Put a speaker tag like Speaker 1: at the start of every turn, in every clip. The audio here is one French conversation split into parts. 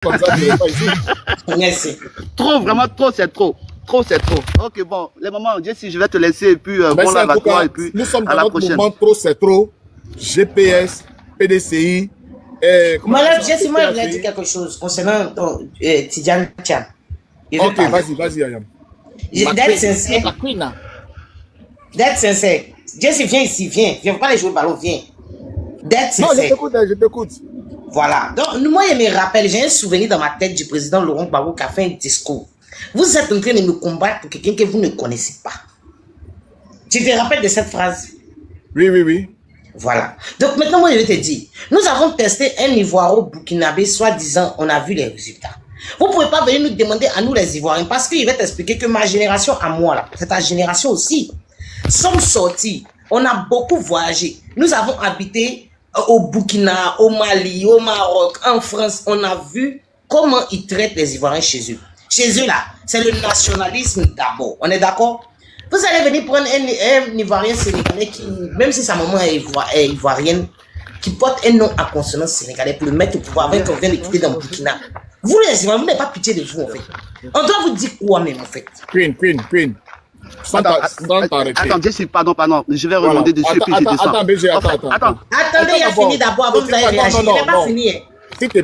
Speaker 1: comme ça, je pas ici.
Speaker 2: Merci.
Speaker 3: Trop, vraiment trop, c'est trop. Trop, c'est trop. Ok, bon, les mamans, Jessie, je vais te laisser et puis bon là, toi et puis
Speaker 1: nous sommes
Speaker 3: à
Speaker 1: dans
Speaker 3: la
Speaker 1: notre
Speaker 3: prochaine.
Speaker 1: mouvement trop, c'est trop. GPS, PDCI.
Speaker 2: Madame Jessie, moi, je voulais dire quelque chose concernant Tidjane Thiam.
Speaker 1: Ok, vas-y, Ayam.
Speaker 2: D'être sincère. D'être sincère. Jessie, viens ici, viens. Viens pas aller jouer au ballon, viens. D'être sincère.
Speaker 1: Non, je t'écoute.
Speaker 2: Voilà. Donc, moi, je me rappelle, j'ai un souvenir dans ma tête du président Laurent Gbagbo qui a fait un discours. Vous êtes en train de me combattre pour quelqu'un que vous ne connaissez pas. Tu te rappelles de cette phrase?
Speaker 1: Oui.
Speaker 2: Voilà. Donc maintenant, moi, je vais te dire, nous avons testé un Ivoiro burkinabé, soi-disant, on a vu les résultats. Vous ne pouvez pas venir nous demander à nous les Ivoiriens, parce qu'il va t'expliquer que ma génération à moi, là, c'est ta génération aussi, sommes sortis, on a beaucoup voyagé. Nous avons habité au Burkina, au Mali, au Maroc, en France. On a vu comment ils traitent les Ivoiriens chez eux. Chez eux, là, c'est le nationalisme d'abord. On est d'accord? Vous allez venir prendre un Ivoirien sénégalais qui, même si sa maman est ivoirienne, qui porte un nom à consonance sénégalais pour le mettre au pouvoir avec qu'on vient de quitter dans le Burkina. Vous les Ivoiriens, vous n'avez pas pitié de vous, en fait. On doit vous dire quoi même, en fait?
Speaker 1: Queen.
Speaker 3: Attends, Jessie, pardon. Je vais remonter dessus et puis je descends.
Speaker 1: Attends, BG, attends.
Speaker 2: Attendez, il a fini d'abord avant que vous ayez réagi. Il n'est pas fini.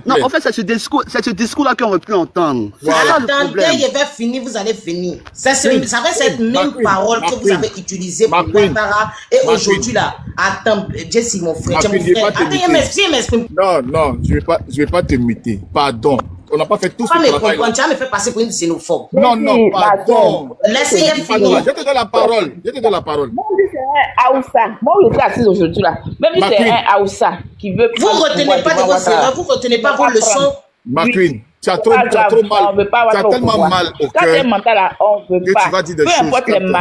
Speaker 3: Non, en fait, c'est ce discours-là qu'on aurait pu entendre.
Speaker 2: Voilà. Attendez, il va finir, vous allez finir. Ça va cette même parole que vous avez utilisée pour Ouattara. Et aujourd'hui, là, attends, Jessie, mon frère, tu es mon frère. Attends, il m'exprime.
Speaker 1: Non, je vais pas te muter. Pardon. On n'a pas fait tout ce
Speaker 2: travail. Tu vas me faire passer pour une xénophobe.
Speaker 1: Non, pardon.
Speaker 2: Laissez-le finir.
Speaker 1: Je te donne la parole.
Speaker 4: Moi, c'est un Aoussa. Moi, je suis assise aujourd'hui là. Même si c'est un Aoussa qui veut.
Speaker 2: Vous ne retenez pas de vos erreurs, vous ne retenez pas vos leçons.
Speaker 1: Ma queen, tu as trop mal. Tu as tellement mal au cœur.
Speaker 4: Quand tu es mental là, on ne veut pas.
Speaker 1: Tu vas dire des choses.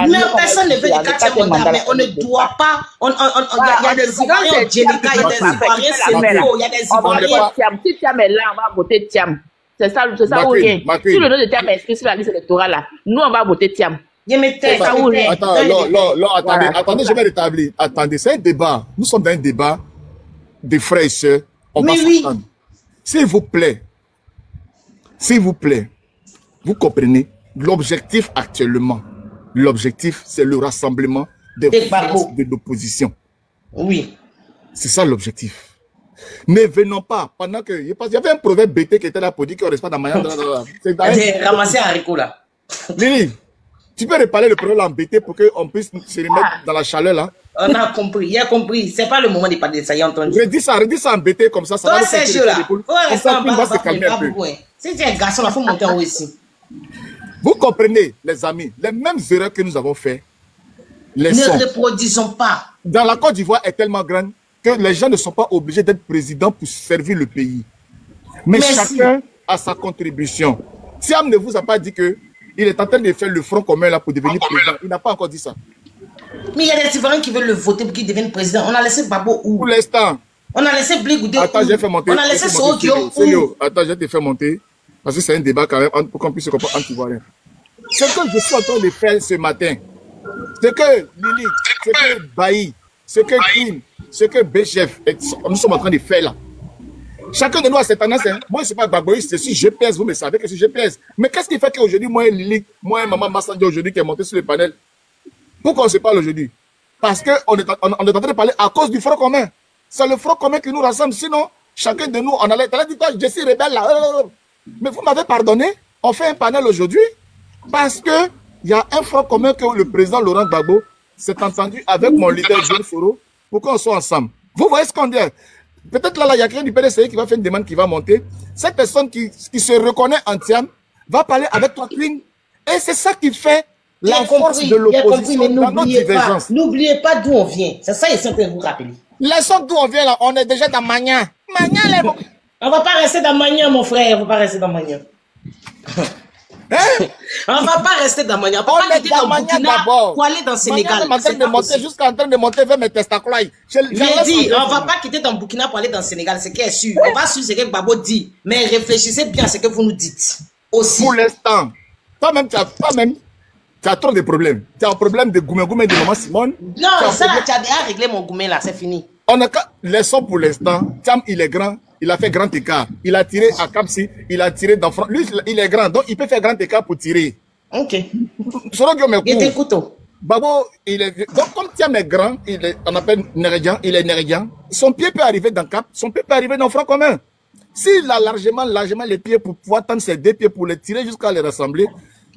Speaker 2: Mais personne ne veut dire quand tu es mental, mais on ne doit pas. Il y a des Ivoiriens au Djelika, il y a des Ivoiriens Sénégal, il y a des Ivoiriens.
Speaker 4: Si Thiam est là, on va voter Thiam. C'est ça ou rien. Si le nom de Thiam est inscrit sur la liste électorale là, nous on va voter Thiam.
Speaker 1: Attends, attendez, je vais rétablir. Attendez, c'est un débat. Nous sommes dans un débat de frères et sœurs. On va s'entendre. S'il vous plaît, vous comprenez, l'objectif actuellement, c'est le rassemblement des forces de l'opposition.
Speaker 2: Oui.
Speaker 1: C'est ça l'objectif. Ne venons pas, pendant que... Il y avait un proverbe BT qui était là pour dire qu'on ne reste pas dans la manière...
Speaker 2: Ramasser un haricot là.
Speaker 1: Lily, tu peux reparler le proverbe en BT pour qu'on puisse se remettre dans la chaleur là?
Speaker 2: On a compris, il a compris. C'est pas le moment de parler de ça, il a entendu.
Speaker 1: Redis ça en BT comme ça.
Speaker 2: Toi, Sergio là, faut rester en bas,
Speaker 1: se calmer un peu.
Speaker 2: Si tu es un garçon, il faut monter en haut ici.
Speaker 1: Vous comprenez, les amis, les mêmes erreurs que nous avons fait,
Speaker 2: ne reproduisons pas.
Speaker 1: Dans la Côte d'Ivoire est tellement grande que les gens ne sont pas obligés d'être présidents pour servir le pays. Mais chacun a sa contribution. Thiam ne vous a pas dit qu'il est en train de faire le front commun là pour devenir président. Il n'a pas encore dit ça.
Speaker 2: Mais il y a des Ivoiriens qui veulent le voter pour qu'il devienne président. On a laissé Babo où?
Speaker 1: Pour l'instant.
Speaker 2: On a laissé Bligoudé où?
Speaker 1: Attends, j'ai fait monter.
Speaker 2: On a laissé Sodio où?
Speaker 1: Attends, je te fais monter. Parce que c'est un débat quand même pour qu'on puisse se comprendre entre Ivoiriens. Ce que je suis en train de faire ce matin, ce que Lily, ce que Bailly, ce que Kim, ce que Béchef, nous sommes en train de faire là. Chacun de nous a cette tendance. Hein. Moi, je ne suis pas Gbagboïste, je suis GPS, vous me savez que je suis GPS. Mais qu'est-ce qui fait qu'aujourd'hui, moi, Lily, moi, Maman Massandja aujourd'hui qui est montée sur le panel, pourquoi on se parle aujourd'hui? Parce qu'on est en train de parler à cause du front commun. C'est le front commun qui nous rassemble. Sinon, chacun de nous, on allait dire, toi, je suis rebelle là. Mais vous m'avez pardonné, on fait un panel aujourd'hui parce qu'il y a un front commun que le président Laurent Gbagbo s'est entendu avec mon leader John Foro pour qu'on soit ensemble. Vous voyez ce qu'on dit? Peut-être là, il y a quelqu'un du PDCI qui va faire une demande qui va monter. Cette personne qui se reconnaît en Thiam va parler avec toi, Queen. Et c'est ça qui fait la force de l'opposition dans notre divergence.
Speaker 2: N'oubliez pas d'où on vient. C'est ça, il faut vous rappeler.
Speaker 1: Laissons d'où on vient là. On est déjà dans Magnan. Magnan,
Speaker 2: on va pas rester dans Magnan, mon frère. On va pas rester dans Magnan.
Speaker 1: Hein?
Speaker 2: On va pas rester dans Magnan. On va pas quitter dans Burkina pour aller dans Sénégal.
Speaker 1: Jusqu'en train de monter vers mes testacoles.
Speaker 2: J'ai dit, on va pas quitter dans Burkina pour aller dans Sénégal. C'est qui est sûr. On va suivre ce que Gbagbo dit. Mais réfléchissez bien à ce que vous nous dites. Aussi.
Speaker 1: Pour l'instant, toi-même, tu as trop de problèmes. Tu as un problème de goumé de Maman Simone.
Speaker 2: Non, ça là, tu as déjà réglé mon goumé là. C'est fini.
Speaker 1: Laissons pour l'instant. Thiam, il est grand. il a fait grand écart. Il a tiré à Kapsi, il a tiré dans front. Lui, il est grand, donc il peut faire grand écart pour tirer.
Speaker 2: Ok.
Speaker 1: Il
Speaker 2: était couteau.
Speaker 1: Babo, donc comme Thiam est grand, on appelle Nérédian, il est Nérédian, son pied peut arriver dans Cap, son pied peut arriver dans front commun. S'il a largement les pieds pour pouvoir tendre ses deux pieds pour les tirer jusqu'à les rassembler,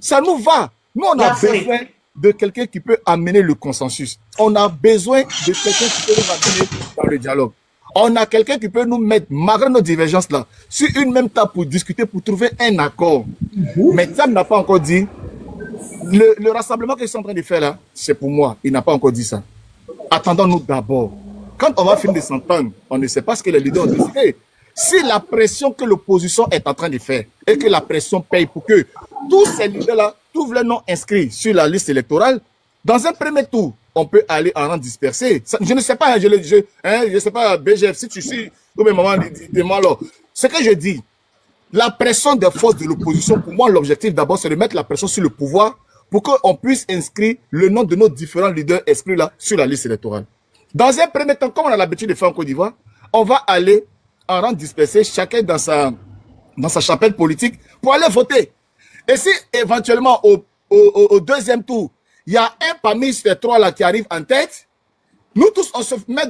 Speaker 1: ça nous va. Nous, on a besoin de quelqu'un qui peut amener le consensus. On a besoin de quelqu'un qui peut nous amener dans le dialogue. On a quelqu'un qui peut nous mettre, malgré nos divergences là, sur une même table pour discuter, pour trouver un accord. Mais Thiam n'a pas encore dit, le rassemblement qu'ils sont en train de faire là, c'est pour moi. Il n'a pas encore dit ça. Attendons-nous d'abord. Quand on va finir de s'entendre, on ne sait pas ce que les leaders ont décidé. Si la pression que l'opposition est en train de faire et que la pression paye pour que tous ces leaders-là trouvent leur nom inscrit sur la liste électorale, dans un premier tour, on peut aller en rang dispersé. Je ne sais pas, je sais pas, BGF, si tu suis au même moment de moi là. Ce que je dis, la pression des forces de l'opposition, pour moi, l'objectif d'abord, c'est de mettre la pression sur le pouvoir pour qu'on puisse inscrire le nom de nos différents leaders inscrits là sur la liste électorale. Dans un premier temps, comme on a l'habitude de faire en Côte d'Ivoire, on va aller en rang dispersé, chacun dans sa chapelle politique, pour aller voter. Et si éventuellement au deuxième tour, il y a un parmi ces trois-là qui arrive en tête, nous tous, on se met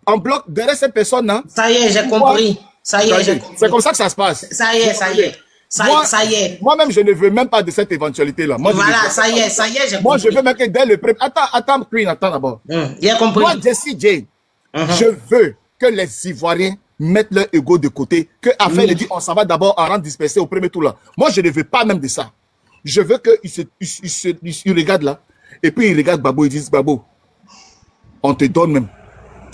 Speaker 1: en bloc derrière cette personne-là.
Speaker 2: Ça y est, j'ai compris. Ça y est, j'ai compris.
Speaker 1: C'est comme ça que ça se passe.
Speaker 2: Ça y est, ça y est. Ça y est.
Speaker 1: Moi-même, je ne veux même pas de cette éventualité-là.
Speaker 2: Voilà, ça y est, j'ai compris.
Speaker 1: Moi, je veux même que dès le premier... Attends, Queen, attends d'abord.
Speaker 2: J'ai compris.
Speaker 1: Moi, Jessie J, je veux que les Ivoiriens mettre leur ego de côté, que afin de dire on s'en va d'abord en rang dispersé au premier tour là. Moi, je ne veux pas même de ça. Je veux qu'ils regardent là, et puis ils regardent Babo, ils disent Babo, on te donne même.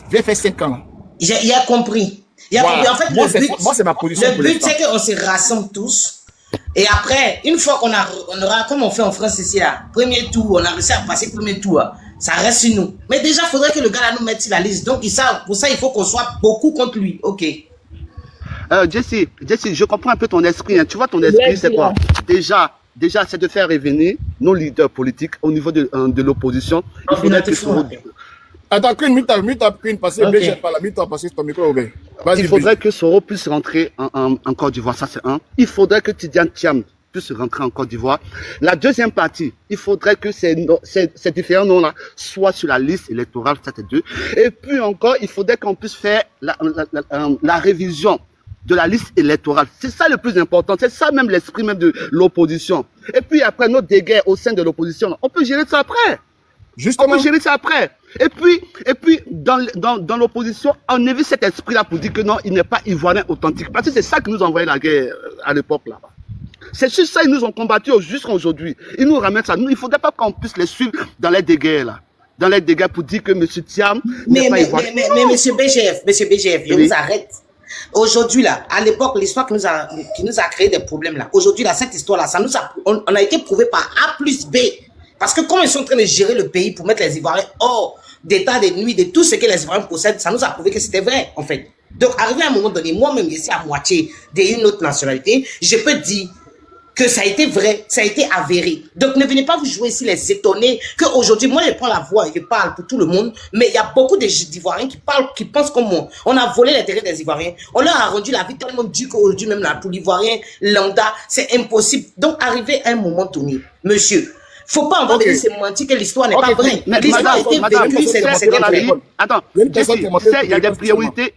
Speaker 1: Viens faire 5 ans là.
Speaker 2: J'ai compris. Voilà. En fait,
Speaker 1: moi, c'est ma position.
Speaker 2: Le but, c'est qu'on se rassemble tous. Et après, une fois qu'on aura, comme on fait en France ici là, premier tour, on a réussi à passer le premier tour. Ça reste sur nous. Mais déjà, il faudrait que le gars là nous mette sur la liste. Donc, pour ça, il faut qu'on soit beaucoup contre lui. Ok.
Speaker 3: Jessie, je comprends un peu ton esprit. Hein. Tu vois, ton esprit, c'est quoi? Déjà, c'est de faire revenir nos leaders politiques au niveau de l'opposition. Il faudrait que
Speaker 1: Attends, Queen, parce que BG pas là, parce que ton micro est ouvert.
Speaker 3: Il faudrait que Soro puisse rentrer en Côte d'Ivoire, ça c'est un. Il faudrait que Tidiane Thiam puisse rentrer en Côte d'Ivoire. La deuxième partie, il faudrait que ces différents noms-là soient sur la liste électorale, ça c'est 2. Et puis encore, il faudrait qu'on puisse faire la révision de la liste électorale. C'est ça le plus important. C'est ça même l'esprit même de l'opposition. Et puis après, notre déguerre au sein de l'opposition, on peut gérer ça après. Justement. On peut gérer ça après. Et puis dans l'opposition, on évite cet esprit-là pour dire que non, il n'est pas ivoirien authentique. Parce que c'est ça qui nous a envoyé la guerre à l'époque là-bas. C'est sur ça qu'ils nous ont combattu jusqu'à aujourd'hui. Ils nous ramènent ça. Nous, il ne faudrait pas qu'on puisse les suivre dans les déguerres là. Dans les dégâts pour dire que M. Thiam n'est pas ivoirien. Mais
Speaker 2: M. BGF, je vous arrête. Aujourd'hui là, à l'époque, l'histoire qui nous a créé des problèmes là. Aujourd'hui là, cette histoire là, on a été prouvé par A plus B. Parce que comme ils sont en train de gérer le pays pour mettre les Ivoiriens hors d'état de nuit, de tout ce que les Ivoiriens possèdent, ça nous a prouvé que c'était vrai, en fait. Donc, arrivé à un moment donné, moi-même, ici à moitié d'une autre nationalité, je peux dire que ça a été vrai, ça a été avéré. Donc, ne venez pas vous jouer ici les étonnés qu'aujourd'hui, moi, je prends la voix et je parle pour tout le monde, mais il y a beaucoup d'Ivoiriens qui pensent comme moi. On a volé les terrains des Ivoiriens. On leur a rendu la vie tellement dure qu'aujourd'hui, même là, pour l'Ivoirien lambda, c'est impossible. Donc, arrivé à un moment donné, monsieur, faut pas en venir se mentir que l'histoire n'est pas vraie. L'histoire a été vécue, c'est vrai.
Speaker 3: Attends, il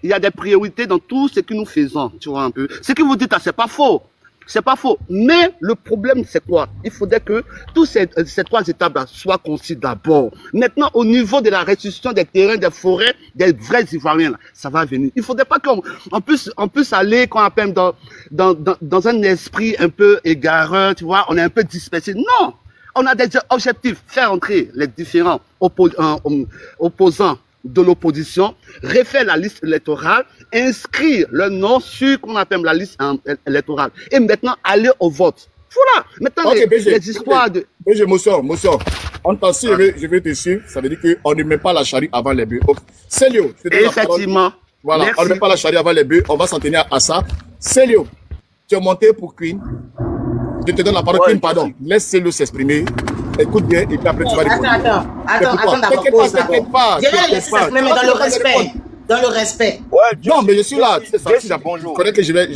Speaker 3: y a des priorités dans tout ce que nous faisons, tu vois un peu. Ce que vous dites, c'est pas faux. C'est pas faux. Mais le problème, c'est quoi? Il faudrait que tous ces 3 étapes soient conçues d'abord. Maintenant, au niveau de la restitution des terrains, des forêts, des vrais Ivoiriens, là, ça va venir. Il faudrait pas qu'on puisse aller, qu'on appelle dans un esprit un peu égareur, tu vois, on est un peu dispersé. Non! On a des objectifs, faire entrer les différents opposants de l'opposition, refaire la liste électorale, inscrire le nom sur qu'on appelle la liste électorale. Et maintenant, aller au vote. Voilà. Maintenant, les histoires de...
Speaker 1: Motion. En tant que je vais te suivre, ça veut dire qu'on ne met pas la charrue avant les bœufs. Célio.
Speaker 3: Effectivement.
Speaker 1: Voilà, merci. On ne met pas la charrue avant les bœufs. On va s'en tenir à ça. Célio, tu es monté pour Queen. Je te donne la parole, Queen, pardon. Laisse-le s'exprimer. Écoute bien, et puis après tu vas répondre.
Speaker 2: Attends, d'abord, pause.
Speaker 1: T'inquiète pas.
Speaker 2: Je vais laisser s'exprimer dans le respect. Dans le respect.
Speaker 5: Ouais,
Speaker 1: non, mais je suis là.
Speaker 5: Bonjour.
Speaker 1: Je connais que je vais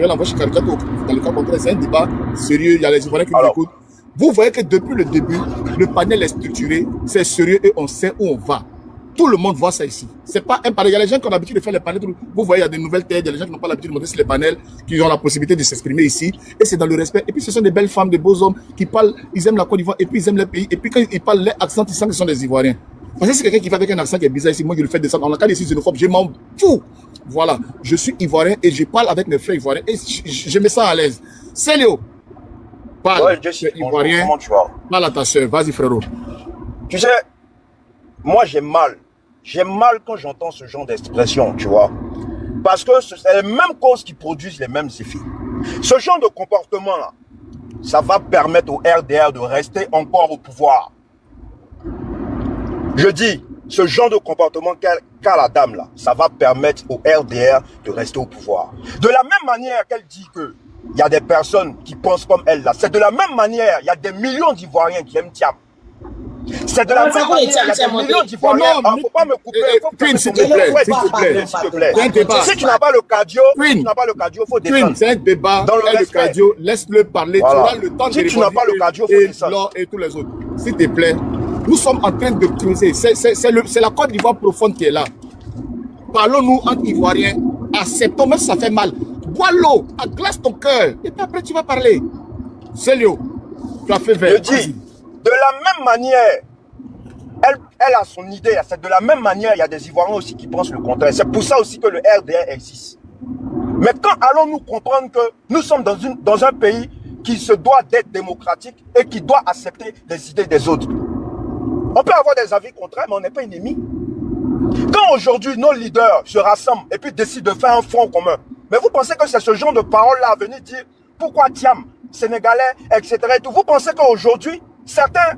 Speaker 1: l'envoyer chez Caricato. Dans le cas contraire, c'est un débat sérieux. Il y a les Ivoiriens qui nous écoutent. Vous voyez que depuis le début, le panel est structuré, c'est sérieux et on sait où on va. Tout le monde voit ça ici. C'est pas un panel. Il y a les gens qui ont l'habitude de faire les panels. Vous voyez, il y a des nouvelles têtes, il y a les gens qui n'ont pas l'habitude de monter sur les panels, qui ont la possibilité de s'exprimer ici. Et c'est dans le respect. Et puis ce sont des belles femmes, des beaux hommes qui parlent, ils aiment la Côte d'Ivoire et puis ils aiment le pays. Et puis quand ils parlent leur accent, ils sentent qu'ils sont des Ivoiriens. Parce que c'est quelqu'un qui fait avec un accent qui est bizarre ici, moi je le fais descendre. En la cas ici, xénophobe, je m'en fous. Voilà. Je suis Ivoirien et je parle avec mes frères Ivoiriens et je me sens à l'aise. Célio. Parle,
Speaker 5: ouais, je suis
Speaker 1: Ivoirien.
Speaker 5: Comment tu vas?
Speaker 1: Parle à ta soeur. Vas-y, frérot.
Speaker 5: Tu sais, moi j'ai mal. J'ai mal quand j'entends ce genre d'expression, tu vois. Parce que c'est les mêmes causes qui produisent les mêmes effets. Ce genre de comportement-là, ça va permettre au RDR de rester encore au pouvoir. Je dis, ce genre de comportement qu'a la dame là, ça va permettre au RDR de rester au pouvoir. De la même manière qu'elle dit que il y a des personnes qui pensent comme elle là, c'est de la même manière, il y a des millions d'Ivoiriens qui aiment Thiam. C'est de la même manière, il y a des millions d'Ivoiriens. Il ne faut pas me couper.
Speaker 1: Queen, s'il te plaît.
Speaker 5: Si tu n'as pas le cardio, il faut défendre.
Speaker 1: C'est un débat.
Speaker 5: Dans le
Speaker 1: cardio, laisse-le parler. Tu auras le temps de
Speaker 5: répondre. Si tu n'as pas le cardio, il faut descendre.
Speaker 1: Et tous les autres. S'il te plaît. Nous sommes en train de creuser. C'est la Côte d'Ivoire profonde qui est là. Parlons-nous entre Ivoiriens. Acceptons, même si ça fait mal. Bois l'eau, glace ton cœur. Et puis après, tu vas parler. Célio, tu as fait vert.
Speaker 5: Je dis, de la même manière, elle a son idée. C'est de la même manière, il y a des Ivoiriens aussi qui pensent le contraire. C'est pour ça aussi que le RDR existe. Mais quand allons-nous comprendre que nous sommes dans un pays qui se doit d'être démocratique et qui doit accepter les idées des autres? On peut avoir des avis contraires, mais on n'est pas ennemis. Quand aujourd'hui nos leaders se rassemblent et puis décident de faire un front commun, mais vous pensez que c'est ce genre de paroles-là à venir dire pourquoi Thiam, Sénégalais, etc. Et tout. Vous pensez qu'aujourd'hui, certains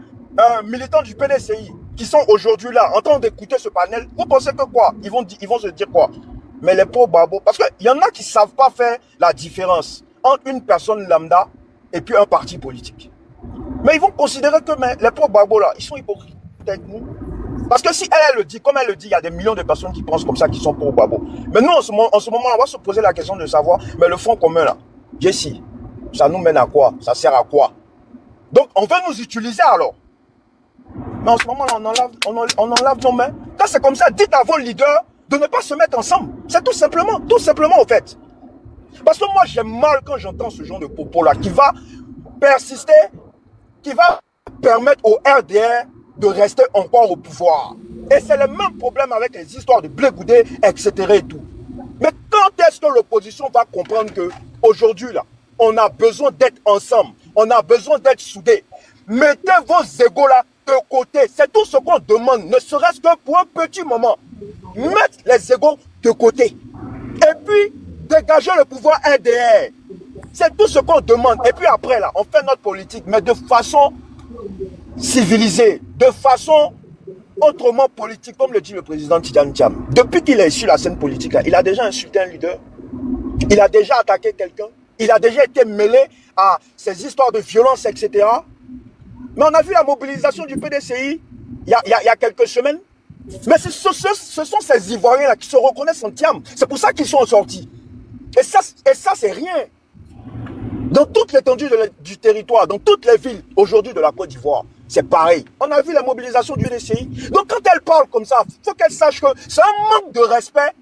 Speaker 5: militants du PDCI qui sont aujourd'hui là en train d'écouter ce panel, vous pensez que quoi? Ils vont se dire quoi? Mais les pauvres babos, parce qu'il y en a qui ne savent pas faire la différence entre une personne lambda et puis un parti politique. Mais ils vont considérer que les pauvres babos là, ils sont hypocrites avec nous. Parce que si elle le dit, comme elle le dit, il y a des millions de personnes qui pensent comme ça, qui sont pour babos. Mais nous, en ce moment, on va se poser la question de savoir, mais le front commun là, Jessie, ça nous mène à quoi? Ça sert à quoi? Donc, on veut nous utiliser alors. Mais en ce moment, on enlève nos mains. Quand c'est comme ça, dites à vos leaders de ne pas se mettre ensemble. C'est tout simplement au fait. Parce que moi, j'ai mal quand j'entends ce genre de propos là, qui va persister, qui va permettre au RDR de rester encore au pouvoir. Et c'est le même problème avec les histoires de Blé Goudé, etc. et tout. Mais quand est-ce que l'opposition va comprendre que aujourd'hui là, on a besoin d'être ensemble, on a besoin d'être soudés. Mettez vos égos là de côté. C'est tout ce qu'on demande, ne serait-ce que pour un petit moment. Mettre les égos de côté. Et puis, dégager le pouvoir RDR. C'est tout ce qu'on demande. Et puis après là, on fait notre politique, mais de façon civilisée, de façon autrement politique, comme le dit le président Tidjane Thiam. Depuis qu'il est sur la scène politique, là, il a déjà insulté un leader, il a déjà attaqué quelqu'un, il a déjà été mêlé à ces histoires de violence, etc. Mais on a vu la mobilisation du PDCI il y a quelques semaines. Mais ce sont ces Ivoiriens-là qui se reconnaissent en Thiam. C'est pour ça qu'ils sont sortis. Et ça c'est rien. Dans toute l'étendue du territoire, dans toutes les villes aujourd'hui de la Côte d'Ivoire, c'est pareil. On a vu la mobilisation du PDCI. Donc quand elle parle comme ça, il faut qu'elle sache que c'est un manque de respect,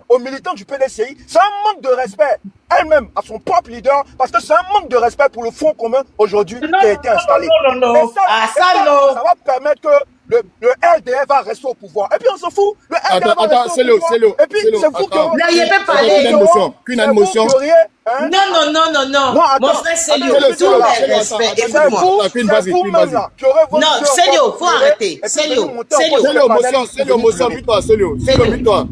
Speaker 5: aux militants du PDCI, c'est un manque de respect elle-même à son propre leader, parce que c'est un manque de respect pour le Front commun aujourd'hui qui a été installé.
Speaker 2: Non.
Speaker 5: Ça va permettre que le RDR va rester au pouvoir. Et puis on s'en fout. Le RDR va rester au pouvoir. Et puis c'est vous qui
Speaker 2: n'ayez pas parlé.
Speaker 1: Qu'une émotion.
Speaker 2: Non. Mon frère Célio, non, Célio, faut arrêter. Célio,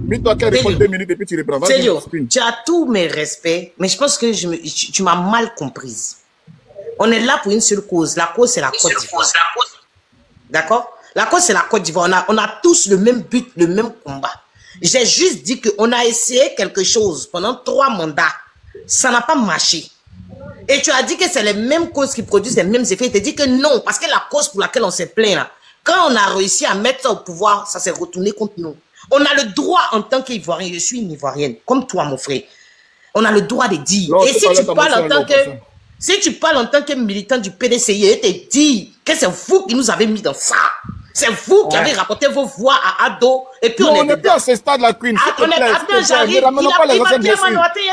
Speaker 1: mets-toi qu'elle répond 2 minutes et puis tu reprends.
Speaker 2: Célio, tu as tous mes respects, mais je pense que tu m'as mal comprise. On est là pour une seule cause. La cause, c'est la Côte d'Ivoire. D'accord? La cause, c'est la Côte d'Ivoire. On a tous le même but, le même combat. J'ai juste dit qu'on a essayé quelque chose pendant 3 mandats. Ça n'a pas marché. Et tu as dit que c'est les mêmes causes qui produisent les mêmes effets. Tu as dit que non, parce que la cause pour laquelle on s'est plaint là, quand on a réussi à mettre ça au pouvoir, ça s'est retourné contre nous. On a le droit en tant qu'Ivoirien, je suis une Ivoirienne, comme toi mon frère. On a le droit de dire.
Speaker 1: Non,
Speaker 2: et si tu parles en tant que... Si tu parles en tant que militant du PDCI, et te dis que c'est vous qui nous avez mis dans ça. C'est vous qui avez rapporté vos voix à Ado. Et puis
Speaker 1: non, on n'est pas à ce stade-là, Queen.
Speaker 2: Attends, j'arrive. Il a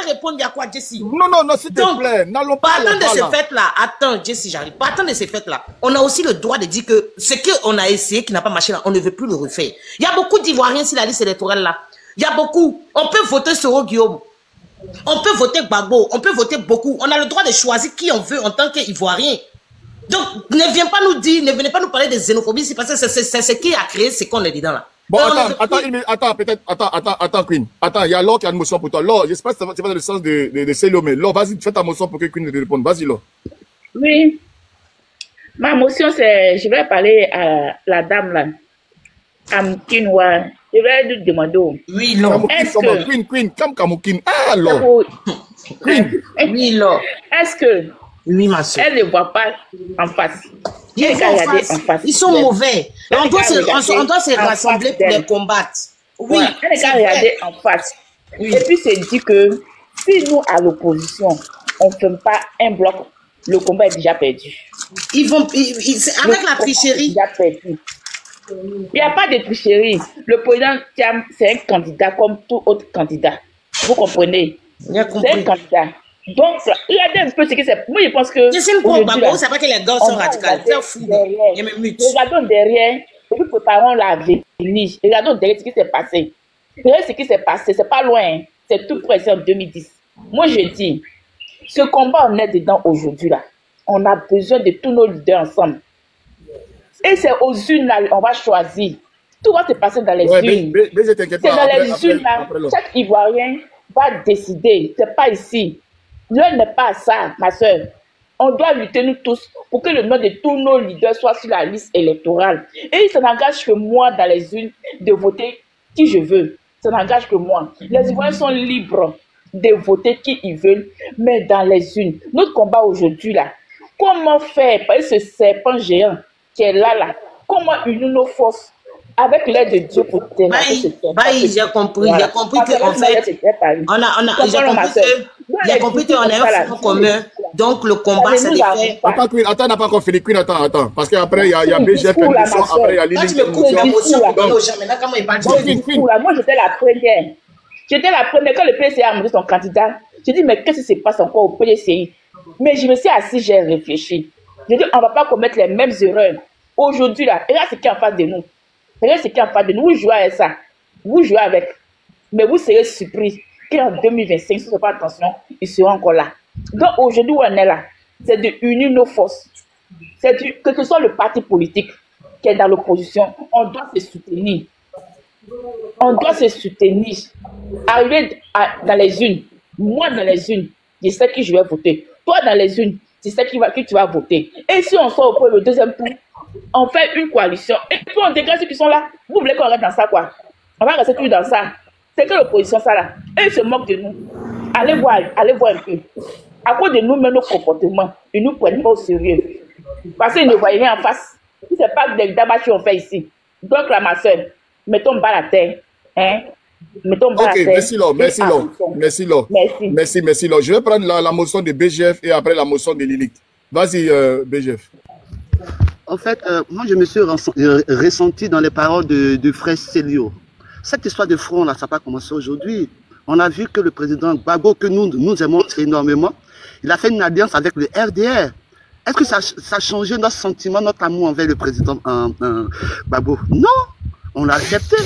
Speaker 2: répondre à quoi, Jessie?
Speaker 1: Non, s'il te plaît. N'allons pas
Speaker 2: partant de ce fait-là, attends, Jessie, j'arrive. Partant de ce fait-là, on a aussi le droit de dire que ce qu'on a essayé qui n'a pas marché là, on ne veut plus le refaire. Il y a beaucoup d'Ivoiriens sur la liste électorale là. Il y a beaucoup. On peut voter Soro Guillaume. On peut voter Gbagbo. On peut voter beaucoup. On a le droit de choisir qui on veut en tant qu'Ivoirien. Donc, ne viens pas nous dire, ne venez pas nous parler de xénophobie, c'est parce que c'est ce qui a créé ce qu'on est dedans là.
Speaker 1: Bon, attends, Queen. Attends, il y a Laure qui a une motion pour toi. Laure, j'espère que tu vas dans le sens de Selomé. Laure, vas-y, fais ta motion pour que Queen te réponde. Vas-y, Laure.
Speaker 4: Oui. Ma motion, c'est, je vais parler à la dame là, à Mkinwa. Je vais lui demander.
Speaker 2: Oui, Laure.
Speaker 1: Queen, comme Kamoukin. Ah, Laure.
Speaker 2: Queen. Oui, Laure.
Speaker 4: Est-ce que
Speaker 2: oui, ma soeur.
Speaker 4: Elle ne voit pas en face.
Speaker 2: Ils sont mauvais. On doit se rassembler pour les combattre.
Speaker 4: Oui, elle a regardé en face. Oui. Et puis c'est dit que si nous, à l'opposition, on ne fait pas un bloc, le combat est déjà perdu.
Speaker 2: Avec la tricherie.
Speaker 4: Déjà perdu. Il n'y a pas de tricherie. Le président Thiam, c'est un candidat comme tout autre candidat. Vous comprenez? C'est un candidat. Donc, regardez un peu ce que c'est. Moi, je pense que.
Speaker 2: Je sais pas, vous savez que les gars sont radicaux. C'est fou.
Speaker 4: Regardons derrière, et puis préparons l'avenir. Regardons derrière ce qui s'est passé. Derrière ce qui s'est passé, c'est pas loin. C'est tout près, c'est en 2010. Moi, je dis, ce combat, on est dedans aujourd'hui, là. On a besoin de tous nos leaders ensemble. Et c'est aux unes, là, on va choisir. Tout va se passer dans les unes. C'est dans les unes, là. Chaque Ivoirien va décider. C'est pas ici. L'heure n'est pas à ça, ma soeur. On doit lutter nous tous pour que le nom de tous nos leaders soit sur la liste électorale. Et ça n'engage que moi dans les unes de voter qui je veux. Ça n'engage que moi. Les Ivoiriens sont libres de voter qui ils veulent, mais dans les unes. Notre combat aujourd'hui, là, comment faire par ce serpent géant qui est là, comment unir nos forces avec l'aide de Dieu pour terrasser ce serpent.
Speaker 2: J'ai compris qu'en fait, j'ai compris qu'on a un front commun, donc le combat c'est de faire.
Speaker 1: Attends, n'a pas encore fini, Queen, attends, parce qu'après il y a BGF, après il y a Lily.
Speaker 4: Moi j'étais la première. Quand le PDCI a montré son candidat, j'ai dit mais qu'est-ce qui se passe encore au PDCI? Mais je me suis assis, j'ai réfléchi. J'ai dit on ne va pas commettre les mêmes erreurs. Aujourd'hui là, et là c'est qui est en face de nous. Regardez ce qui est en face de nous. Vous jouez avec ça. Vous jouez avec. Mais vous serez surpris qu'en 2025, si vous ne faites pas attention, ils seront encore là. Donc aujourd'hui où on est là, c'est de unir nos forces. Que ce soit le parti politique qui est dans l'opposition, on doit se soutenir. On doit se soutenir. Arriver dans les unes. Moi dans les unes, je sais qui je vais voter. Toi dans les unes, tu sais qui tu vas voter. Et si on sort au deuxième tour, on fait une coalition. Et puis on dégage ceux qui sont là. Vous voulez qu'on reste dans ça quoi? On va rester toujours dans ça. C'est que l'opposition ça là. Et ils se moquent de nous. Allez voir un peu. À cause de nous, même nos comportements, ils nous prennent pas au sérieux. Parce qu'ils ne voient rien en face. Ce n'est pas des débats qu'on fait ici. Donc là, ma soeur, mettons bas la terre. Hein? Mettons bas la terre.
Speaker 1: Merci Laure. Merci Laure. Je vais prendre la motion de BGF et après la motion de Lilith. Vas-y, BGF.
Speaker 3: En fait, moi, je me suis ressenti dans les paroles de frère Célio. Cette histoire de front, là, ça n'a pas commencé aujourd'hui. On a vu que le président Gbagbo, que nous aimons énormément, il a fait une alliance avec le RDR. Est-ce que ça a changé notre sentiment, notre amour envers le président Gbagbo? Non, on l'a accepté.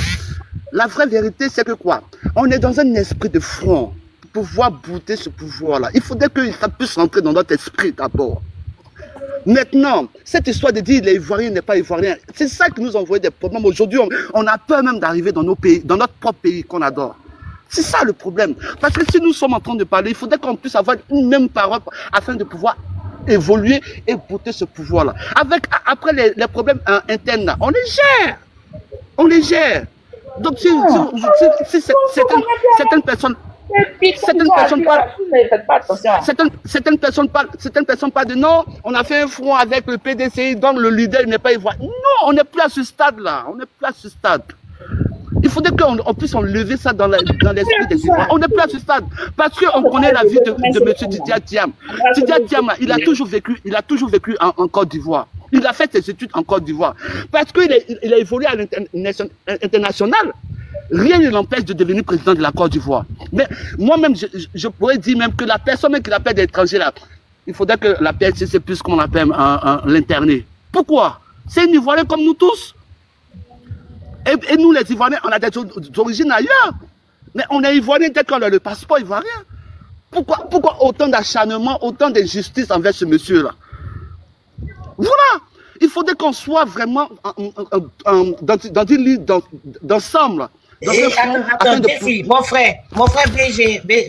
Speaker 3: La vraie vérité, c'est que quoi? On est dans un esprit de front pour pouvoir bouter ce pouvoir-là. Il faudrait que ça puisse rentrer dans notre esprit d'abord. Maintenant, cette histoire de dire les Ivoiriens n'est pas Ivoirien, c'est ça qui nous envoie des problèmes. Aujourd'hui, on a peur même d'arriver dans nos pays, dans notre propre pays qu'on adore. C'est ça le problème. Parce que si nous sommes en train de parler, il faudrait qu'on puisse avoir une même parole afin de pouvoir évoluer et bouter ce pouvoir-là. Après les problèmes internes, là, on les gère. On les gère. Donc si certaines personnes... Certaines personnes parlent de non, on a fait un front avec le PDCI, donc le leader n'est pas ivoirien. Non, on n'est plus à ce stade-là. On n'est plus à ce stade. Il faudrait qu'on puisse enlever ça dans l'esprit des Ivoiriens. On n'est plus à ce stade. Parce qu'on connaît la vie de M. Didier Thiam. Didier Thiam, il a toujours vécu en Côte d'Ivoire. Il a fait ses études en Côte d'Ivoire. Parce qu'il a évolué à l'international. Rien ne l'empêche de devenir président de la Côte d'Ivoire. Mais moi-même, je pourrais dire même que la personne même qui l'appelle d'étranger là, il faudrait que la PSC, c'est plus qu'on appelle l'interné. Pourquoi? C'est un Ivoirien comme nous tous. Et nous, les Ivoiriens, on a des origines ailleurs. Mais on est Ivoiriens dès qu'on a le passeport ivoirien. Pourquoi autant d'acharnement, autant d'injustice envers ce monsieur-là? Voilà. Il faudrait qu'on soit vraiment dans une ligne d'ensemble.
Speaker 2: Attends, mon frère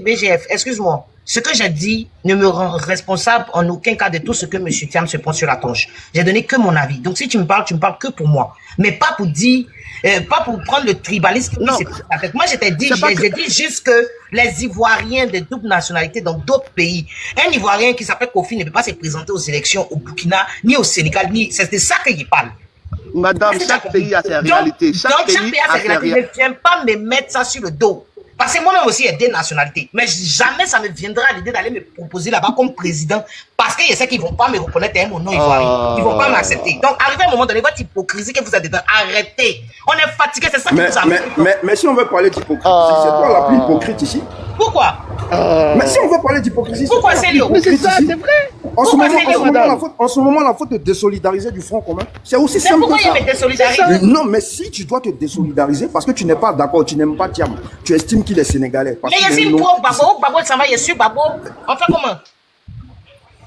Speaker 2: BGF, excuse-moi. Ce que j'ai dit ne me rend responsable en aucun cas de tout ce que M. Thiam se prend sur la tronche. J'ai donné que mon avis. Donc si tu me parles que pour moi. Mais pas pour dire, pas pour prendre le tribalisme. Moi, j'ai dit juste que les Ivoiriens de double nationalité dans d'autres pays, un Ivoirien qui s'appelle Kofi ne peut pas se présenter aux élections au Burkina, ni au Sénégal, c'est de ça qu'il parle.
Speaker 3: Madame, chaque pays a ses réalités. Chaque pays a ses réalités.
Speaker 2: Ne viens pas me mettre ça sur le dos. Parce que moi-même aussi, j'ai des nationalités. Mais jamais ça me viendra à l'idée d'aller me proposer là-bas comme président. Parce que je sais qu'ils ne vont pas me reconnaître mon nom ivoirien. Ils ne vont pas m'accepter. Donc, arrivé à un moment donné, votre hypocrisie que vous êtes dedans, arrêtez. On est fatigué, c'est ça qui vous arrive.
Speaker 5: Mais si on veut parler d'hypocrisie, c'est toi la plus hypocrite ici.
Speaker 2: Pourquoi?
Speaker 5: Mais si on veut parler d'hypocrisie,
Speaker 2: pourquoi c'est Léo?
Speaker 3: Mais c'est ça, c'est vrai.
Speaker 5: En ce moment, la faute de désolidariser du Front commun, c'est aussi simple que ça.
Speaker 2: Pourquoi il me désolidarise?
Speaker 5: Non, mais si tu dois te désolidariser parce que tu n'es pas d'accord, tu n'aimes pas Thiam, tu estimes qu'il est sénégalais.
Speaker 2: Mais il y a une pro Babo, ça va, il est Babo. On fait comment?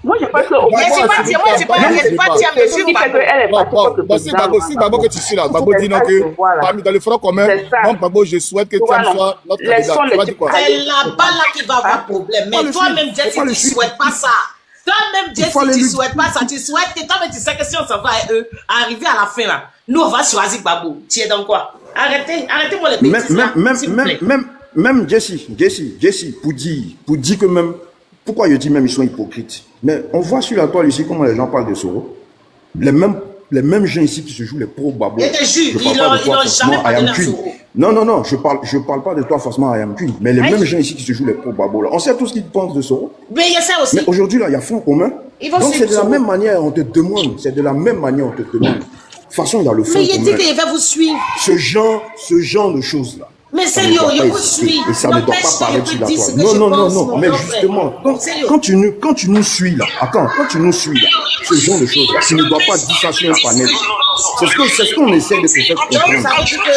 Speaker 4: Moi, je pense que...
Speaker 1: Si Babo que tu suis là, Babo dit non que parmi dans le Front commun, moi Babo, je souhaite que Thiam soit notre candidat.
Speaker 2: C'est là-bas là qui va avoir problème. Mais toi-même, Jess, tu ne souhaites pas ça. Toi-même, Jess, tu ne souhaites pas ça. Tu souhaites que toi-même, tu sais que si on s'en va à eux, arriver à la fin là, nous on va choisir Babo. Tu es dans quoi? Arrêtez-moi les bêtises.
Speaker 5: Même Jesse, pour dire que même, pourquoi je dis même ils sont hypocrites. Mais on voit sur la toile ici comment les gens parlent de Soro. Les mêmes gens ici qui se jouent les pro-Babo.
Speaker 2: Je te jure, ils n'ont jamais parlé de Soro.
Speaker 5: Non, je parle pas de toi forcément à Yamkui, mais les mêmes gens ici qui se jouent les pro-Babo là. On sait tout ce qu'ils pensent de Soro.
Speaker 2: Mais il y a ça aussi.
Speaker 5: Mais aujourd'hui là, il y a Front commun. Donc c'est de la même manière, on te demande. De toute façon, il y a le Front commun.
Speaker 2: Mais il dit qu'il va vous suivre.
Speaker 5: Ce genre de choses là.
Speaker 2: Mais c'est Léo, il vous suit.
Speaker 5: Et ça ne doit pas parler sur la toile. Non. Mais justement, quand tu nous suis là, ce genre de choses là, tu ne dois pas dire ça sur un panel. C'est ce qu'on essaie de te faire comprendre.
Speaker 2: Donc, ça veut dire que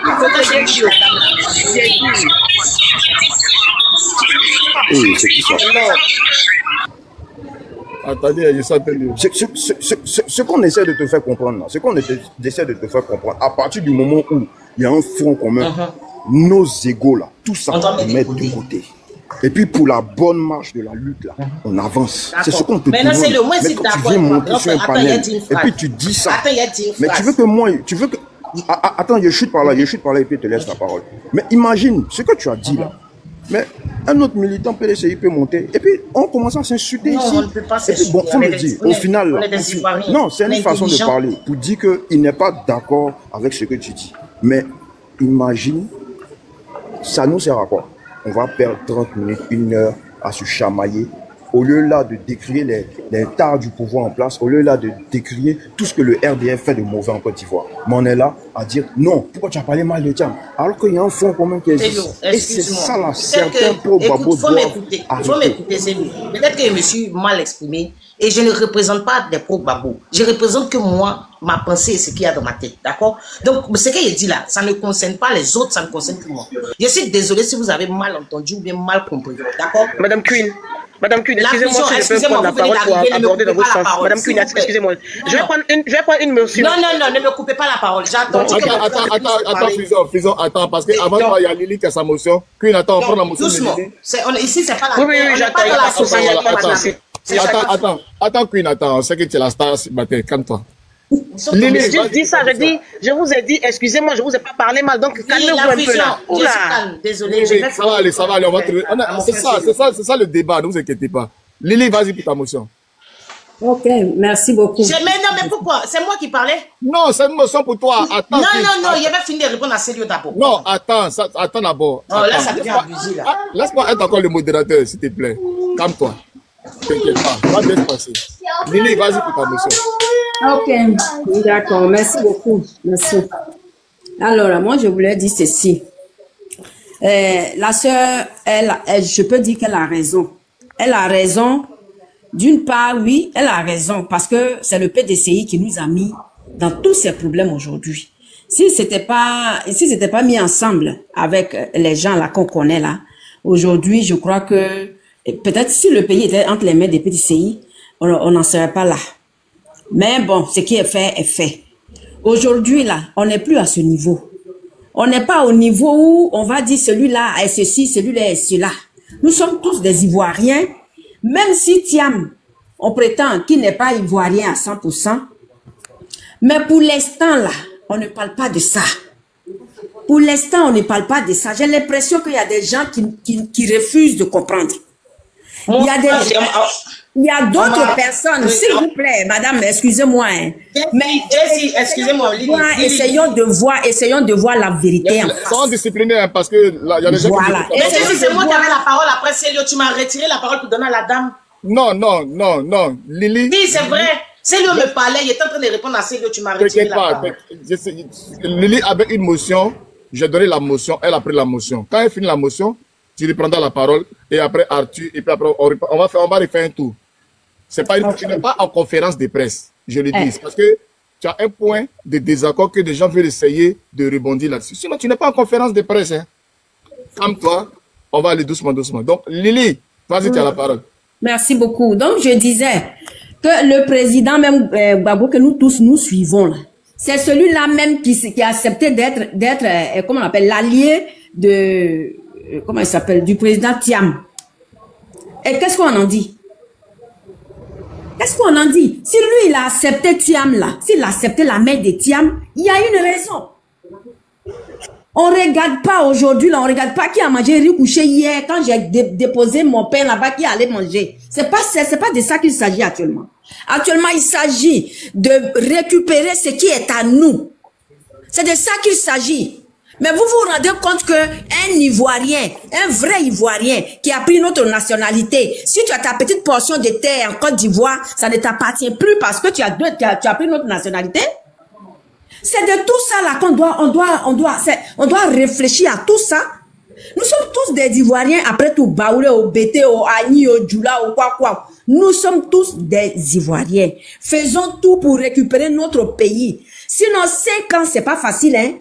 Speaker 2: il faut que j'ai dit
Speaker 5: c'est qui ça?
Speaker 1: Attendez, je s'appelle.
Speaker 5: Ce qu'on essaie de te faire comprendre, à partir du moment où il y a un front commun, nos égos là, tout ça, on met de côté. Et puis pour la bonne marche de la lutte là, on avance. C'est ce qu'on te demande. Mais quand tu viens monter sur un panel, et puis tu dis ça, mais tu veux que attends, je chute par là, et puis je te laisse la parole. Mais imagine ce que tu as dit là. Mais un autre militant PDCI peut monter. Et puis, on commence à s'insulter ici.
Speaker 2: On ne peut pas s'insulter.
Speaker 5: Bon, faut le dire. Au final, non, c'est une façon de parler. Pour dire qu'il n'est pas d'accord avec ce que tu dis. Mais imagine, ça nous sert à quoi? On va perdre 30 minutes, 1 heure à se chamailler. Au lieu là de décrier les tares du pouvoir en place, au lieu là de décrier tout ce que le RDF fait de mauvais en Côte d'Ivoire. Mais on est là à dire non, pourquoi tu as parlé mal de Thiam? Alors qu'il y a un front commun qui existe. Et c'est ça là, certains pro-Babo doivent arrêter. Il faut m'écouter, c'est lui. Peut-être que je me suis mal exprimé et je ne représente pas des pro-Babo. Je représente que moi, ma pensée et ce qu'il y a dans ma tête, d'accord? Donc, ce qu'il dit là, ça ne concerne pas les autres, ça ne concerne que moi. Je suis désolé si vous avez mal entendu ou bien mal compris, d'accord?
Speaker 6: Madame Queen, excusez-moi si je peux prendre la parole pour aborder dans votre sens. Madame Queen, excusez-moi. Je vais prendre une mesure.
Speaker 2: Non, ne me coupez pas la parole. J'attends.
Speaker 1: Attends, parce qu'avant, il y a Lily qui a sa motion. Queen, attends, on prend la motion.
Speaker 2: Doucement. Ici, c'est pas la.
Speaker 6: Oui, j'attends.
Speaker 1: Attends, Queen, attends. On sait que tu es la star, calme-toi.
Speaker 6: Je dis ça, je vous ai dit, excusez-moi, je vous ai pas parlé mal, donc calmez-vous un peu là.
Speaker 2: Désolé,
Speaker 1: ça va aller, on va trouver. C'est ça le débat, ne vous inquiétez pas. Lily, vas-y pour ta motion.
Speaker 7: Ok, merci beaucoup.
Speaker 2: Mais non, mais pourquoi? C'est moi qui parlais?
Speaker 1: Non, c'est une motion pour toi. Attends.
Speaker 2: Non, il avait fini de répondre à Célio d'abord.
Speaker 1: Non, attends d'abord.
Speaker 2: Oh, là, ça devient abusé, là.
Speaker 1: Laisse-moi être encore le modérateur, s'il te plaît. Calme-toi. T'inquiète pas, va bien se passer. Lily, vas-y pour ta motion.
Speaker 7: Ok, d'accord, merci beaucoup. Merci. Alors, moi, je voulais dire ceci. La sœur, je peux dire qu'elle a raison. Elle a raison. D'une part, oui, elle a raison parce que c'est le PDCI qui nous a mis dans tous ces problèmes aujourd'hui. Si c'était pas mis ensemble avec les gens là qu'on connaît là, aujourd'hui, je crois que peut-être si le pays était entre les mains des PDCI, on n'en serait pas là. Mais bon, ce qui est fait est fait. Aujourd'hui là, on n'est plus à ce niveau. On n'est pas au niveau où on va dire celui-là est ceci, celui-là est cela. Nous sommes tous des Ivoiriens. Même si Thiam, on prétend qu'il n'est pas ivoirien à 100%, mais pour l'instant là, on ne parle pas de ça. Pour l'instant, on ne parle pas de ça. J'ai l'impression qu'il y a des gens qui refusent de comprendre. Il y a d'autres personnes, s'il vous plaît, madame, excusez-moi.
Speaker 2: Mais excusez-moi,
Speaker 7: essayons de voir la vérité.
Speaker 1: Soyons disciplinés parce que il y a des gens
Speaker 2: qui... c'est moi qui avais la parole après Célio, tu m'as retiré la parole pour donner à la dame.
Speaker 1: Non, Lily.
Speaker 2: Oui, c'est vrai. Célio me parlait, il était en train de répondre à Célio, tu m'as retiré la parole.
Speaker 1: Lily avait une motion, j'ai donné la motion, elle a pris la motion. Quand elle finit la motion, tu reprendras la parole et après Arthur, et puis après on va refaire un tour. Tu n'es pas en conférence de presse, je le dis, parce que tu as un point de désaccord que des gens veulent essayer de rebondir là-dessus. Sinon, tu n'es pas en conférence de presse. Hein. Calme-toi, on va aller doucement. Donc, Lily, vas-y, tu as la parole.
Speaker 7: Merci beaucoup. Donc, je disais que le président même Gbagbo, que nous tous nous suivons, là, c'est celui-là même qui a accepté d'être comment on appelle, l'allié de, comment il s'appelle, du président Thiam. Et qu'est-ce qu'on en dit? Qu'est-ce qu'on en dit? Si lui, il a accepté Thiam là, s'il a accepté la main de Thiam, il y a une raison. On regarde pas aujourd'hui, là, on regarde pas qui a mangé riz couché hier, quand j'ai déposé mon pain là-bas, qui allait manger. C'est pas de ça qu'il s'agit actuellement. Actuellement, il s'agit de récupérer ce qui est à nous. C'est de ça qu'il s'agit. Mais vous vous rendez compte que un Ivoirien, un vrai Ivoirien qui a pris notre nationalité, si tu as ta petite portion de terre en Côte d'Ivoire, ça ne t'appartient plus parce que tu as pris notre nationalité? C'est de tout ça là qu'on doit réfléchir à tout ça. Nous sommes tous des Ivoiriens, après tout, Baoulé, au Bété, au Agni, au Djoula, au quoi. Nous sommes tous des Ivoiriens. Faisons tout pour récupérer notre pays. Sinon, 5 ans, c'est pas facile, hein.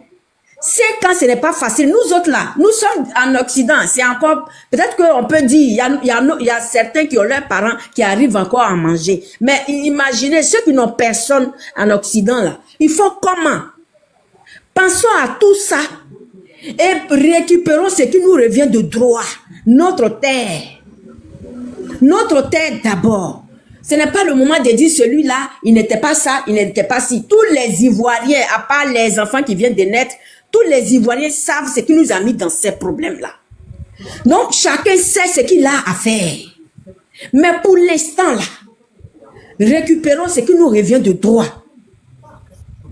Speaker 7: 5 ans, ce n'est pas facile. Nous autres là, nous sommes en Occident. C'est encore, peut-être qu'on peut dire, il y a certains qui ont leurs parents qui arrivent encore à manger. Mais imaginez ceux qui n'ont personne en Occident là. Ils font comment? Pensons à tout ça et récupérons ce qui nous revient de droit. Notre terre. Notre terre d'abord. Ce n'est pas le moment de dire celui-là, il n'était pas ça, il n'était pas ci. Tous les Ivoiriens, à part les enfants qui viennent de naître, tous les Ivoiriens savent ce qui nous a mis dans ces problèmes-là. Donc, chacun sait ce qu'il a à faire. Mais pour l'instant, là, récupérons ce qui nous revient de droit.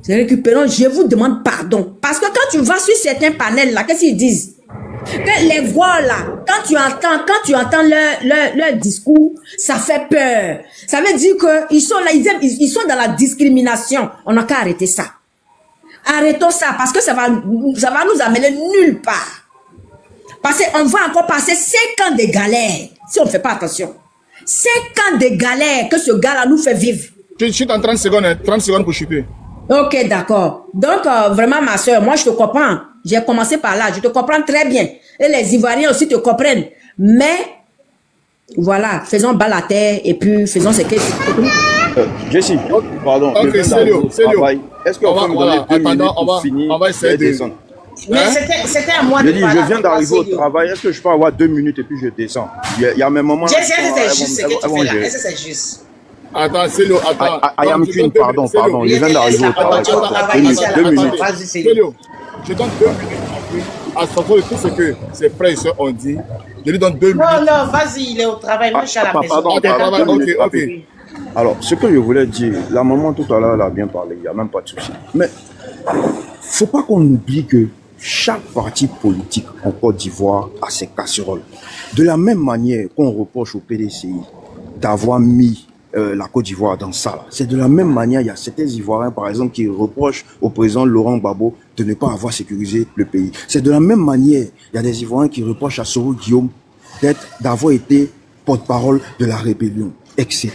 Speaker 7: Récupérons, je vous demande pardon. Parce que quand tu vas sur certains panels, là, qu'est-ce qu'ils disent? Que les voix, là, quand tu entends leur discours, ça fait peur. Ça veut dire qu'ils sont là, ils sont dans la discrimination. On n'a qu'à arrêter ça. Arrêtons ça, parce que ça va nous amener nulle part. Parce qu'on va encore passer 5 ans de galère, si on ne fait pas attention. 5 ans de galère que ce gars-là nous fait vivre.
Speaker 1: Je chute en 30 secondes, hein, 30 secondes pour chuter.
Speaker 7: Ok, d'accord. Donc, vraiment, ma soeur, moi, je te comprends. J'ai commencé par là, je te comprends très bien. Et les Ivoiriens aussi te comprennent. Mais, voilà, faisons bas la terre et puis faisons ce que...
Speaker 5: Jessie, pardon.
Speaker 1: Ok, sérieux.
Speaker 5: Est-ce qu'on peut me donner 2 minutes pour finir?
Speaker 1: On va essayer de descendre.
Speaker 2: Mais c'était à moi de parler.
Speaker 5: Je viens d'arriver au travail. Est-ce que je peux avoir 2 minutes et puis je descends? Il y a mes moments...
Speaker 2: Jessie, c'est juste ce que tu fais là. Est-ce que c'est juste?
Speaker 1: Attends, Célio, attends.
Speaker 5: I am Queen, pardon. Je viens d'arriver au travail. 2 minutes.
Speaker 2: Vas-y, Célio.
Speaker 1: Je donne 2 minutes à propos de tout ce que ses frères et soeurs ont dit. Je lui donne 2 minutes.
Speaker 2: Non, vas-y, il est au travail. Moi, je suis à la maison.
Speaker 1: Pardon, ok.
Speaker 5: Alors, ce que je voulais dire, la maman tout à l'heure, elle a bien parlé, il n'y a même pas de souci. Mais, faut pas qu'on oublie que chaque parti politique en Côte d'Ivoire a ses casseroles. De la même manière qu'on reproche au PDCI d'avoir mis la Côte d'Ivoire dans ça, c'est de la même manière, il y a certains Ivoiriens, par exemple, qui reprochent au président Laurent Gbagbo de ne pas avoir sécurisé le pays. C'est de la même manière, il y a des Ivoiriens qui reprochent à Soro Guillaume d'avoir été porte-parole de la rébellion, etc.,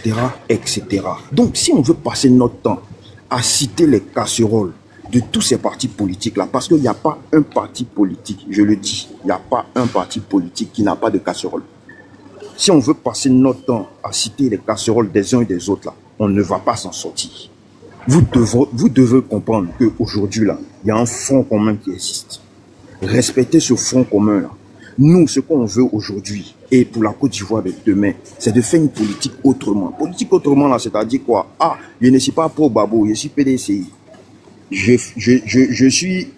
Speaker 5: etc. Donc, si on veut passer notre temps à citer les casseroles de tous ces partis politiques-là, parce qu'il n'y a pas un parti politique, je le dis, il n'y a pas un parti politique qui n'a pas de casserole. Si on veut passer notre temps à citer les casseroles des uns et des autres, là, on ne va pas s'en sortir. Vous devez comprendre qu'aujourd'hui, là, il y a un front commun qui existe. Respectez ce front commun-là. Nous, ce qu'on veut aujourd'hui, et pour la Côte d'Ivoire de demain, c'est de faire une politique autrement. Politique autrement, là, c'est-à-dire quoi? Ah, je ne suis pas pro-Babo, je suis PDCI. Je suis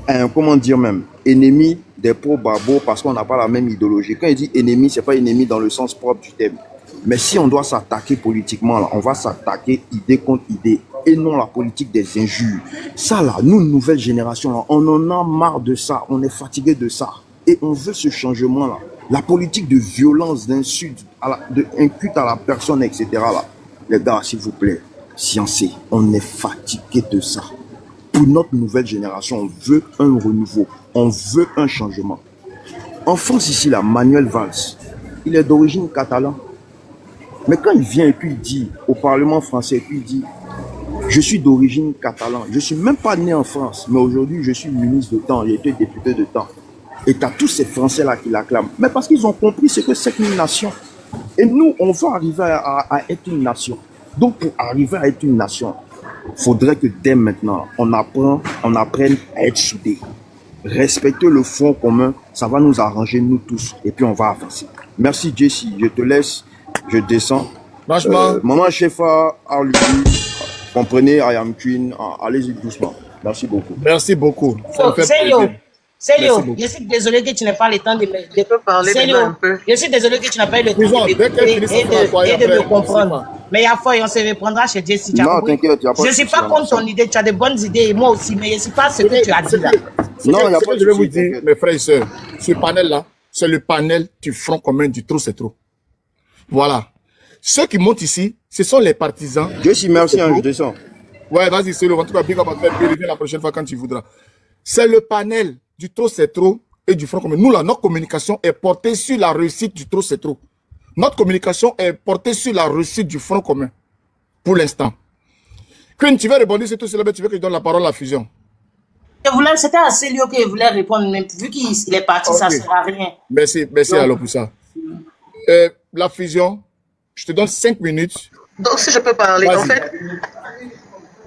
Speaker 5: un, comment dire même, ennemi des pro-Babo parce qu'on n'a pas la même idéologie. Quand il dit ennemi, c'est pas ennemi dans le sens propre du terme. Mais si on doit s'attaquer politiquement, là, on va s'attaquer idée contre idée et non la politique des injures. Ça là, nous, nouvelle génération, là, on en a marre de ça, on est fatigué de ça. Et on veut ce changement là. La politique de violence, d'insulte, d'inculte à la personne, etc. là. Les gars, s'il vous plaît, sciencez, on est fatigué de ça. Pour notre nouvelle génération, on veut un renouveau, on veut un changement. En France ici, là, Manuel Valls, il est d'origine catalane. Mais quand il vient et puis il dit au Parlement français, et puis il dit je suis d'origine catalane, je ne suis même pas né en France, mais aujourd'hui je suis ministre de temps, j'ai été député de temps. Et tu as tous ces Français-là qui l'acclament. Mais parce qu'ils ont compris ce que c'est qu'une nation. Et nous, on va arriver à être une nation. Donc pour arriver à être une nation, il faudrait que dès maintenant, on apprenne à être soudés. Respecter le front commun, ça va nous arranger nous tous. Et puis on va avancer. Merci Jessie, je te laisse, je descends. Maman Chefa, Arlubi, comprenez, I am Queen, allez-y doucement. Merci beaucoup.
Speaker 1: Merci beaucoup.
Speaker 2: Célio, je suis désolé que tu n'aies pas le temps de parler. Célio, je suis désolé que tu n'as pas eu le temps de me comprendre. Mais il y a fois, on se reprendra chez Jessie.
Speaker 5: Non, t'inquiète, il n'y a pas de
Speaker 2: Je ne suis pas contre ton idée, tu as de bonnes idées, et moi aussi, mais je ne sais pas ce que tu as dit là.
Speaker 1: Non, il n'y a pas de je vais vous dire, mes frères et sœurs, ce panel-là, c'est le panel du front commun du trop c'est trop. Voilà. Ceux qui montent ici, ce sont les partisans.
Speaker 5: Jessie, merci, je descends.
Speaker 1: Ouais, vas-y, Célio, en tout cas, on va faire vérifier la prochaine fois quand tu voudras. C'est le panel du trop c'est trop et du front commun. Nous, là, notre communication est portée sur la réussite du trop c'est trop. Notre communication est portée sur la réussite du front commun. Pour l'instant. Queen, tu veux rebondir sur tout cela, mais tu veux que je donne la parole à la fusion.
Speaker 2: C'était à Célio que je voulais répondre, mais vu qu'il est parti, okay. Ça ne sert à rien.
Speaker 1: Merci alors pour ça. La fusion, je te donne 5 minutes.
Speaker 6: Donc, si je peux parler, en fait...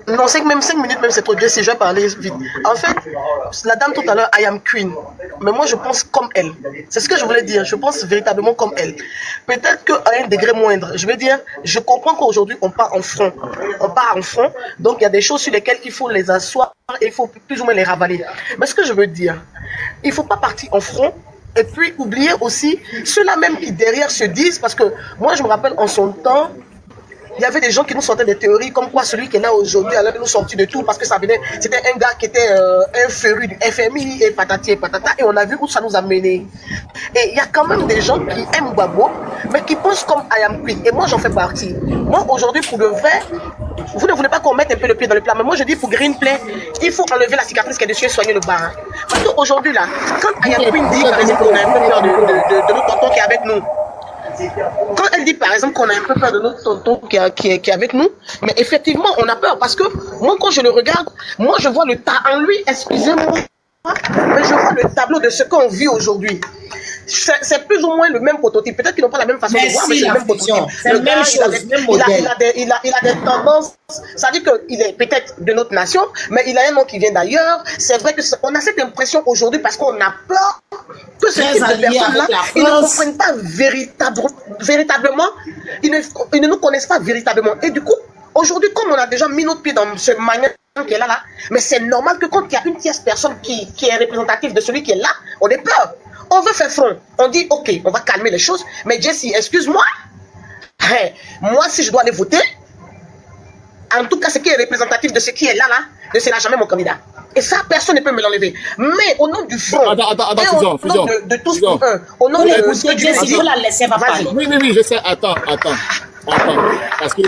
Speaker 6: Non, 5 minutes, même c'est trop dur si je vais parler vite. En fait, la dame tout à l'heure, I am Queen. Mais moi, je pense comme elle. C'est ce que je voulais dire. Je pense véritablement comme elle. Peut-être qu'à un degré moindre. Je veux dire, je comprends qu'aujourd'hui, on part en front. Donc, il y a des choses sur lesquelles il faut les asseoir et il faut plus ou moins les ravaler. Mais ce que je veux dire, il ne faut pas partir en front. Et puis, oublier aussi ceux-là même qui derrière se disent, parce que moi, je me rappelle en son temps, il y avait des gens qui nous sortaient des théories comme quoi celui qui est là aujourd'hui allait nous sortir de tout parce que ça venait, c'était un gars qui était un féru du FMI et patati et patata et on a vu où ça nous a mené. Et il y a quand même des gens qui aiment Gbagbo mais qui pensent comme I am Queen et moi j'en fais partie. Moi aujourd'hui pour le vrai, vous ne voulez pas qu'on mette un peu le pied dans le plat mais moi je dis pour Greenplay, il faut enlever la cicatrice qui est dessus et soigner le bas. Parce qu'aujourd'hui là, quand I am Queen dit par exemple qu'on a un peu peur de notre tonton qui est avec nous, quand elle dit par exemple qu'on a un peu peur de notre tonton qui est avec nous, mais effectivement on a peur parce que moi quand je le regarde, moi je vois le tas en lui, excusez-moi, mais je vois le tableau de ce qu'on vit aujourd'hui. C'est plus ou moins le même prototype. Peut-être qu'ils n'ont pas la même façon de voir, mais c'est le même prototype.
Speaker 2: C'est le même chose, même modèle.
Speaker 6: Il a des tendances. Ça dit qu'il est peut-être de notre nation, mais il a un nom qui vient d'ailleurs. C'est vrai qu'on a cette impression aujourd'hui parce qu'on a peur que ce type de personnes-là, ils ne comprennent pas véritablement, ils ne nous connaissent pas véritablement. Et du coup, aujourd'hui, comme on a déjà mis notre pied dans ce manière qui est là, mais c'est normal que quand il y a une tierce personne qui est représentative de celui qui est là, on ait peur. On veut faire front. On dit, ok, on va calmer les choses. Mais Jessie, excuse-moi. Moi, si je dois aller voter, en tout cas, ce qui est représentatif de ce qui est là, ne sera jamais mon candidat. Et ça, personne ne peut me l'enlever. Mais au nom du front, au nom de tous pour un, au nom de ce que Dieu
Speaker 2: il faut la laisser parler.
Speaker 1: Oui, je sais. Attends. Parce que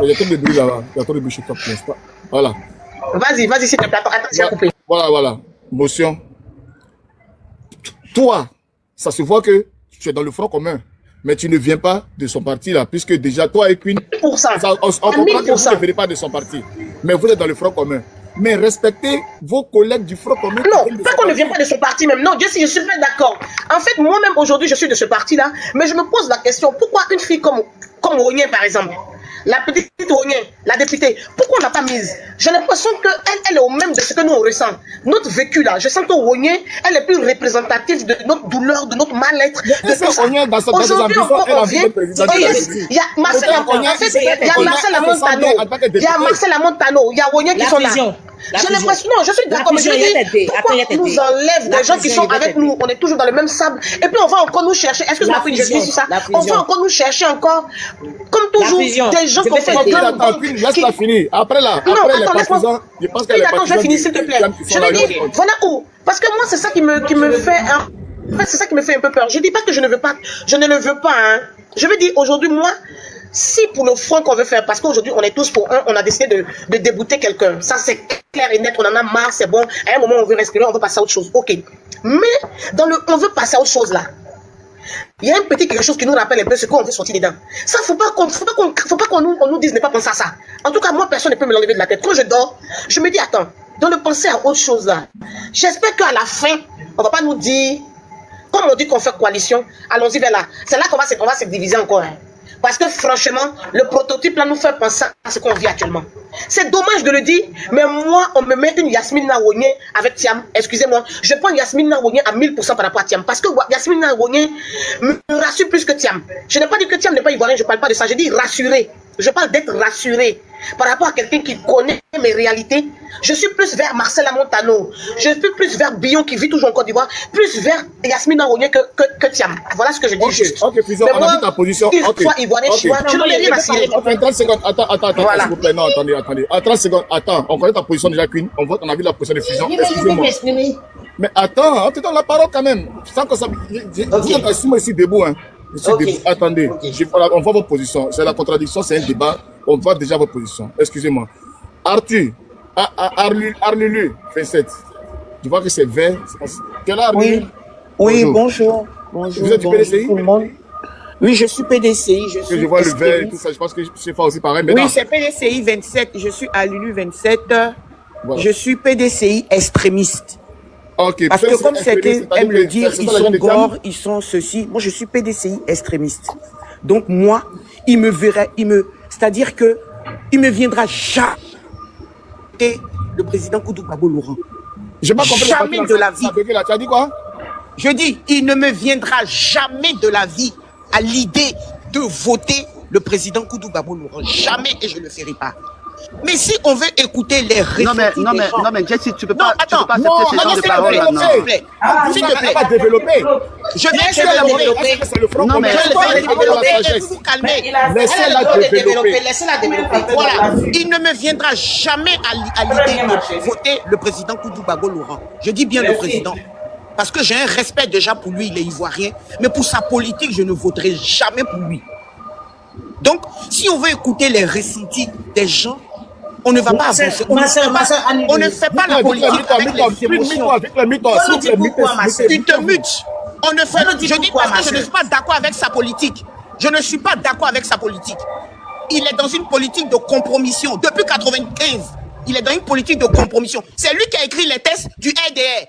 Speaker 1: il y a trop de bruit là-bas. Il y a trop de bruit chez toi pour l'instant. Voilà.
Speaker 6: Vas-y, s'il te plaît. Attends, j'ai coupé.
Speaker 1: Voilà. Motion. Toi, ça se voit que tu es dans le front commun. Mais tu ne viens pas de son parti là, puisque déjà toi et Queen, on comprend que vous ne venez pas de son parti. Mais vous êtes dans le front commun. Mais respectez vos collègues du front commun.
Speaker 6: Non, pas qu'on ne vient pas de son parti même. Non, Dieu sait, je suis pas d'accord. En fait, moi-même aujourd'hui, je suis de ce parti-là, mais je me pose la question, pourquoi une fille comme Onyen, par exemple, la petite Onyen, la députée, pourquoi on n'a pas mise? J'ai l'impression qu'elle est au même de ce que nous on ressent. Notre vécu là, je sens que Onyen, elle est plus représentative de notre douleur, de notre mal-être. Aujourd'hui, on vient. Il y a Marcel Amontano, il y a Onyen qui sont là. J'ai l'impression, non, je suis d'accord, mais je veux dire, pourquoi on nous enlève des gens qui sont avec nous, on est toujours dans le même sable, et puis on va encore nous chercher, excuse-moi, je dis sur ça, on va encore nous chercher encore, comme toujours, des gens qu'on fait
Speaker 1: laisse-la finir. Après là,
Speaker 6: non, attends, laisse-moi. Attends, je vais finir, s'il te plaît. Je vais dire, voilà où. Parce que moi, c'est ça qui me fait en fait, c'est ça qui me fait un peu peur. Je dis pas que je ne veux pas, hein. Je veux dire, aujourd'hui, moi, si pour le front qu'on veut faire, parce qu'aujourd'hui on est tous pour un, on a décidé de débouter quelqu'un. Ça c'est clair et net, on en a marre, c'est bon. À un moment on veut respirer, on veut passer à autre chose. Ok. Mais on veut passer à autre chose là. Il y a un petit quelque chose qui nous rappelle un peu ce qu'on veut sortir dedans. Ça, faut pas qu'on nous dise ne pas penser à ça. En tout cas, moi, personne ne peut me l'enlever de la tête. Quand je dors, je me dis, attends, de penser à autre chose là. J'espère qu'à la fin, on va pas nous dire, comme on dit qu'on fait coalition, allons-y vers là. C'est là qu'on va se diviser encore. Hein. Parce que franchement, le prototype là nous fait penser à ce qu'on vit actuellement. C'est dommage de le dire, mais moi, on me met une Yasmine Nawonye avec Thiam. Excusez-moi, je prends Yasmine Nawonye à 1000% par rapport à Thiam. Parce que Yasmine Nawonye me rassure plus que Thiam. Je n'ai pas dit que Thiam n'est pas ivoirien, je ne parle pas de ça. Je dis rassuré. Je parle d'être rassuré par rapport à quelqu'un qui connaît mes réalités. Je suis plus vers Marcel Amontano. Je suis plus vers Billon qui vit toujours en Côte d'Ivoire. Plus vers Yasmine Nawonye que Thiam. Voilà ce que je dis juste.
Speaker 1: Ok, Fusion, on a dit ta position.
Speaker 6: Ok. Soit ivoirien, chinois, je ne peux rien assurer.
Speaker 1: Ok, 30 secondes. Attends, voilà. S'il vous plaît. Non, attendez. À 30 secondes. Attends, on connaît ta position déjà, Queen. On a vu la position de Fusion. Excusez-moi. Mais attends, on te donne la parole quand même. Sans que ça. Je suis ici debout, hein. Attendez, on voit votre position. C'est la contradiction, c'est un débat. On voit déjà votre position. Excusez-moi. Arthur, Arlulu, 27. Tu vois que c'est vert. Tu es là, Arlulu?
Speaker 8: Oui, bonjour. Bonjour.
Speaker 1: Vous êtes du PDCI?
Speaker 8: Tout le monde. Oui, je suis PDCI.
Speaker 1: Je vois le vert et tout ça. Je pense que c'est pas aussi pareil. Mais
Speaker 8: oui, c'est PDCI 27. Je suis Arlulu 27. Voilà. Je suis PDCI extrémiste.
Speaker 1: Okay,
Speaker 8: parce que comme certains aiment le dire, ils sont gore, ils sont ceci. Moi, je suis PDCI extrémiste. Donc moi, il me verrait, c'est-à-dire que il me viendra jamais le président Koudou Gbagbo Laurent. Jamais de la vie.
Speaker 1: Tu as dit quoi?
Speaker 8: Je dis, il ne me viendra jamais de la vie à l'idée de voter le président Koudou Gbagbo Laurent. Jamais, et je ne le ferai pas. Mais si on veut écouter les récits
Speaker 3: non mais Jessie, tu peux pas accepter
Speaker 8: ce genre de parole là, non. S'il te plaît.
Speaker 1: Pas développer.
Speaker 8: Je vais développer.
Speaker 3: Non mais
Speaker 8: vous calmer.
Speaker 6: Laissez-la développer.
Speaker 8: Voilà. Il ne me viendra jamais à l'idée de voter le président Koudou Gbagbo Laurent. Je dis bien le président. Parce que j'ai un respect déjà pour lui, il est ivoirien. Mais pour sa politique, je ne voterai jamais pour lui. Donc, si on veut écouter les récits des gens, on ne va pas avancer. On ne fait pas la politique avec les émotions. Il te mute. On ne fait, je dis parce que je ne suis pas d'accord avec sa politique. Je ne suis pas d'accord avec sa politique. Il est dans une politique de compromission. Depuis 1995, il est dans une politique de compromission. C'est lui qui a écrit les tests du RDR.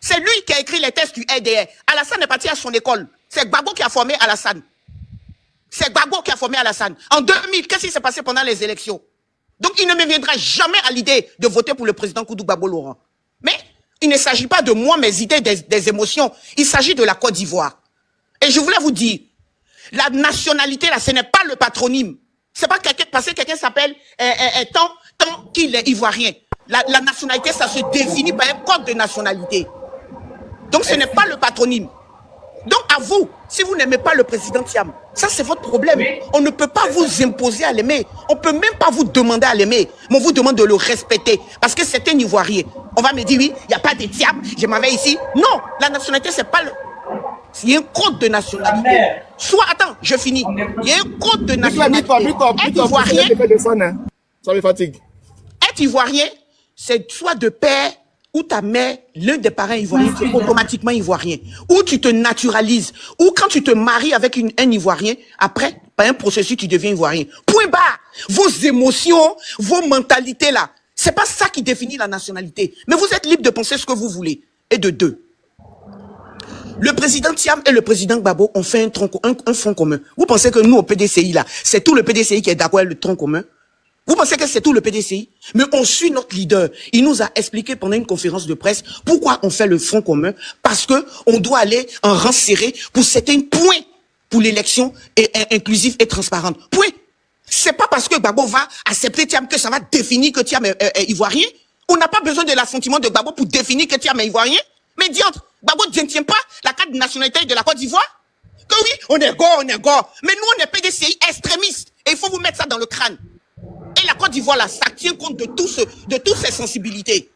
Speaker 8: C'est lui qui a écrit les tests du RDR. Alassane est parti à son école. C'est Gbagbo qui a formé Alassane. C'est Gbagbo qui a formé Alassane. En 2000, qu'est-ce qui s'est passé pendant les élections? Donc, il ne me viendra jamais à l'idée de voter pour le président Koudou Gbagbo Laurent. Mais il ne s'agit pas de moi, mes idées, des émotions. Il s'agit de la Côte d'Ivoire. Et je voulais vous dire, la nationalité, là, ce n'est pas le patronyme. C'est pas parce que quelqu'un s'appelle tant qu'il est ivoirien. La nationalité, ça se définit par un code de nationalité. Donc, ce n'est pas le patronyme. Donc à vous, si vous n'aimez pas le président Thiam, ça c'est votre problème. On ne peut pas vous imposer à l'aimer. On ne peut même pas vous demander à l'aimer. Mais on vous demande de le respecter. Parce que c'est un Ivoirien. On va me dire, oui, il n'y a pas de Thiam, je m'en vais ici. Non, la nationalité, c'est pas le... Il y a un code de nationalité. Soit, attends, je finis. Il y a un code de nationalité. Être Ivoirien,
Speaker 1: ça me fatigue.
Speaker 8: Être Ivoirien, c'est soit de père ou ta mère, l'un des parents ivoiriens, tu es automatiquement Ivoirien. Ou tu te naturalises. Ou quand tu te maries avec un Ivoirien, après, par un processus, tu deviens Ivoirien. Point barre. Vos émotions, vos mentalités là, c'est pas ça qui définit la nationalité. Mais vous êtes libre de penser ce que vous voulez. Et de deux. Le président Thiam et le président Gbagbo ont fait un front commun. Vous pensez que nous, au PDCI, là, c'est tout le PDCI qui est d'accord avec le tronc commun? Vous pensez que c'est tout le PDCI? Mais on suit notre leader. Il nous a expliqué pendant une conférence de presse pourquoi on fait le front commun. Parce que on doit aller en rang serré pour certains points pour l'élection inclusive et transparente. Point. C'est pas parce que Gbagbo va accepter Thiam que ça va définir que Thiam est ivoirien. On n'a pas besoin de l'assentiment de Gbagbo pour définir que Thiam est ivoirien. Mais diantre, Gbagbo ne tient pas la carte de nationalité de la Côte d'Ivoire? Que oui, on est gore. Mais nous, on est PDCI extrémistes. Et il faut vous mettre ça dans le crâne. Et la Côte d'Ivoire, là, ça tient compte de toutes ces sensibilités.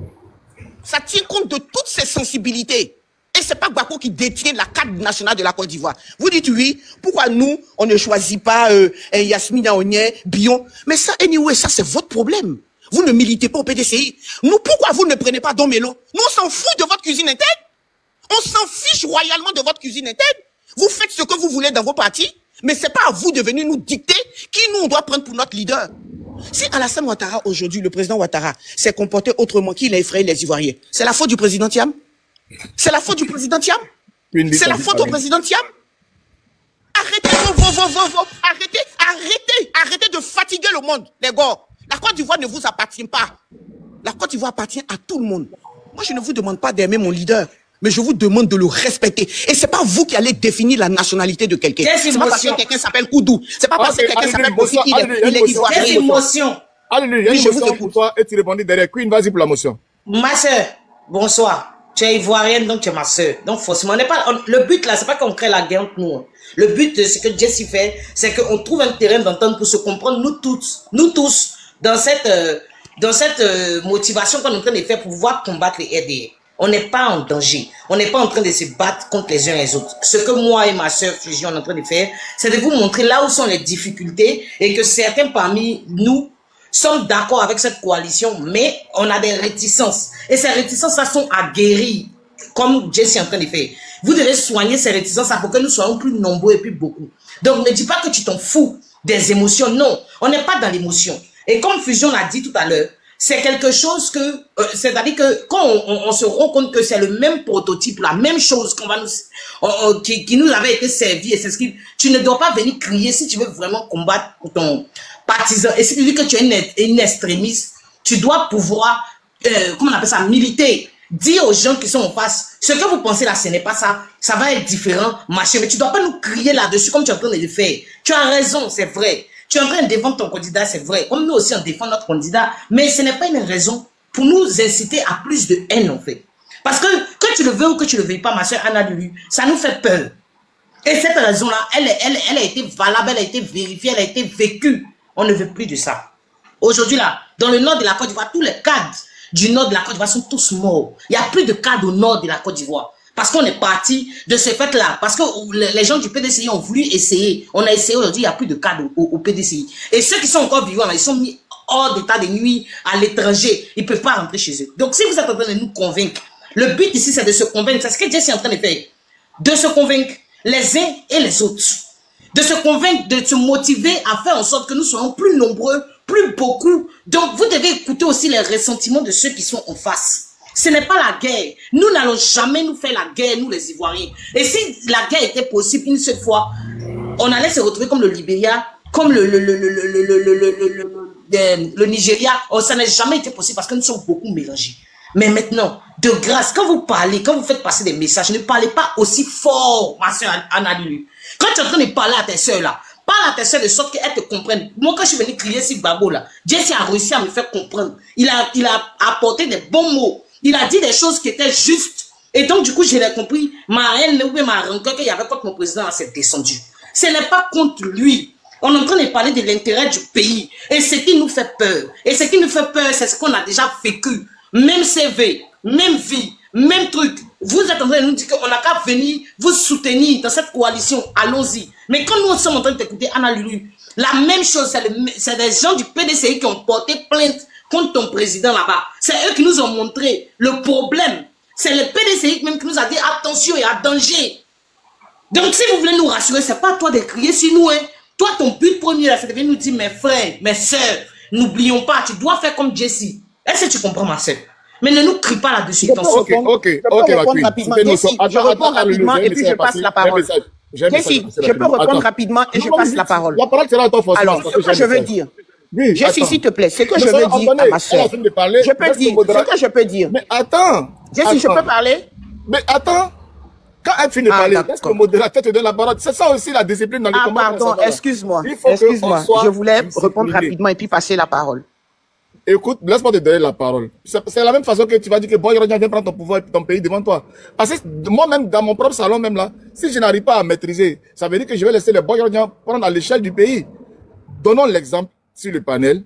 Speaker 8: Ça tient compte de toutes ces sensibilités. Et c'est pas Gbagbo qui détient la carte nationale de la Côte d'Ivoire. Vous dites oui, pourquoi nous, on ne choisit pas Yasmina Onye, Bion? Mais ça, anyway, ça c'est votre problème. Vous ne militez pas au PDCI. Nous, pourquoi vous ne prenez pas Domelo? Nous, on s'en fout de votre cuisine interne. On s'en fiche royalement de votre cuisine interne. Vous faites ce que vous voulez dans vos partis, mais c'est pas à vous de venir nous dicter qui nous on doit prendre pour notre leader. Si Alassane Ouattara, aujourd'hui, le président Ouattara, s'est comporté autrement, qu'il a effrayé les Ivoiriens, c'est la faute du président Thiam? C'est la faute du président Thiam? C'est la faute au président Thiam? Arrêtez de fatiguer le monde, les gars. La Côte d'Ivoire ne vous appartient pas. La Côte d'Ivoire appartient à tout le monde. Moi, je ne vous demande pas d'aimer mon leader, mais je vous demande de le respecter. Et c'est pas vous qui allez définir la nationalité de quelqu'un. C'est pas parce que quelqu'un s'appelle Koudou. C'est pas parce que quelqu'un s'appelle Bossi qu'il est ivoirien.
Speaker 2: Quelle émotion?
Speaker 1: Allez, il y a une motion pour toi et tu répondis derrière. Queen, vas-y pour la motion.
Speaker 2: Ma soeur, bonsoir. Tu es ivoirienne, donc tu es ma soeur. Donc forcément, on n'est pas, le but là, c'est pas qu'on crée la guerre entre nous. Le but de ce que Jessie fait, c'est qu'on trouve un terrain d'entente pour se comprendre, nous tous, dans cette motivation qu'on est en train de faire pour pouvoir combattre les RDR. On n'est pas en danger. On n'est pas en train de se battre contre les uns et les autres. Ce que moi et ma soeur Fusion on est en train de faire, c'est de vous montrer là où sont les difficultés et que certains parmi nous sommes d'accord avec cette coalition, mais on a des réticences. Et ces réticences, ça sont à guérir, comme Jessie est en train de faire. Vous devez soigner ces réticences pour que nous soyons plus nombreux et plus beaucoup. Donc ne dis pas que tu t'en fous des émotions. Non, on n'est pas dans l'émotion. Et comme Fusion l'a dit tout à l'heure, c'est quelque chose que, c'est-à-dire que quand on se rend compte que c'est le même prototype, la même chose qu'on va nous, qui nous avait été servi, et c'est ce qui, tu ne dois pas venir crier si tu veux vraiment combattre ton partisan. Et si tu dis que tu es une extrémiste, tu dois pouvoir, comment on appelle ça, militer. Dire aux gens qui sont en face, ce que vous pensez là, ce n'est pas ça, ça va être différent, machin, mais tu dois pas nous crier là-dessus comme tu es en train de le faire. Tu as raison, c'est vrai. Tu es en train de défendre ton candidat, c'est vrai. Comme nous aussi, on défend notre candidat. Mais ce n'est pas une raison pour nous inciter à plus de haine, en fait. Parce que tu le veux ou que tu le veuilles pas, ma soeur Anna Lulu, ça nous fait peur. Et cette raison-là, elle a été valable, elle a été vérifiée, elle a été vécue. On ne veut plus de ça. Aujourd'hui, là, dans le nord de la Côte d'Ivoire, tous les cadres du nord de la Côte d'Ivoire sont tous morts. Il n'y a plus de cadres au nord de la Côte d'Ivoire. Parce qu'on est parti de ce fait-là. Parce que les gens du PDCI ont voulu essayer. On a essayé aujourd'hui, il n'y a plus de cadres au PDCI. Et ceux qui sont encore vivants, là, ils sont mis hors d'état de nuit à l'étranger. Ils ne peuvent pas rentrer chez eux. Donc si vous êtes en train de nous convaincre, le but ici, c'est de se convaincre. C'est ce que Jessie est en train de faire. De se convaincre les uns et les autres. De se convaincre, de se motiver à faire en sorte que nous soyons plus nombreux, plus beaucoup. Donc vous devez écouter aussi les ressentiments de ceux qui sont en face. Ce n'est pas la guerre. Nous n'allons jamais nous faire la guerre, nous les Ivoiriens. Et si la guerre était possible une seule fois, on allait se retrouver comme le Libéria, comme le Nigeria. Oh, ça n'a jamais été possible parce que nous sommes beaucoup mélangés. Mais maintenant, de grâce, quand vous parlez, quand vous faites passer des messages, ne parlez pas aussi fort, ma soeur Anna Lulu. Quand tu es en train de parler à tes soeurs là, parle à tes soeurs de sorte qu'elles te comprennent. Moi, quand je suis venu crier sur Gbagbo là, Jessie a réussi à me faire comprendre. Il a apporté des bons mots. Il a dit des choses qui étaient justes Et donc, du coup, j'ai compris, ma haine ou bien ma rancœur qu'il y avait contre mon président, s'est descendue. Ce n'est pas contre lui. On est en train de parler de l'intérêt du pays. Et ce qui nous fait peur. Et ce qui nous fait peur, c'est ce qu'on a déjà vécu. Même CV, même vie, même truc. Vous êtes en train de nous dire qu'on n'a qu'à venir vous soutenir dans cette coalition. Allons-y. Mais quand nous sommes en train d'écouter Anna Lulu, la même chose, c'est des gens du PDCI qui ont porté plainte contre ton président là-bas. C'est eux qui nous ont montré le problème. C'est le PDCI même qui nous a dit attention, il y a danger. Donc si vous voulez nous rassurer, c'est pas à toi de crier sur nous. Hein. Toi, ton but premier, c'est de venir nous dire, mes frères, mes sœurs, n'oublions pas, tu dois faire comme Jessie. Est-ce que tu comprends, ma sœur? Mais ne nous crie pas là-dessus.
Speaker 8: Je réponds rapidement. Jessie, je réponds rapidement et puis je passe la parole. Jessie, je peux répondre rapidement et je passe la parole. Alors, ce que je veux dire. Jessie, s'il te plaît, ce que je veux dire à ma sœur. Je peux dire ce que je peux dire.
Speaker 1: Mais attends.
Speaker 8: Jessie, je peux parler?
Speaker 1: Mais attends. Quand elle finit de parler, est-ce que le modérateur te donne la parole? C'est ça aussi la discipline dans les combats.
Speaker 8: Pardon, excuse-moi. Je voulais répondre rapidement et puis passer la parole.
Speaker 1: Écoute, laisse-moi te donner la parole. C'est la même façon que tu vas dire que Boy Rognan vient prendre ton pouvoir et ton pays devant toi. Parce que moi-même, dans mon propre salon, même là, si je n'arrive pas à maîtriser, ça veut dire que je vais laisser les Boy Rognan prendre à l'échelle du pays. Donnons l'exemple sur le panel.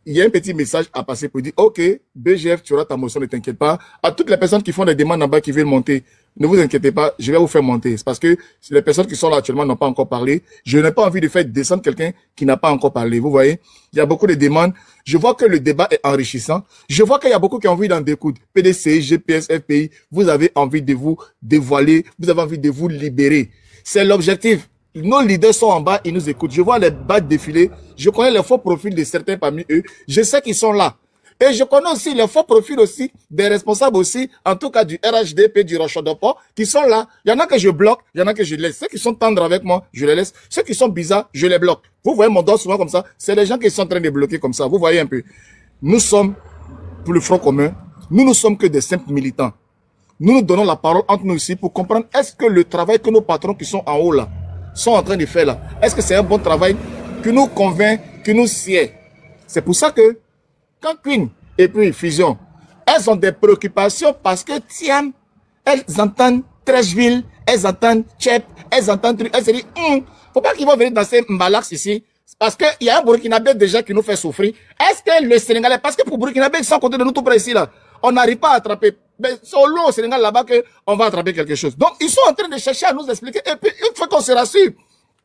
Speaker 1: Il y a un petit message à passer pour dire, OK, BGF, tu auras ta motion, ne t'inquiète pas. À toutes les personnes qui font des demandes en bas, qui veulent monter, ne vous inquiétez pas, je vais vous faire monter. C'est parce que les personnes qui sont là actuellement n'ont pas encore parlé. Je n'ai pas envie de faire descendre quelqu'un qui n'a pas encore parlé. Vous voyez, il y a beaucoup de demandes. Je vois que le débat est enrichissant. Je vois qu'il y a beaucoup qui ont envie d'en découdre. PDCI, GPS, FPI, vous avez envie de vous dévoiler, vous avez envie de vous libérer. C'est l'objectif. Nos leaders sont en bas, ils nous écoutent. Je vois les bas défiler. Je connais les faux profils de certains parmi eux. Je sais qu'ils sont là. Et je connais aussi les faux profils aussi, des responsables aussi, en tout cas du RHDP, du Rochadoport, qui sont là. Il y en a que je bloque, il y en a que je laisse. Ceux qui sont tendres avec moi, je les laisse. Ceux qui sont bizarres, je les bloque. Vous voyez mon doigt souvent comme ça. C'est les gens qui sont en train de bloquer comme ça. Vous voyez un peu. Nous sommes, pour le Front commun, nous ne sommes que des simples militants. Nous nous donnons la parole entre nous ici pour comprendre est-ce que le travail que nos patrons qui sont en haut là, sont en train de faire là, est-ce que c'est un bon travail qui nous convainc, qui nous sied. C'est pour ça que quand Queen et puis Fusion, elles ont des préoccupations parce que tiens, elles entendent Trècheville, elles entendent Tchep, elles entendent truc, elles se disent, faut pas qu'ils vont venir danser Mbalax ici, parce qu'il y a un Burkinabé déjà qui nous fait souffrir. Est-ce que le Sénégalais, parce que pour Burkinabé, ils sont à côté de nous tout près ici là, on n'arrive pas à attraper. Mais c'est au long au Sénégal là-bas qu'on va attraper quelque chose. Donc, ils sont en train de chercher à nous expliquer. Et puis, il faut qu'on se rassure.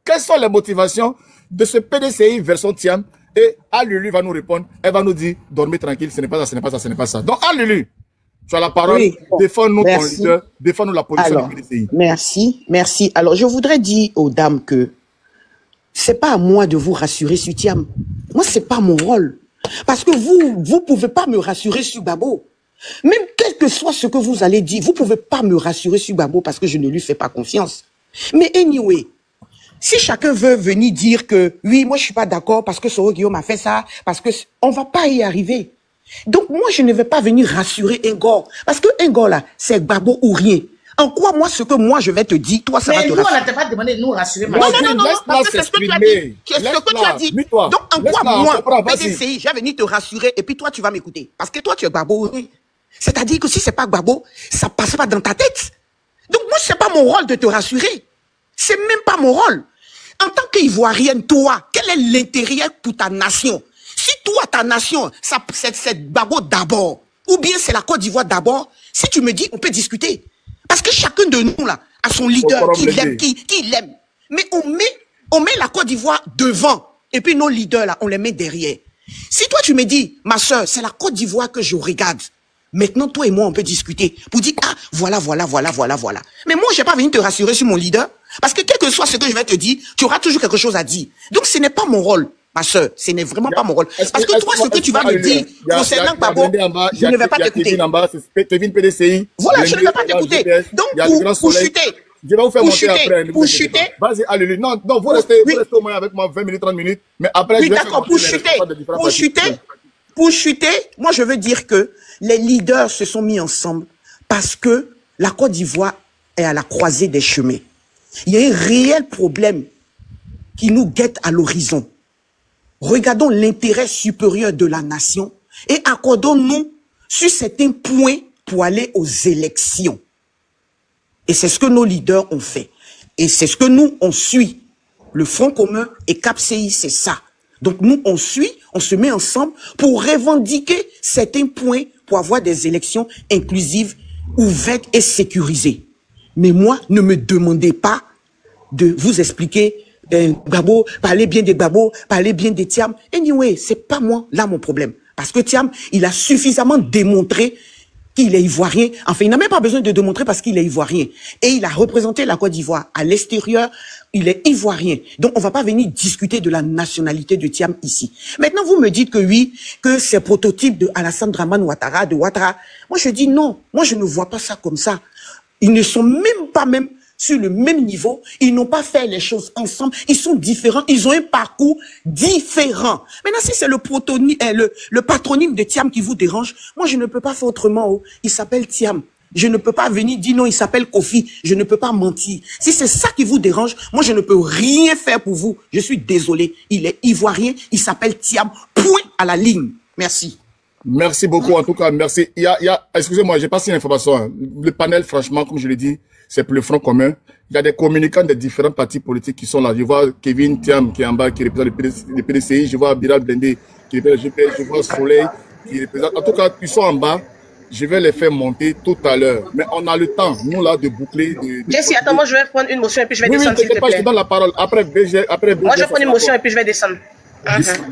Speaker 1: Quelles sont les motivations de ce PDCI version Thiam? Et Alulu va nous répondre. Elle va nous dire, dormez tranquille, ce n'est pas ça, ce n'est pas ça, ce n'est pas ça. Donc, Alulu, tu as la parole. Oui, bon, défends-nous ton leader, défends-nous la position du PDCI.
Speaker 8: Merci. Alors, je voudrais dire aux dames que c'est pas à moi de vous rassurer sur Thiam. Moi, c'est pas mon rôle. Parce que vous pouvez pas me rassurer sur Babo. Même quel que soit ce que vous allez dire, vous pouvez pas me rassurer sur Babo parce que je ne lui fais pas confiance. Mais anyway, si chacun veut venir dire que oui, moi je suis pas d'accord parce que Soro Guillaume a fait ça, parce que on va pas y arriver. Donc moi je ne vais pas venir rassurer Ngor parce que Ngor là, c'est Babo ou rien. En quoi moi ce que moi je vais te dire, toi ça va te rassurer.
Speaker 2: Mais nous on n'a pas demandé de nous rassurer.
Speaker 8: Non, parce que c'est ce que tu as dit. C'est ce que tu as dit. Donc en quoi moi, PDCI, je vais venir te rassurer et puis toi tu vas m'écouter. Parce que toi tu es Babo ou rien. C'est-à-dire que si c'est pas Gbagbo, ça passe pas dans ta tête. Donc moi, c'est pas mon rôle de te rassurer. C'est même pas mon rôle. En tant qu'Ivoirienne, toi, quel est l'intérêt pour ta nation? Si toi, ta nation, c'est Gbagbo d'abord, ou bien c'est la Côte d'Ivoire d'abord, si tu me dis, on peut discuter. Parce que chacun de nous, là, a son leader qui l'aime. Mais on met la Côte d'Ivoire devant. Et puis nos leaders, là, on les met derrière. Si toi, tu me dis, ma soeur, c'est la Côte d'Ivoire que je regarde. Maintenant, toi et moi, on peut discuter pour dire, ah, voilà. Mais moi, je vais pas venir te rassurer sur mon leader. Parce que quel que soit ce que je vais te dire, tu auras toujours quelque chose à dire. Donc, ce n'est pas mon rôle, ma soeur. Ce n'est vraiment pas mon rôle. Parce que toi, ce que tu vas me dire concernant Babo, je ne vais pas t'écouter. Voilà, je ne vais pas t'écouter. Donc, pour chuter.
Speaker 1: Je vais vous faire monter après.
Speaker 8: Pour chuter.
Speaker 1: Vas-y, allez, non, vous restez au moins avec moi 20 minutes, 30 minutes. Mais après,
Speaker 8: oui, d'accord, pour chuter, moi je veux dire que les leaders se sont mis ensemble parce que la Côte d'Ivoire est à la croisée des chemins. Il y a un réel problème qui nous guette à l'horizon. Regardons l'intérêt supérieur de la nation et accordons-nous sur certains points pour aller aux élections. Et c'est ce que nos leaders ont fait. Et c'est ce que nous, on suit. Le Front commun et CAPCI, c'est ça. Donc nous, on suit, on se met ensemble pour revendiquer certains points pour avoir des élections inclusives, ouvertes et sécurisées. Mais moi, ne me demandez pas de vous expliquer Gbagbo, parlez bien des Gbagbo, parlez bien des Thiam. Anyway, c'est pas moi, là, mon problème. Parce que Thiam, il a suffisamment démontré qu'il est ivoirien. Enfin, il n'a même pas besoin de démontrer parce qu'il est ivoirien. Et il a représenté la Côte d'Ivoire à l'extérieur. Il est ivoirien. Donc, on va pas venir discuter de la nationalité de Thiam ici. Maintenant, vous me dites que oui, que c'est prototype de Alassane Dramane Ouattara, de Ouattara. Moi, je dis non. Moi, je ne vois pas ça comme ça. Ils ne sont même pas sur le même niveau. Ils n'ont pas fait les choses ensemble. Ils sont différents. Ils ont un parcours différent. Maintenant, si c'est le patronyme de Thiam qui vous dérange, moi, je ne peux pas faire autrement. Oh. Il s'appelle Thiam. Je ne peux pas venir dire non, il s'appelle Kofi. Je ne peux pas mentir. Si c'est ça qui vous dérange, moi, je ne peux rien faire pour vous. Je suis désolé. Il est ivoirien. Il s'appelle Thiam. Point à la ligne. Merci.
Speaker 1: Merci beaucoup. En tout cas, merci. Excusez-moi, j'ai passé une information. Hein. Le panel, franchement, comme je l'ai dit, c'est pour le Front commun. Il y a des communicants des différents partis politiques qui sont là. Je vois Kevin Thiam qui est en bas, qui représente le PDCI. Je vois Bilal Blendé qui représente le GPS. Je vois Soleil qui représente. En tout cas, ils sont en bas. Je vais les faire monter tout à l'heure. Mais on a le temps, nous là, de boucler.
Speaker 6: Jessie, attends, moi je vais prendre une motion et puis je vais descendre.
Speaker 1: Oui, t'inquiète pas, je te donne la parole. Après, moi
Speaker 6: je vais prendre une motion et puis je vais descendre.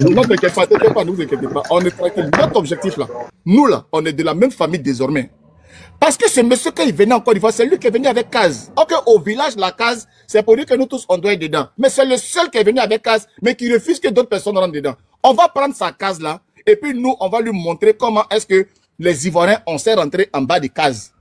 Speaker 1: Non, t'inquiète pas, ne vous inquiétez pas. On est tranquille. Notre objectif là, nous là, on est de la même famille désormais. Parce que ce monsieur, quand il venait en Côte d'Ivoire, c'est lui qui est venu avec Case. Ok, au village, la Case, c'est pour dire que nous tous, on doit être dedans. Mais c'est le seul qui est venu avec Case, mais qui refuse que d'autres personnes rentrent dedans. On va prendre sa Case là, et puis nous, on va lui montrer comment est-ce que les Ivoiriens, on s'est rentré en bas des cases.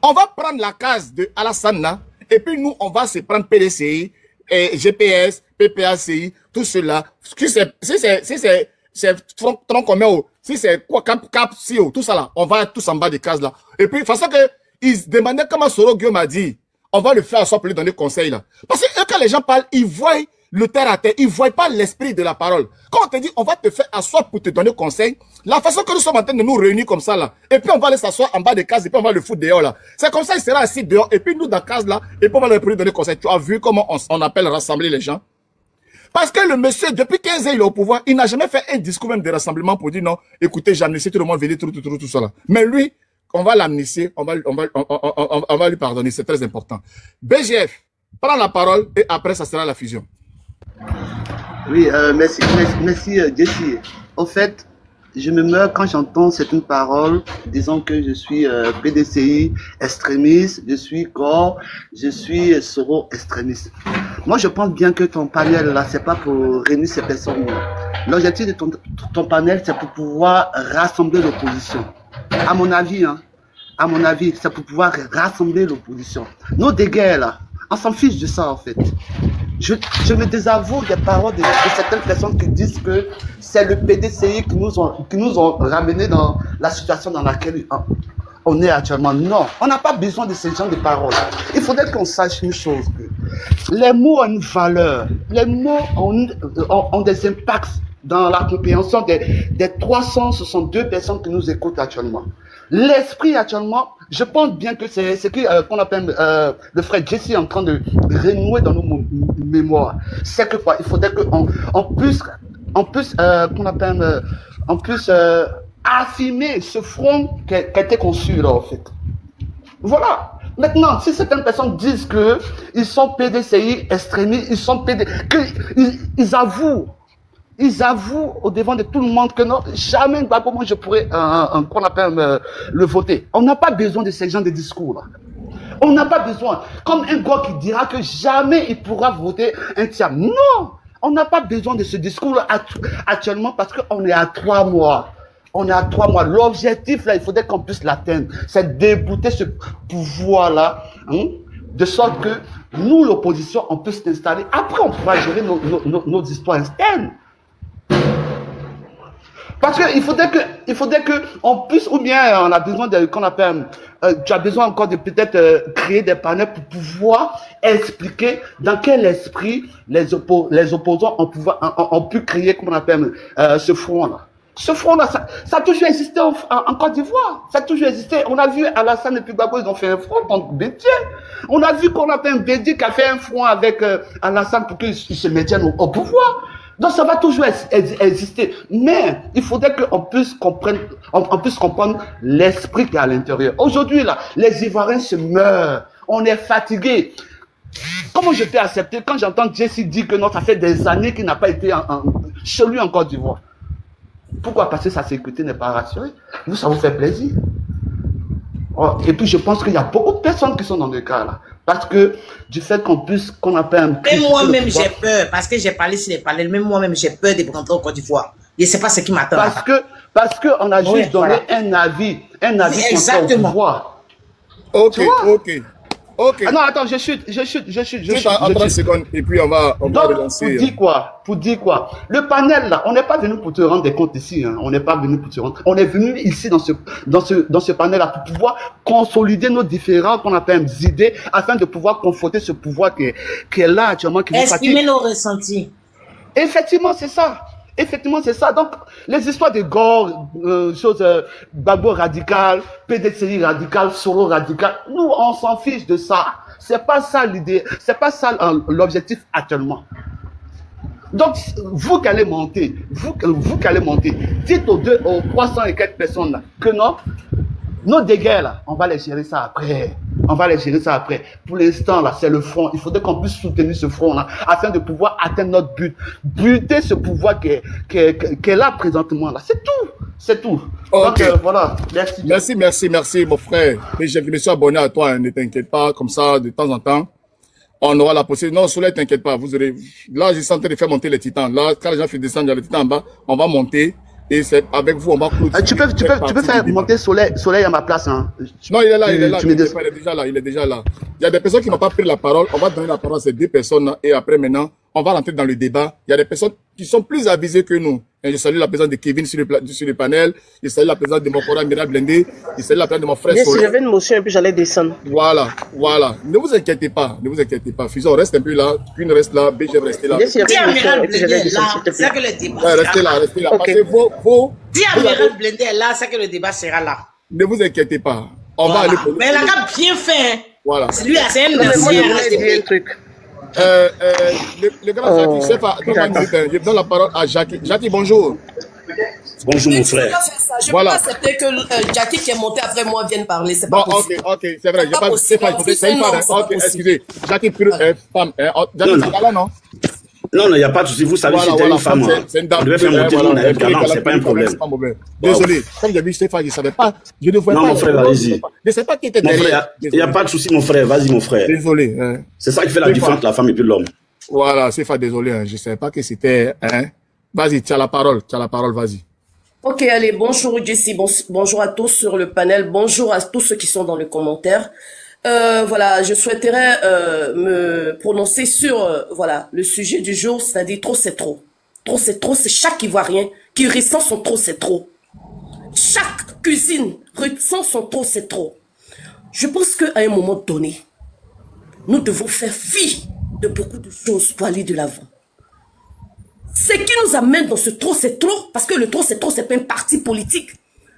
Speaker 1: On va prendre la case de Alassane là, et puis nous, on va se prendre PDCI, et GPS, PPACI, tout cela. Si c'est tronc commun, si c'est quoi, CAPCI, tout ça là, on va être tous en bas des cases là. Et puis, de toute façon que, ils se demandaient comment Soro Guillaume a dit, on va le faire asseoir pour lui donner conseil là. Parce que quand les gens parlent, ils voient le terre à terre, ils voient pas l'esprit de la parole. Quand on te dit, on va te faire asseoir pour te donner conseil, la façon que nous sommes en train de nous réunir comme ça là, et puis on va aller s'asseoir en bas des cases, et puis on va le foutre dehors là. C'est comme ça, il sera assis dehors, et puis nous dans la case là, et puis on va lui donner conseil. Tu as vu comment on appelle rassembler les gens? Parce que le monsieur, depuis 15 ans, il est au pouvoir, il n'a jamais fait un discours même de rassemblement pour dire non, écoutez, j'amnistie tout le monde, venez tout ça là. Mais lui, on va l'amnistier, on va lui pardonner, c'est très important. BGF, prends la parole, et après ça sera la fusion.
Speaker 3: Oui, merci Jessie. En fait, je me meurs quand j'entends certaines paroles disant que je suis PDCI extrémiste, je suis corps, je suis Soro extrémiste. Moi, je pense bien que ton panel là, c'est pas pour réunir ces personnes. L'objectif de ton panel, c'est pour pouvoir rassembler l'opposition. À mon avis, c'est pour pouvoir rassembler l'opposition. Nos déguerres là, on s'en fiche de ça en fait. Je me désavoue des paroles de certaines personnes qui disent que c'est le PDCI qui nous ont ramené dans la situation dans laquelle on est actuellement. Non, on n'a pas besoin de ce genre de paroles. Il faudrait qu'on sache une chose. Les mots ont une valeur. Les mots ont des impacts dans la compréhension des 362 personnes qui nous écoutent actuellement. L'esprit actuellement, je pense bien que c'est ce qu'on appelle le frère Jessie est en train de renouer dans nos mémoires. C'est que quoi? Il faudrait qu'on puisse affirmer ce front qui a été conçu là en fait. Voilà. Maintenant, si certaines personnes disent que ils sont PDCI extrémistes, ils avouent au devant de tout le monde que non, jamais moi je pourrais le voter. On n'a pas besoin de ce genre de discours là. On n'a pas besoin. Comme un gars qui dira que jamais il pourra voter un Thiam. Non, on n'a pas besoin de ce discours là actuellement parce qu'on est à 3 mois. On est à 3 mois. L'objectif là, il faudrait qu'on puisse l'atteindre. C'est débouter ce pouvoir là, de sorte que nous, l'opposition, on peut s'installer. Après, on pourra gérer nos histoires externes. Parce qu'il faudrait que on puisse, ou bien on a besoin de, tu as besoin encore de peut-être créer des panels pour pouvoir expliquer dans quel esprit les opposants ont pu créer, ce front-là. Ce front-là, ça a toujours existé en Côte d'Ivoire. Ça a toujours existé. On a vu Alassane et puis Gbagbo, ils ont fait un front contre Bédié. On a vu qu'on a fait un Bédié qui a fait un front avec Alassane pour qu'il se maintienne au pouvoir. Donc ça va toujours exister. Mais il faudrait qu'on puisse comprendre l'esprit qui est à l'intérieur. Aujourd'hui, là, les Ivoiriens se meurent. On est fatigués. Comment je peux accepter quand j'entends Jesse dire que non, ça fait des années qu'il n'a pas été chez lui en Côte d'Ivoire? Pourquoi? Parce que sa sécurité n'est pas rassurée. Vous, ça vous fait plaisir. Oh, et puis je pense qu'il y a beaucoup de personnes qui sont dans le cas là. Parce que du fait qu'on appelle un...
Speaker 2: Même moi-même j'ai peur, parce que j'ai parlé sur les panels, même moi-même j'ai peur de rentrer en Côte d'Ivoire. Je ne sais pas ce qui m'attend.
Speaker 3: Parce que on a juste donné un avis contre le pouvoir.
Speaker 1: Ok.
Speaker 3: Ah non, attends, je chute.
Speaker 1: En 30 secondes, et puis on va relancer.
Speaker 3: Pour dire quoi? Le panel, là, on n'est pas venu pour te rendre des comptes ici, hein. On n'est pas venu pour te rendre. On est venu ici dans ce panel-là pour pouvoir consolider nos différentes, qu'on appelle idées, afin de pouvoir confronter ce pouvoir qui est là actuellement, qui nous fatigue.
Speaker 2: Exprimer nos ressentis.
Speaker 3: Effectivement, c'est ça. Donc, les histoires de gore, Gbagbo radical, PDCI radical, Soro radical, nous, on s'en fiche de ça. C'est pas ça l'idée, c'est pas ça l'objectif actuellement. Donc, vous qui allez monter, dites aux 300 et quelques personnes là, que non, nos dégâts là, on va les gérer ça après. Pour l'instant, là, c'est le front. Il faudrait qu'on puisse soutenir ce front-là afin de pouvoir atteindre notre but. Buter ce pouvoir qui est là présentement. Là. C'est tout.
Speaker 1: Okay.
Speaker 3: Donc, voilà.
Speaker 1: Merci, mon frère. Mais je me suis abonné à toi, hein, ne t'inquiète pas. Comme ça, de temps en temps, on aura la possibilité. Non, Soleil, t'inquiète pas. Vous aurez... Là, je suis en train de faire monter les titans. Là, quand les gens font descendre les titans en bas, on va monter. Et c'est avec vous, on va clôturer.
Speaker 3: Tu peux faire monter Soleil à ma place, hein.
Speaker 1: Non, il est là. Il est déjà là. Il y a des personnes qui n'ont pas pris la parole. On va donner la parole à ces deux personnes et après, maintenant, on va rentrer dans le débat. Il y a des personnes qui sont plus avisées que nous. Et je salue la présence de Kevin sur le panel. Je salue la présence de mon frère Mira Blindé. Je salue la présence de mon frère Soleil.
Speaker 6: J'avais une motion et puis j'allais descendre.
Speaker 1: Voilà. Ne vous inquiétez pas. Fusion, reste un peu là. Queen reste là. BG reste là.
Speaker 2: Dis à Mira Blindé là, c'est que le débat.
Speaker 1: Restez là.
Speaker 6: Okay.
Speaker 2: Dis à Mira Blindé là, c'est que le débat sera là.
Speaker 1: Ne vous inquiétez pas. On va aller pour...
Speaker 2: Mais elle a bien fait.
Speaker 1: Voilà.
Speaker 2: C'est lui, c'est un
Speaker 6: truc.
Speaker 1: Le grand Jackie, c'est pas. Je donne la parole à Jackie. Jackie, bonjour.
Speaker 9: Bonjour mon frère.
Speaker 6: Je peux pas accepter que Jackie qui est monté après moi vienne parler. C'est pas possible.
Speaker 1: Ok, c'est vrai. C'est pas possible. Ok, excusez. Jackie, femme. Jackie, c'est pas là, non?
Speaker 9: Non, il n'y a pas de souci. Vous savez, c'était une femme.
Speaker 1: C'est une dame.
Speaker 9: On devait faire monter mon galant, c'est pas un problème.
Speaker 1: Désolé. Comme j'ai vu Stéphane, je ne savais pas. Je ne voyais pas.
Speaker 9: Non, mon frère, allez-y.
Speaker 1: Je ne sais pas qui était derrière.
Speaker 9: Il n'y a pas de souci, mon frère. Vas-y, mon frère.
Speaker 1: Désolé.
Speaker 9: C'est ça qui fait la différence entre la femme et puis l'homme.
Speaker 1: Voilà, Stéphane, désolé. Je ne savais pas que c'était... Vas-y, tu as la parole, vas-y.
Speaker 6: Ok, allez, bonjour Jessie, bonjour à tous sur le panel, bonjour à tous ceux qui sont dans les commentaires. Voilà, je souhaiterais me prononcer sur voilà le sujet du jour, c'est-à-dire trop c'est trop. Trop c'est trop, c'est chaque Ivoirien qui ressent son trop c'est trop. Chaque cuisine ressent son trop c'est trop. Je pense qu'à un moment donné, nous devons faire fi de beaucoup de choses pour aller de l'avant. Ce qui nous amène dans ce trop c'est trop, parce que le trop c'est trop, c'est pas un parti politique,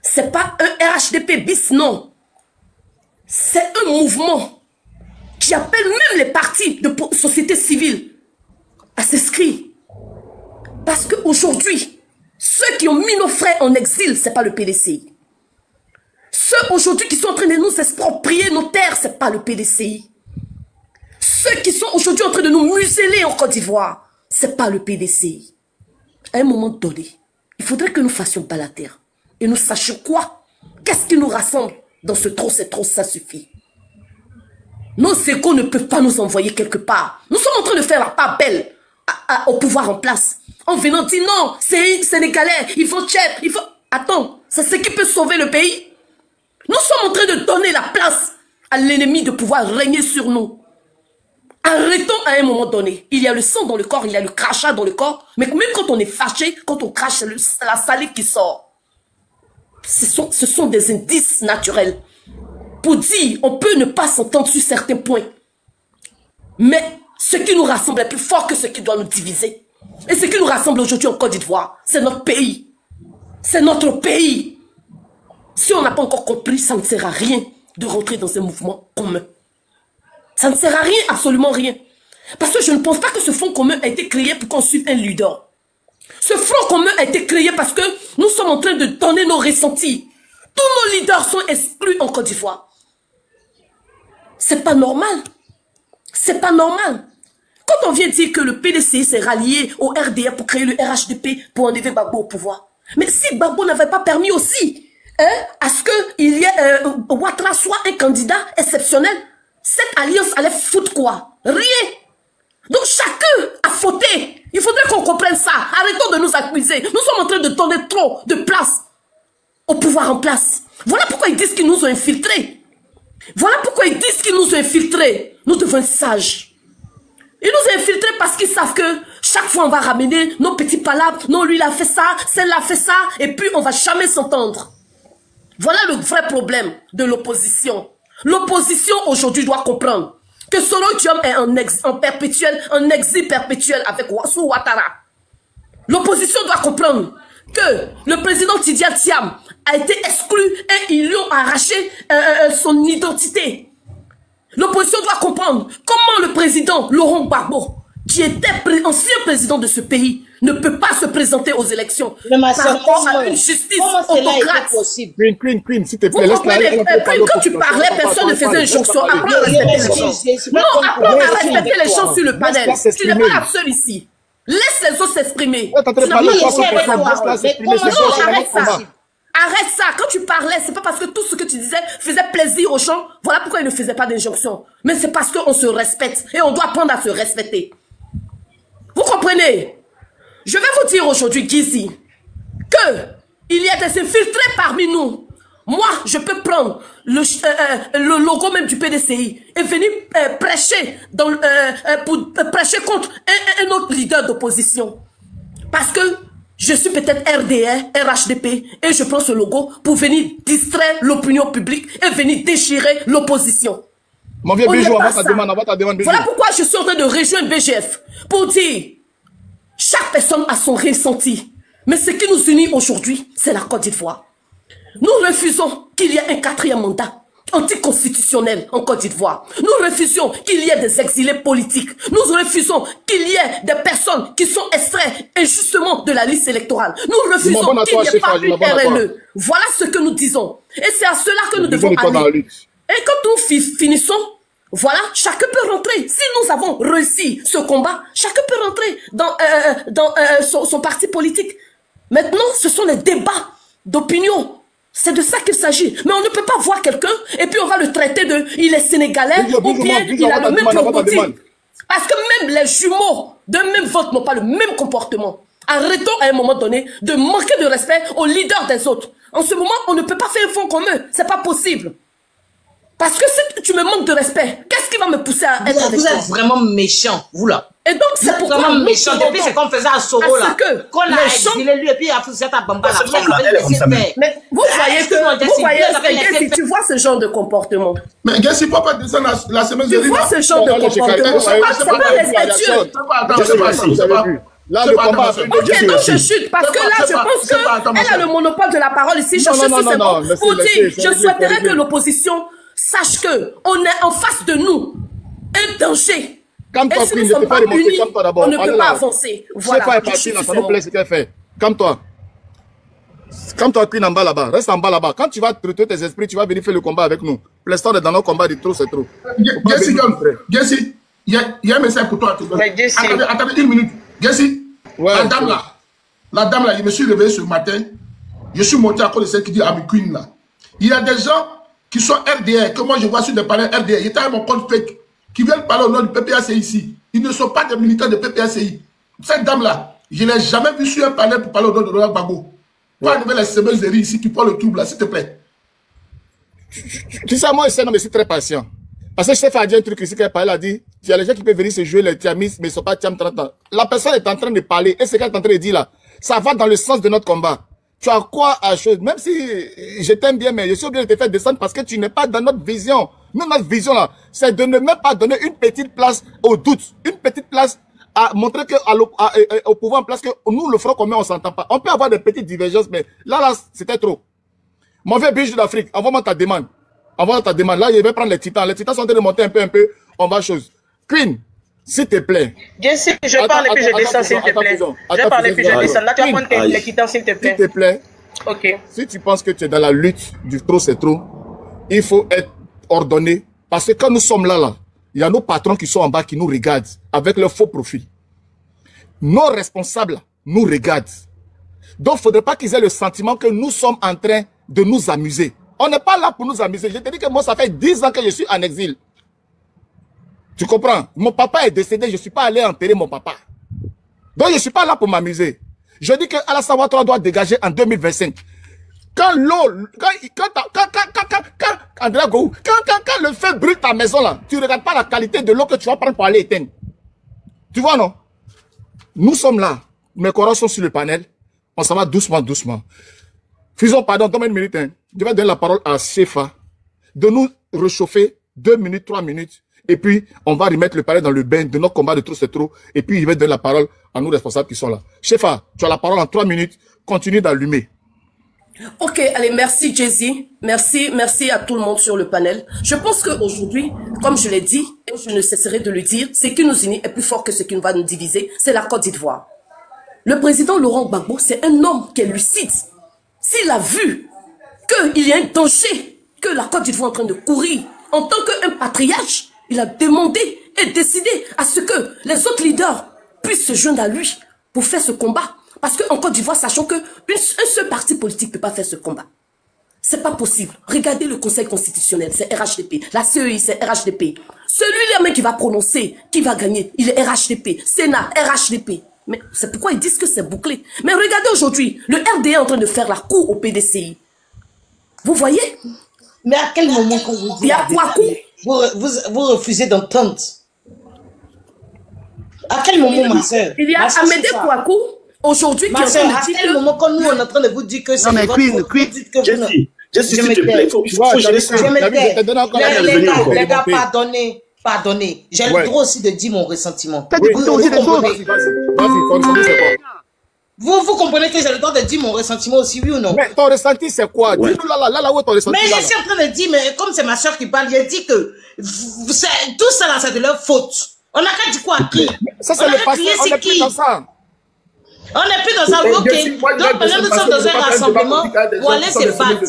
Speaker 6: c'est pas un RHDP bis, non. C'est un mouvement qui appelle même les partis de société civile à s'inscrire. Parce qu'aujourd'hui, ceux qui ont mis nos frères en exil, c'est pas le PDCI. Ceux aujourd'hui qui sont en train de nous exproprier nos terres, c'est pas le PDCI. Ceux qui sont aujourd'hui en train de nous museler en Côte d'Ivoire, c'est pas le PDCI. À un moment donné, il faudrait que nous fassions pas la terre. Et nous sachions quoi? Qu'est-ce qui nous rassemble dans ce trop, c'est trop, ça suffit. Nos échos ne peuvent pas nous envoyer quelque part. Nous sommes en train de faire la part belle au pouvoir en place. En venant dire non, c'est Sénégalais, il faut tchèp, il faut... Attends, c'est ce qui peut sauver le pays. Nous sommes en train de donner la place à l'ennemi de pouvoir régner sur nous. Arrêtons à un moment donné. Il y a le sang dans le corps, il y a le crachat dans le corps. Mais même quand on est fâché, quand on crache, c'est la salive qui sort. Ce sont des indices naturels. Pour dire, on peut ne pas s'entendre sur certains points. Mais ce qui nous rassemble est plus fort que ce qui doit nous diviser. Et ce qui nous rassemble aujourd'hui en Côte d'Ivoire, c'est notre pays.
Speaker 10: C'est notre pays. Si on n'a pas encore compris, ça ne sert à rien de rentrer dans un mouvement commun. Ça ne sert à rien, absolument rien. Parce que je ne pense pas que ce front commun a été créé pour qu'on suive un leader. Ce front commun a été créé parce que nous sommes en train de donner nos ressentis. Tous nos leaders sont exclus en Côte d'Ivoire. C'est pas normal. C'est pas normal. Quand on vient dire que le PDC s'est rallié au RDR pour créer le RHDP pour enlever Gbagbo au pouvoir. Mais si Gbagbo n'avait pas permis aussi à ce qu'il y ait Ouattara soit un candidat exceptionnel, cette alliance allait foutre quoi? Rien. Donc chacun a fauté. Il faudrait qu'on comprenne ça. Arrêtons de nous accuser. Nous sommes en train de donner trop de place au pouvoir en place. Voilà pourquoi ils disent qu'ils nous ont infiltrés. Voilà pourquoi ils disent qu'ils nous ont infiltrés. Nous devons être sages. Ils nous ont infiltrés parce qu'ils savent que chaque fois on va ramener nos petits palabres. Non, lui il a fait ça, celle-là a fait ça. Et puis on va jamais s'entendre. Voilà le vrai problème de l'opposition. L'opposition aujourd'hui doit comprendre que Solo Diom est en exil perpétuel avec sous Ouattara. L'opposition doit comprendre que le président Tidiane Thiam a été exclu et ils lui ont arraché son identité. L'opposition doit comprendre comment le président Laurent Gbagbo, qui était ancien président de ce pays, ne peut pas se présenter aux élections par rapport à une justice autocrate.
Speaker 1: Queen, s'il te plaît,
Speaker 10: quand tu parlais, personne ne faisait injonction. Apprends à respecter les gens. Non, apprends à respecter les gens sur le panel. Tu n'es pas la seule ici. Laisse les autres s'exprimer. Arrête ça. Quand tu parlais, c'est pas parce que tout ce que tu disais faisait plaisir aux gens. Voilà pourquoi ils ne faisaient pas d'injonction. Mais c'est parce qu'on se respecte et on doit apprendre à se respecter. Vous comprenez? Je vais vous dire aujourd'hui, Gizi, que il y a des infiltrés parmi nous. Moi, je peux prendre le logo même du PDCI et venir prêcher pour prêcher contre un autre leader d'opposition. Parce que je suis peut-être RDR, RHDP, et je prends ce logo pour venir distraire l'opinion publique et venir déchirer l'opposition.
Speaker 1: Mon vieux Bijou, on va ta demande.
Speaker 10: Voilà pourquoi je suis en train de rejoindre BGF pour dire chaque personne a son ressenti. Mais ce qui nous unit aujourd'hui, c'est la Côte d'Ivoire. Nous refusons qu'il y ait un 4e mandat anticonstitutionnel en Côte d'Ivoire. Nous refusons qu'il y ait des exilés politiques. Nous refusons qu'il y ait des personnes qui sont extraites injustement de la liste électorale. Nous refusons qu'il n'y ait pas une RLE. Voilà ce que nous disons. Et c'est à cela que nous devons aller. Et quand nous finissons, voilà, chacun peut rentrer. Si nous avons réussi ce combat, chacun peut rentrer dans son parti politique. Maintenant, ce sont les débats d'opinion. C'est de ça qu'il s'agit. Mais on ne peut pas voir quelqu'un et puis on va le traiter de il est sénégalais ou bien il a le même prototype. Parce que même les jumeaux d'un même vote n'ont pas le même comportement. Arrêtons à un moment donné de manquer de respect aux leaders des autres. En ce moment, on ne peut pas faire un front commun. C'est pas possible. Parce que si tu me manques de respect, qu'est-ce qui va me pousser à être avec toi?
Speaker 2: Vous êtes vraiment méchant, vous là.
Speaker 10: Et donc c'est pourquoi
Speaker 2: vraiment méchant. Depuis ce qu'on faisait à Soro là, qu'on a exilé lui et puis à Foussette à Bamba là.
Speaker 10: Mais vous voyez, tu vois ce genre de comportement.
Speaker 11: Mais Gassi, papa descend la semaine
Speaker 10: dernière. Tu vois ce genre de comportement. C'est pas respectueux.
Speaker 1: Là, le combat.
Speaker 10: Ok, donc je chute. Parce que là, je pense qu'elle a le monopole de la parole ici. Je chute sur ses mots pour dire, je souhaiterais que l'opposition sache que on est en face de nous un danger.
Speaker 1: Calme-toi, Queen, je te fais remonter, calme-toi d'abord.
Speaker 10: On ne peut pas avancer. Voilà.
Speaker 1: C'est pas parti, ça nous plaît ce qu'elle fait. Calme-toi. Calme-toi, Queen, en bas là-bas. Reste en bas là-bas. Quand tu vas traiter tes esprits, tu vas venir faire le combat avec nous. Pour l'instant, on est dans nos combats de trop, c'est trop.
Speaker 11: Gassi, il y a un message pour toi. Attendez une minute. Gassi, la dame là, je me suis réveillé ce matin. Je suis monté à cause de celle qui dit Ami Queen là. Il y a des gens qui sont RDR, que moi je vois sur des panels RDR. Il était à mon compte fake. Qui viennent parler au nom du PPACI ici. Ils ne sont pas des militants de PPACI. Cette dame-là, je ne l'ai jamais vue sur un panel pour parler au nom de Laurent Gbagbo. Pas de les semeuses de riz ici qui prend le trouble là, s'il te plaît.
Speaker 1: Tu sais, moi, je suis très patient. Parce que je t'ai fait dire un truc ici qu'elle parlait, elle a dit, il y a les gens qui peuvent venir se jouer les tiamis, mais ils ne sont pas tiam 30 ans. La personne est en train de parler, et ce qu'elle est en train de dire là, ça va dans le sens de notre combat. Tu as quoi à chose? Même si je t'aime bien, mais je suis obligé de te faire descendre parce que tu n'es pas dans notre vision. Nous, notre vision là, c'est de ne même pas donner une petite place au doute, une petite place à montrer qu'au pouvoir en place, que nous, le Front commun, on ne s'entend pas. On peut avoir des petites divergences, mais là, c'était trop. Mon vieux biche d'Afrique, envoie-moi ta demande. Envoie-moi ta demande. Là, je vais prendre les titans. Les titans sont en train de monter un peu. On va chose. Queen, s'il te plaît.
Speaker 6: Jesse, je parle et puis je descends, s'il te plaît. Je parle et puis je descends. Là, tu vas prendre les titans, s'il te plaît.
Speaker 1: S'il te plaît.
Speaker 6: Ok.
Speaker 1: Si tu penses que tu es dans la lutte du trop, c'est trop, il faut être ordonné. Parce que quand nous sommes là, il y a nos patrons qui sont en bas qui nous regardent avec leur faux profil. Nos responsables nous regardent. Donc, il ne faudrait pas qu'ils aient le sentiment que nous sommes en train de nous amuser. On n'est pas là pour nous amuser. Je te dis que moi, ça fait 10 ans que je suis en exil. Tu comprends? Mon papa est décédé, je ne suis pas allé enterrer mon papa. Donc, je ne suis pas là pour m'amuser. Je dis que Alassane Ouattara doit dégager en 2025. Quand l'eau, André Gou, quand le feu brûle ta maison là, tu ne regardes pas la qualité de l'eau que tu vas prendre pour aller éteindre. Tu vois, non? Nous sommes là. Mes coraux sont sur le panel. On s'en va doucement, doucement. Faisons pardon, donne-moi une minute. Hein. Je vais donner la parole à Shefa de nous réchauffer 2 minutes, 3 minutes. Et puis, on va remettre le palais dans le bain de notre combat de trop c'est trop. Et puis, il va donner la parole à nous responsables qui sont là. Shefa, tu as la parole en 3 minutes. Continue d'allumer.
Speaker 10: Ok, allez, merci Jay-Z. Merci à tout le monde sur le panel. Je pense qu'aujourd'hui, comme je l'ai dit, et je ne cesserai de le dire, ce qui nous unit est plus fort que ce qui va nous diviser, c'est la Côte d'Ivoire. Le président Laurent Gbagbo, c'est un homme qui est lucide. S'il a vu qu'il y a un danger, que la Côte d'Ivoire est en train de courir, en tant qu'un patriarche, il a demandé et décidé à ce que les autres leaders puissent se joindre à lui pour faire ce combat. Parce qu'en Côte d'Ivoire, sachant qu'un seul parti politique ne peut pas faire ce combat. C'est pas possible. Regardez le Conseil constitutionnel, c'est RHDP. La CEI, c'est RHDP. Celui-là même qui va prononcer, qui va gagner, il est RHDP. Sénat, RHDP. Mais c'est pourquoi ils disent que c'est bouclé. Mais regardez aujourd'hui, le RDA est en train de faire la cour au PDCI. Vous voyez?
Speaker 2: Mais à quel moment quand vous dites...
Speaker 10: Il y a Kouakou.
Speaker 2: Vous refusez d'entendre. À quel moment, ma soeur?
Speaker 10: Il y a Amédée Kouakou, aujourd'hui, qui est en train de dire
Speaker 2: à quel moment, quand nous, on est en train de vous dire que c'est votre faute,
Speaker 9: Jesse, s'il te plaît, il faut gérer ça.
Speaker 2: Les gars, pardonnez. J'ai le droit aussi de dire mon ressentiment. Vous comprenez que j'ai le droit de dire mon ressentiment aussi, oui ou non?
Speaker 1: Mais ton ressenti, c'est quoi? Dis-nous là où est ton ressenti?
Speaker 2: Mais je suis en train de dire, mais comme c'est ma soeur qui parle, je dis que tout ça là, c'est de leur faute. On n'a qu'à dire quoi à qui?
Speaker 1: Ça, c'est le passé, on n'est plus dans ça.
Speaker 2: On n'est plus dans ça, ok. Donc, maintenant, nous sommes dans un rassemblement où aller se battre.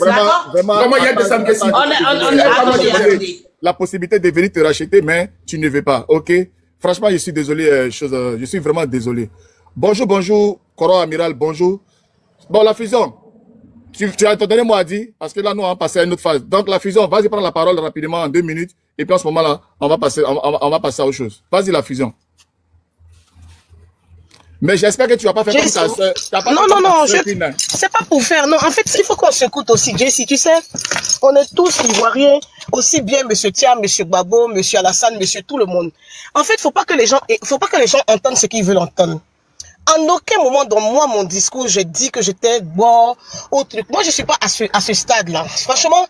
Speaker 2: D'accord?
Speaker 1: Vraiment, il y a des samedis. Attendez. La possibilité de venir te racheter, mais tu ne veux pas, ok? Franchement, je suis désolé, je suis vraiment désolé. Bonjour, Koro Amiral, bonjour. Bon, la fusion, tu as ton dernier mot à dire, parce que là, nous, on va passer à une autre phase. Donc, la fusion, vas-y prendre la parole rapidement en 2 minutes, et puis en ce moment-là, on va passer à autre chose. Vas-y, la fusion. Mais j'espère que tu vas pas faire comme ça.
Speaker 6: Non, c'est pas pour faire. Non, en fait, il faut qu'on s'écoute aussi, Jesse. Tu sais, on est tous ivoiriens, aussi bien M. Thiam, M. Gbagbo, M. Alassane, M. tout le monde. En fait, faut pas que les gens entendent ce qu'ils veulent entendre. En aucun moment dans mon discours, j'ai dit que j'étais bon au truc. Moi, je suis pas à ce stade-là. Franchement,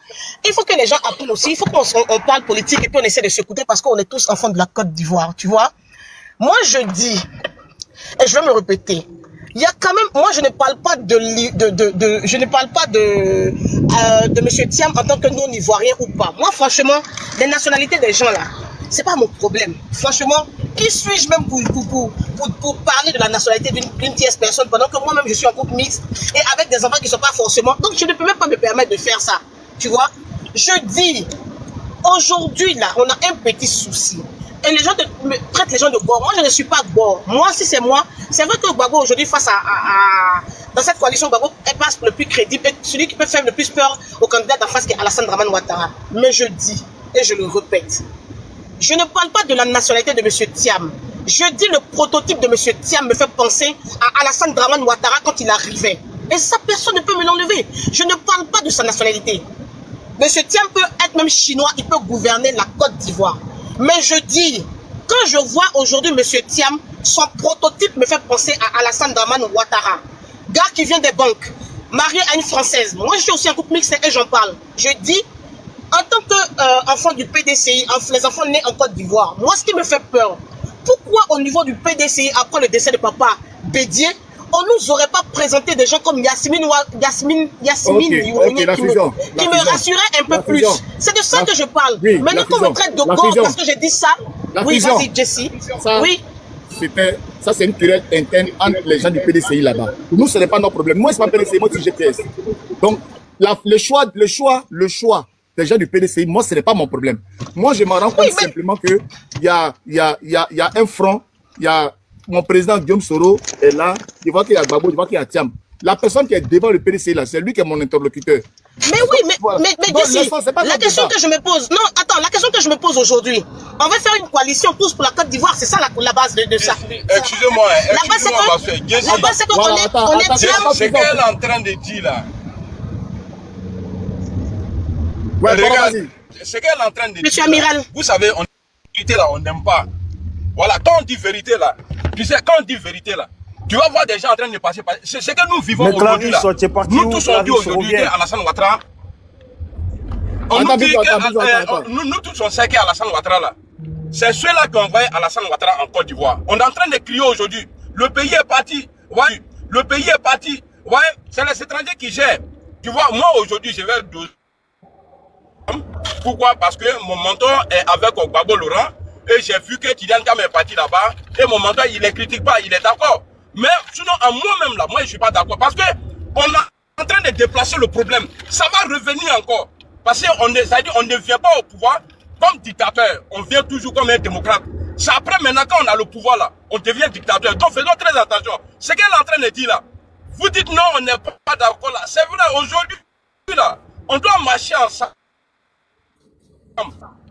Speaker 6: il faut que les gens apprennent aussi. Il faut qu'on parle politique et puis on essaie de s'écouter parce qu'on est tous enfants de la Côte d'Ivoire, tu vois. Moi, je dis, et je vais me répéter, il y a quand même, moi, je ne parle pas de M. Thiam en tant que non-ivoirien ou pas. Moi, franchement, les nationalités des gens là, c'est pas mon problème. Franchement, qui suis-je même pour parler de la nationalité d'une tierce personne pendant que moi-même je suis en couple mixte et avec des enfants qui ne sont pas forcément. Donc je ne peux même pas me permettre de faire ça. Tu vois? Je dis, aujourd'hui là, on a un petit souci. Et les gens traitent les gens de bord. Moi, je ne suis pas bord. Moi, si c'est moi, c'est vrai que Gbagbo aujourd'hui face dans cette coalition, Gbagbo passe le plus crédible et celui qui peut faire le plus peur au candidat d'en face qui est Alassane Ouattara. Mais je dis, et je le répète, je ne parle pas de la nationalité de M. Thiam. Je dis le prototype de M. Thiam me fait penser à Alassane Ouattara quand il arrivait. Et ça, personne ne peut me l'enlever. Je ne parle pas de sa nationalité. M. Thiam peut être même chinois, il peut gouverner la Côte d'Ivoire. Mais je dis, quand je vois aujourd'hui M. Thiam, son prototype me fait penser à Alassane Ouattara. Gars qui vient des banques, marié à une Française. Moi, je suis aussi un couple mixte et j'en parle. Je dis, en tant qu'enfant du PDCI, les enfants nés en Côte d'Ivoire, moi, ce qui me fait peur, pourquoi au niveau du PDCI, après le décès de papa Bédier, on ne nous aurait pas présenté des gens comme Yasmine qui me rassurait un peu plus. C'est de ça que je parle. Oui, maintenant qu'on me traite de gore parce que j'ai dit ça. Oui, vas-y, Jessie. Oui.
Speaker 1: Ça, c'est une querelle interne entre les gens du PDCI là-bas. Nous, ce n'est pas notre problème. Moi, c'est pas PDCI, moi, c'est GPS. Donc, le choix des gens du PDCI, moi, ce n'est pas mon problème. Moi, je me rends compte simplement qu'il y a un front, il y a mon président Guillaume Soro est là, je vois qu'il y a Gbagbo, je vois qu'il y a Thiam. La personne qui est devant le PDCI là, c'est lui qui est mon interlocuteur.
Speaker 6: Mais oui, mais Jessie, la question que je me pose, non, attends, la question que je me pose aujourd'hui, on va faire une coalition tous pour la Côte d'Ivoire, c'est ça la base de ça.
Speaker 5: Excusez-moi, ma soeur.
Speaker 6: La base, c'est qu'on est Thiam.
Speaker 5: C'est qu'elle est en train de dire là.
Speaker 1: Ouais,
Speaker 5: regarde, ce qu'elle est en train de dire.
Speaker 6: Monsieur Amiral.
Speaker 5: Vous savez, on n'aime pas. Voilà, quand on dit vérité là, tu sais, quand on dit vérité là, tu vas voir des gens en train de passer. C'est ce que nous vivons aujourd'hui là. Nous tous on dit aujourd'hui qu'Alassane Ouattara. Nous tous on sait qu'Alassane Ouattara là, c'est ceux-là qui ont envoyé Alassane Ouattara en Côte d'Ivoire. On est en train de crier aujourd'hui. Le pays est parti. Ouais, le pays est parti. Ouais, c'est les étrangers qui gèrent. Tu vois, moi aujourd'hui, je vais. Pourquoi? Parce que mon mentor est avec Gbagbo Laurent. Et j'ai vu que Tidiane Kam est parti là-bas. Et mon mentor, il ne critique pas, il est d'accord. Mais sinon, à moi-même, là, moi, je ne suis pas d'accord. Parce que on est en train de déplacer le problème. Ça va revenir encore. Parce qu'on ne vient pas au pouvoir comme dictateur. On vient toujours comme un démocrate. C'est après, maintenant, quand on a le pouvoir, là, on devient dictateur. Donc, faisons très attention. Ce qu'elle est en train de dire, là, vous dites non, on n'est pas d'accord, là. C'est vrai, aujourd'hui, là, on doit marcher ensemble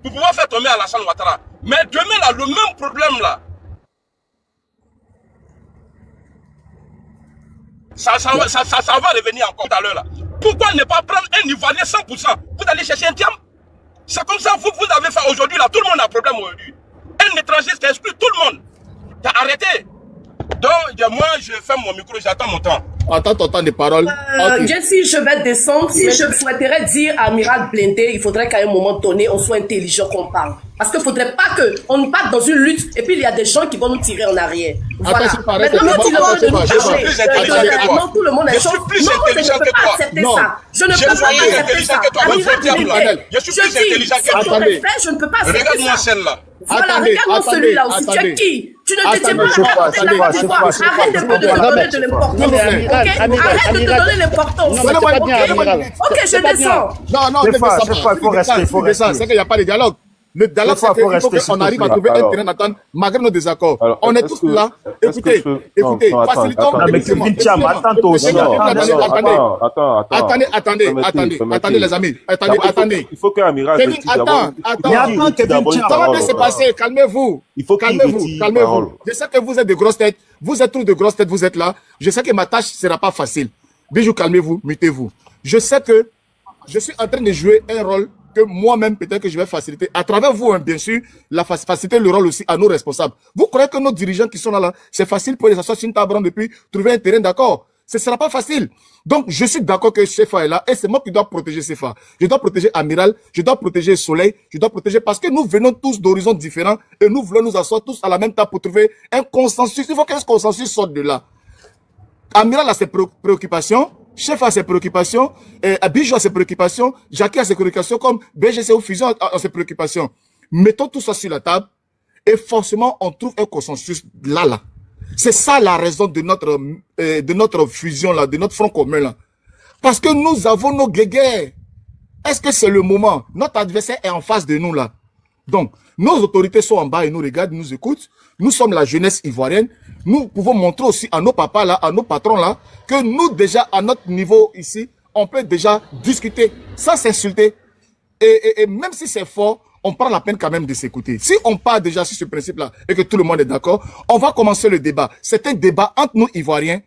Speaker 5: pour pouvoir faire tomber Alassane Ouattara. Mais demain, là, le même problème, là, ça va revenir encore tout à l'heure, là. Pourquoi ne pas prendre un Ivoirien 100%? Vous allez chercher un Thiam? C'est comme ça, vous avez fait aujourd'hui, là, tout le monde a un problème aujourd'hui. Un étranger t'exclut tout le monde. T'as arrêté. Donc, moi, je ferme mon micro, j'attends mon temps.
Speaker 1: Attends ton temps de parole.
Speaker 10: Jessie, je vais descendre, mais je souhaiterais dire à Amiral Blindé, il faudrait qu'à un moment donné, on soit intelligent qu'on parle. Parce qu'il ne faudrait pas qu'on parte dans une lutte et puis il y a des gens qui vont nous tirer en arrière. Voilà. Maintenant, quand il est de nous parler, non, tout le monde est chaud. Non, je ne peux pas accepter ça. Je ne peux pas accepter ça. Amiral Blindé, je dis, si on le fait, je ne peux pas accepter ça.
Speaker 5: Regarde-moi celle-là.
Speaker 10: Voilà, regarde-moi celui-là aussi. Tu es qui? Tu ne détiens pas la arrête de me donner de l'importance. Arrête de te donner l'importance. Ok, je descends.
Speaker 1: Non, il faut rester. C'est qu'il n'y a pas de dialogue. Le dialogue, c'est qu'il faut qu'on arrive à trouver un terrain d'entente malgré nos désaccords. On est tous là. Écoutez, facilitons. Attendez les amis. Attendez.
Speaker 12: Il faut que Amiral.
Speaker 1: Attends. Ça va bien se passer. Calmez-vous. Calmez-vous. Je sais que vous êtes de grosses têtes. Vous êtes tous de grosses têtes. Vous êtes là. Je sais que ma tâche ne sera pas facile. Bijou, calmez-vous, mutez-vous. Je sais que je suis en train de jouer un rôle que moi-même, peut-être que je vais faciliter, à travers vous, hein, bien sûr, faciliter le rôle aussi à nos responsables. Vous croyez que nos dirigeants qui sont là, c'est facile pour les asseoir sur une table ronde et puis trouver un terrain d'accord? Ce ne sera pas facile. Donc, je suis d'accord que CFA est là et c'est moi qui dois protéger CFA. Je dois protéger Amiral, je dois protéger Soleil, je dois protéger parce que nous venons tous d'horizons différents et nous voulons nous asseoir tous à la même table pour trouver un consensus. Il faut qu'un consensus sorte de là. Amiral a ses préoccupations. Chef a ses préoccupations, Bijou a ses préoccupations, Jackie a ses préoccupations, comme BGC ou Fusion a ses préoccupations. Mettons tout ça sur la table et forcément on trouve un consensus là. C'est ça la raison de notre fusion là, de notre front commun là. Parce que nous avons nos guéguerres. Est-ce que c'est le moment? Notre adversaire est en face de nous là. Donc, nos autorités sont en bas et nous regardent, nous écoutent. Nous sommes la jeunesse ivoirienne. Nous pouvons montrer aussi à nos papas là, à nos patrons là, que nous déjà, à notre niveau ici, on peut déjà discuter sans s'insulter. Et même si c'est fort, on prend la peine quand même de s'écouter. Si on part déjà sur ce principe-là et que tout le monde est d'accord, on va commencer le débat. C'est un débat entre nous Ivoiriens.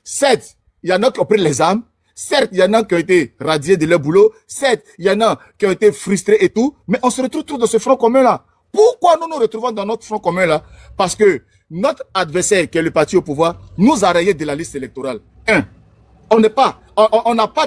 Speaker 1: Certes, il y en a qui ont pris les armes. Certes, il y en a qui ont été radiés de leur boulot. Certes, il y en a qui ont été frustrés et tout. Mais on se retrouve tous dans ce front commun-là. Pourquoi nous nous retrouvons dans notre front commun-là? Parce que notre adversaire, qui est le parti au pouvoir, nous a rayé de la liste électorale. On n'a pas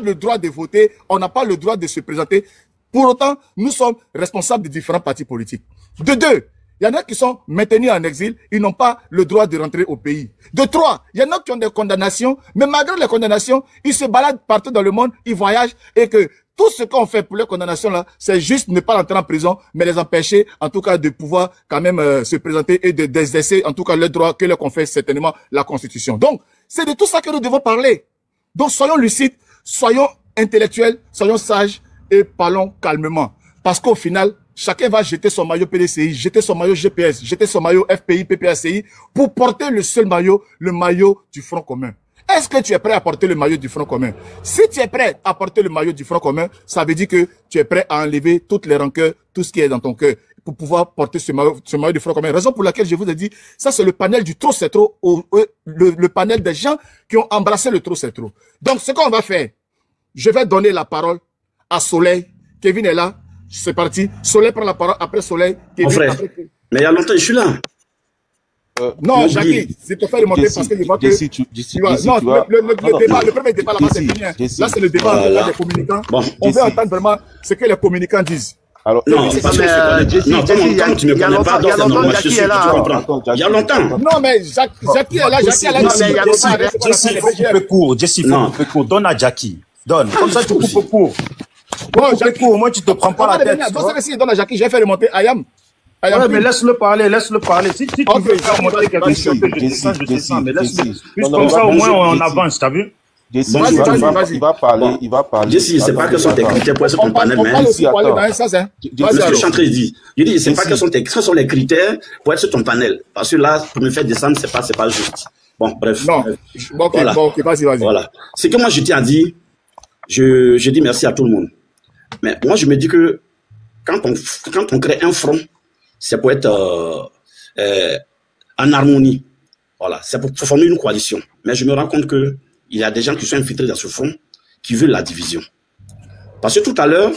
Speaker 1: le droit de voter, on n'a pas le droit de se présenter. Pour autant, nous sommes responsables de différents partis politiques. De deux, Il y en a qui sont maintenus en exil, ils n'ont pas le droit de rentrer au pays. De 3, il y en a qui ont des condamnations, mais malgré les condamnations, ils se baladent partout dans le monde, ils voyagent, et que tout ce qu'on fait pour les condamnations là, c'est juste ne pas rentrer en prison, mais les empêcher, en tout cas, de pouvoir quand même se présenter et d'exercer, en tout cas, le droit que leur confère certainement la Constitution. Donc, c'est de tout ça que nous devons parler. Donc, soyons lucides, soyons intellectuels, soyons sages et parlons calmement. Parce qu'au final, chacun va jeter son maillot PDCI, jeter son maillot GPS, jeter son maillot FPI, PPACI pour porter le seul maillot, le maillot du Front commun. Est-ce que tu es prêt à porter le maillot du Front commun? Si tu es prêt à porter le maillot du Front commun, ça veut dire que tu es prêt à enlever toutes les rancœurs, tout ce qui est dans ton cœur, pour pouvoir porter ce maillot du Front commun. Raison pour laquelle je vous ai dit, ça c'est le panel du trop c'est trop, le panel des gens qui ont embrassé le trop c'est trop. Donc ce qu'on va faire, je vais donner la parole à Soleil. Kevin est là, c'est parti. Soleil prend la parole, après Soleil, Kevin.
Speaker 9: Mon frère,
Speaker 1: après...
Speaker 9: mais il y a longtemps, je suis là.
Speaker 1: Non, Jackie, c'est te faire remonter parce qu'il voit que... le premier débat là-bas, c'est fini. Là, c'est le débat des communicants. Bon, on veut entendre vraiment ce que les communicants disent.
Speaker 9: Alors, non, parce que tu me connais pas, donc c'est normal, je suis sûr que tu comprends. Il y a longtemps.
Speaker 1: Non, mais Jackie est là, Jackie est là.
Speaker 12: Jessie, il faut couper court. Jessie, il faut couper court. Donne à Jackie. Donne. Comme ça, tu coupes court. Bon, Jackie, au moins, tu te prends pas la tête.
Speaker 1: Dans ce cas-ci, donne à Jackie, je vais faire remonter Ayam.
Speaker 12: Ouais, mais laisse-le parler. Si tu veux faire remonter quelque chose, je descends, mais laisse-le. Juste comme ça, au moins, on avance, t'as vu?
Speaker 9: Jessie, il va parler. Jessie, c'est pas que sont tes critères pour être sur ton panel, mais je suis en train de dire. Je dis, c'est pas que sont les critères pour être sur ton panel. Parce que là, pour me faire descendre, c'est pas juste. Bon, bref.
Speaker 1: Non. Ok, vas-y.
Speaker 9: Voilà. C'est que moi, je tiens à dire, je dis merci à tout le monde. Mais moi, je me dis que quand on crée un front, c'est pour être en harmonie. Voilà, c'est pour former une coalition. Mais je me rends compte que il y a des gens qui sont infiltrés dans ce front qui veulent la division. Parce que tout à l'heure,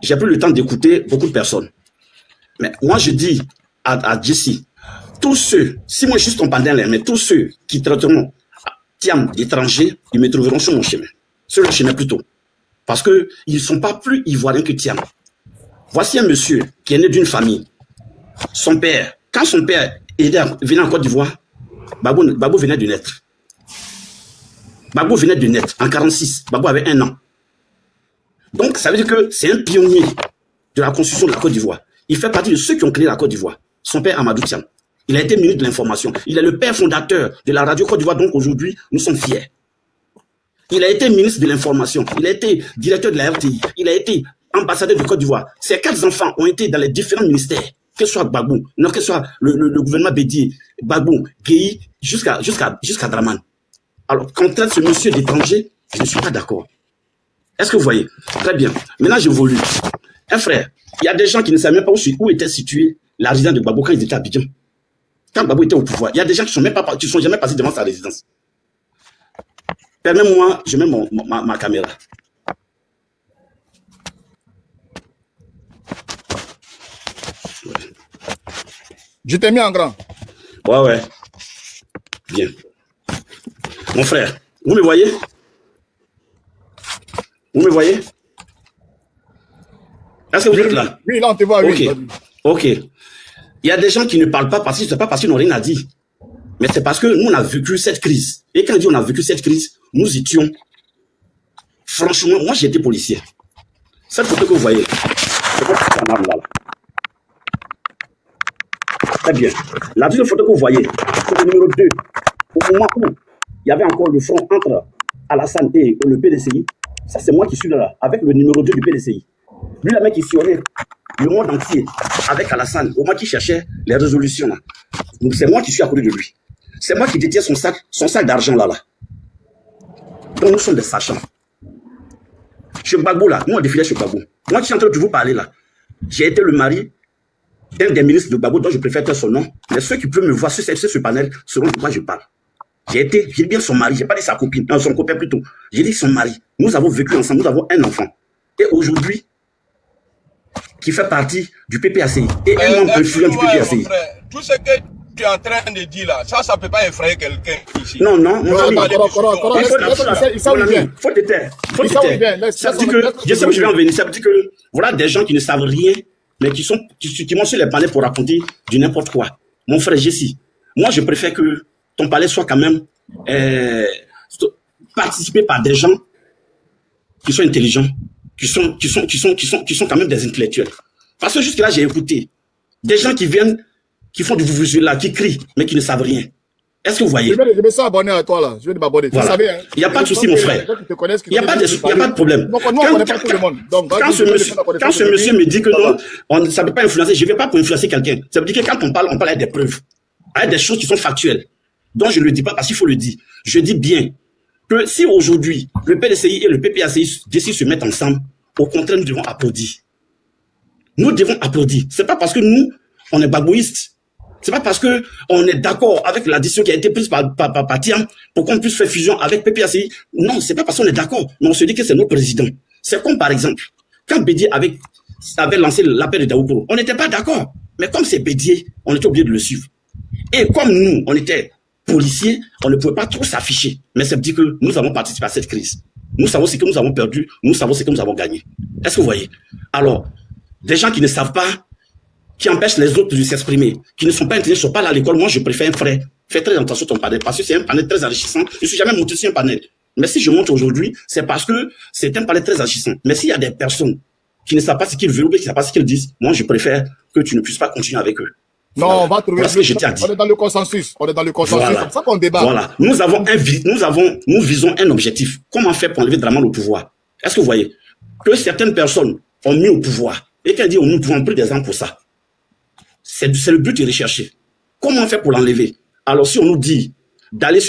Speaker 9: j'ai pris le temps d'écouter beaucoup de personnes. Mais moi, je dis à Jessie, tous ceux, si moi je suis ton panel, mais tous ceux qui traiteront Thiam d'étrangers, ils me trouveront sur mon chemin. Sur le chemin plutôt. Parce qu'ils ne sont pas plus ivoiriens que Thiam. Voici un monsieur qui est né d'une famille. Son père, quand son père venait en Côte d'Ivoire, Babou venait de naître. Babou venait de naître en 46. Babou avait 1 an. Donc, ça veut dire que c'est un pionnier de la constitution de la Côte d'Ivoire. Il fait partie de ceux qui ont créé la Côte d'Ivoire. Son père, Amadou Thiam. Il a été ministre de l'Information. Il est le père fondateur de la radio Côte d'Ivoire. Donc, aujourd'hui, nous sommes fiers. Il a été ministre de l'Information. Il a été directeur de la RTI. Il a été ambassadeur de Côte d'Ivoire. Ces 4 enfants ont été dans les différents ministères. Que ce soit Gbagbo, non, que ce soit le gouvernement Bédié, Gbagbo, Guéhi, jusqu'à Draman. Alors, quand on traite ce monsieur d'étranger, je ne suis pas d'accord. Est-ce que vous voyez? Très bien. Maintenant, j'évolue. Un frère, il y a des gens qui ne savent même pas où était située la résidence de Gbagbo quand il était à Abidjan. Quand Gbagbo était au pouvoir, il y a des gens qui ne sont jamais passés devant sa résidence. Permets-moi, je mets ma caméra.
Speaker 1: Je t'ai mis en grand.
Speaker 9: Ouais. Bien. Mon frère, vous me voyez? Vous me voyez? Est-ce que vous êtes là?
Speaker 1: Oui, là on te voit, oui.
Speaker 9: Ok. Il y a des gens qui ne parlent pas parce que c'est pas parce qu'ils n'ont rien à dire. Mais c'est parce que nous, on a vécu cette crise. Et quand on dit on a vécu cette crise, nous étions... Franchement, moi j'ai été policier. Cette photo que vous voyez, c'est pas là. Très bien. La deuxième photo que vous voyez, c'est le numéro 2. Au moment où il y avait encore le front entre Alassane et le PDCI, ça c'est moi qui suis là, avec le numéro 2 du PDCI. Lui, la mec qui sillonnait le monde entier avec Alassane, au moment qu'il cherchait les résolutions. Là. Donc c'est moi qui suis à côté de lui. C'est moi qui détiens son sac d'argent là. Donc nous sommes des sachants. Chez Gbagbo là, nous on défilait chez Gbagbo. Moi qui suis en train de vous parler là, j'ai été le mari d'un des ministres de Gbagbo dont je préfère taire son nom. Mais ceux qui peuvent me voir sur ce panel sauront de quoi je parle. J'ai dit bien son mari, j'ai pas dit sa copine, non, son copain plutôt. J'ai dit son mari. Nous avons vécu ensemble, nous avons un enfant. Et aujourd'hui, qui fait partie du PPACI. Et un membre influent du PPACI.
Speaker 5: Tout ce que tu es en train de dire là, ça ne peut pas effrayer quelqu'un ici.
Speaker 9: Non, mon ami. Faut te taire. Ça veut dire que, je sais où je vais en venir, ça veut dire que, voilà des gens qui ne savent rien mais qui montent sur les palais pour raconter du n'importe quoi. Mon frère Jessie, moi je préfère que ton palais soit quand même participé par des gens qui sont intelligents, qui sont quand même des intellectuels. Parce que jusque là j'ai écouté des gens qui viennent, qui font du là, qui crient, mais qui ne savent rien. Est-ce que vous voyez?
Speaker 1: Je vais s'abonner à toi là. Je vais m'abonner.
Speaker 9: Voilà.
Speaker 1: Vous savez, hein,
Speaker 9: il n'y a pas de souci, mon frère. Il n'y a pas de problème.
Speaker 1: Donc, nous, on connaît pas tout le monde. Donc,
Speaker 9: quand ce monsieur me dit que non, ça ne peut pas influencer, je ne vais pas pour influencer quelqu'un. Ça veut dire que quand on parle avec des preuves, avec des choses qui sont factuelles. Donc, je ne le dis pas parce qu'il faut le dire. Je dis bien que si aujourd'hui, le PDCI et le PPACI décident de se mettre ensemble, au contraire, nous devons applaudir. Nous devons applaudir. Ce n'est pas parce que nous, on est babouistes. C'est pas parce que on est d'accord avec la décision qui a été prise par Tiam pour qu'on puisse faire fusion avec PPACI. Non, c'est pas parce qu'on est d'accord, mais on se dit que c'est notre président. C'est comme par exemple, quand Bédié avait lancé l'appel de Daoukoro, on n'était pas d'accord. Mais comme c'est Bédié, on était obligé de le suivre. Et comme nous, on était policiers, on ne pouvait pas trop s'afficher. Mais ça veut dire que nous avons participé à cette crise. Nous savons ce que nous avons perdu, nous savons ce que nous avons gagné. Est-ce que vous voyez? Alors, des gens qui ne savent pas, qui empêchent les autres de s'exprimer, qui ne sont pas intelligents, ne sont pas là à l'école. Moi, je préfère un frère. Fais très attention à ton panel, parce que c'est un panel très enrichissant. Je ne suis jamais monté sur un panel. Mais si je monte aujourd'hui, c'est parce que c'est un panel très enrichissant. Mais s'il y a des personnes qui ne savent pas ce qu'ils veulent ou qui ne savent pas ce qu'ils disent, moi, je préfère que tu ne puisses pas continuer avec eux.
Speaker 1: Non,
Speaker 9: voilà.
Speaker 1: On va trouver.
Speaker 9: Voilà ce que je t'ai dit.
Speaker 1: On est dans le consensus. On est dans le consensus.
Speaker 9: Voilà.
Speaker 1: C'est comme ça qu'on débat.
Speaker 9: Voilà. Nous visons un objectif. Comment faire pour enlever Dramane au pouvoir? Est-ce que vous voyez que certaines personnes ont mis au pouvoir et qu'elles disent nous pouvons prendre des ans pour ça? C'est le but recherché. Comment faire pour l'enlever? Alors si on nous dit d'aller